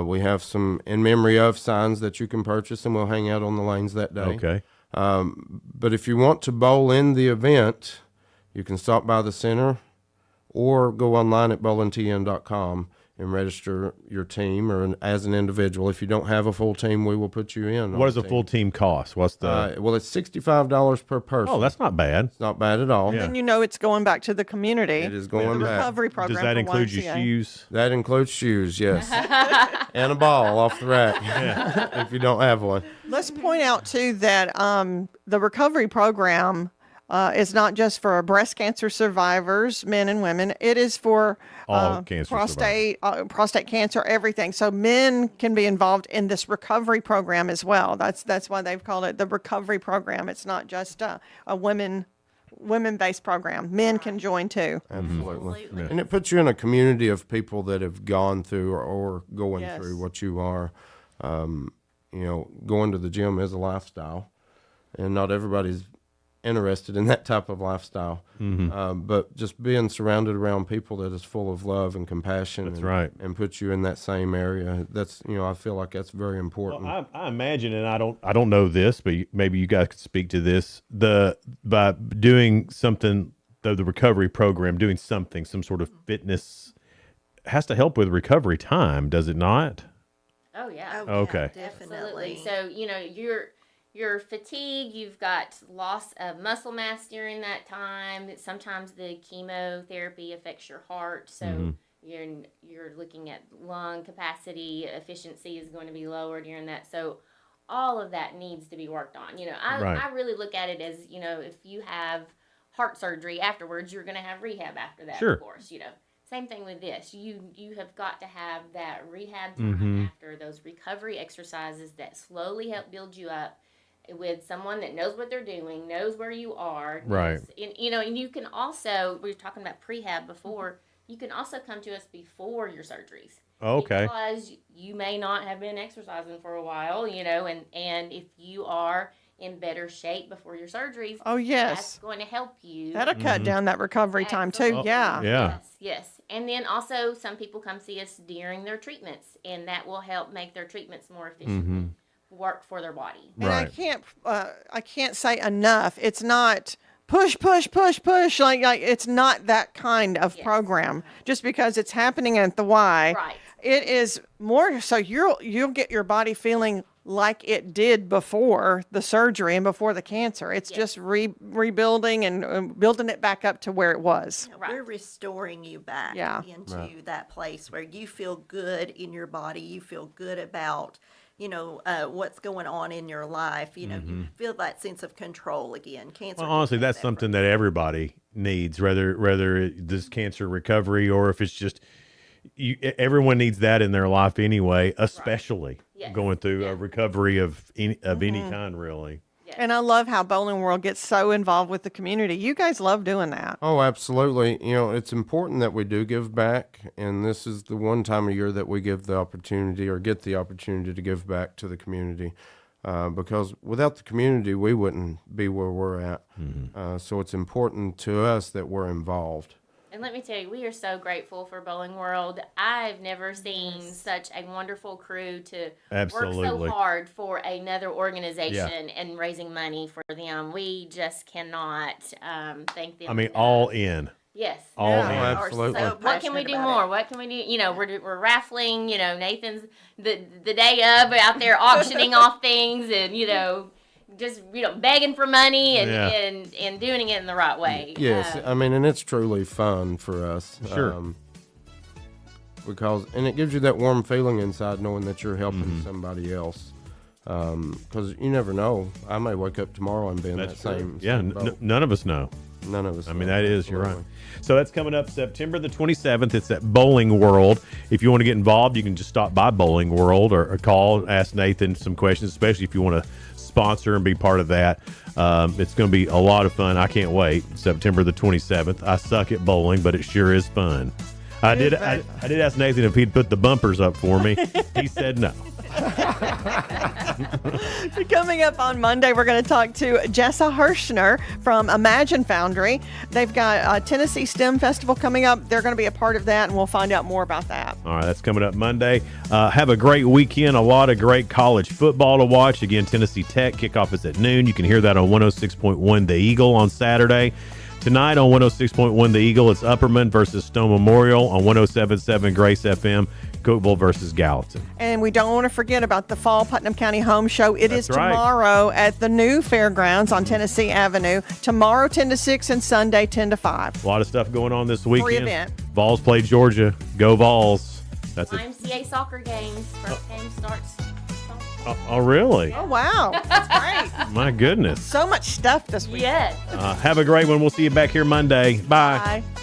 We have some in memory of signs that you can purchase, and we'll hang out on the lanes that day. Okay. But if you want to bowl in the event, you can stop by the center or go online at bowlingtn.com and register your team or as an individual. If you don't have a full team, we will put you in. What does a full team cost? What's the? Well, it's $65 per person. Oh, that's not bad. It's not bad at all. and it's going back to the community. It is going the back. recovery program. Does that for include your YMCA. shoes? That includes shoes, yes. And a ball off the rack if you don't have one. Let's point out too that the recovery program is not just for breast cancer survivors, men and women. It is for All cancer prostate cancer, everything. So men can be involved in this recovery program as well. That's why they've called it the recovery program. It's not just a women-based program. Men can join too. Absolutely. And it puts you in a community of people that have gone through or going through what you are. Going to the gym is a lifestyle, and not everybody's interested in that type of lifestyle. But just being surrounded around people that is full of love and compassion and puts you in that same area, that's I feel like that's very important. Well, I imagine, and I don't know this, but maybe you guys could speak to this. By doing something, the recovery program, doing something, some sort of fitness, has to help with recovery time, does it not? Oh yeah. Okay. Definitely. So you're fatigued, you've got loss of muscle mass during that time. Sometimes the chemotherapy affects your heart, so you're looking at lung capacity, efficiency is going to be lower during that. So all of that needs to be worked on. I really look at it as, if you have heart surgery afterwards, you're going to have rehab after that, of course, Same thing with this. You have got to have that rehab time after those recovery exercises that slowly help build you up with someone that knows what they're doing, knows where you are. Right. And you can also, we were talking about prehab before, you can also come to us before your surgeries. Okay. Because you may not have been exercising for a while, and if you are in better shape before your surgeries, that's going to help you. That'll cut down that recovery time too. Yes. And then also some people come see us during their treatments, and that will help make their treatments more efficient. Work for their body. And I can't say enough. It's not push. Like it's not that kind of program. Just because it's happening at the Y, it is more so you'll get your body feeling like it did before the surgery and before the cancer. It's just rebuilding and building it back up to where it was. We're restoring you back into that place where you feel good in your body. You feel good about what's going on in your life. You feel that sense of control again. Cancer. Well, honestly, that's something that everybody needs, whether this cancer recovery or if it's just everyone needs that in their life anyway, especially going through a recovery of any kind, really. And I love how Bowling World gets so involved with the community. You guys love doing that. Oh, absolutely. It's important that we do give back, and this is the one time of year that we give the opportunity or get the opportunity to give back to the community. Because without the community, we wouldn't be where we're at. So it's important to us that we're involved. And let me tell you, we are so grateful for Bowling World. I've never seen such a wonderful crew to work so hard for another organization and raising money for them. We just cannot thank them enough. All in. Yes. All in. Absolutely. So what can we do more? What can we do? We're raffling. Nathan's the day of out there auctioning off things and just begging for money and doing it in the right way. Yes, and it's truly fun for us. Sure. And it gives you that warm feeling inside knowing that you're helping somebody else. because you never know. I may wake up tomorrow and be in that same. Yeah, same boat. none of us know. None of us. I mean, know. that is, you're right. Absolutely. So that's coming up September the 27th. It's at Bowling World. If you want to get involved, you can just stop by Bowling World or call, ask Nathan some questions, especially if you want to sponsor and be part of that. It's going to be a lot of fun. I can't wait. September the 27th. I suck at bowling, but it sure is fun. I did ask Nathan if he'd put the bumpers up for me. He said no. Coming up on Monday, we're going to talk to Jessa Hirschner from Imagine Foundry. They've got a Tennessee STEM Festival coming up. They're going to be a part of that, and we'll find out more about that. All right, that's coming up Monday. Have a great weekend. A lot of great college football to watch. Again, Tennessee Tech kickoff is at noon. You can hear that on 106.1 The Eagle on Saturday. Tonight on 106.1 The Eagle, it's Upperman versus Stone Memorial. On 107.7 Grace FM, Cookeville versus Gallatin. And we don't want to forget about the Fall Putnam County Home Show. It is That's right. tomorrow at the new fairgrounds on Tennessee Avenue. Tomorrow 10 to 6 and Sunday 10 to 5. A lot of stuff going on this weekend. Free event. Vols play Georgia. Go Vols. That's it. YMCA soccer games. First game starts. Oh, really? Oh, wow. That's great. My goodness. So much stuff this week. Yes. Have a great one. We'll see you back here Monday. Bye. Bye.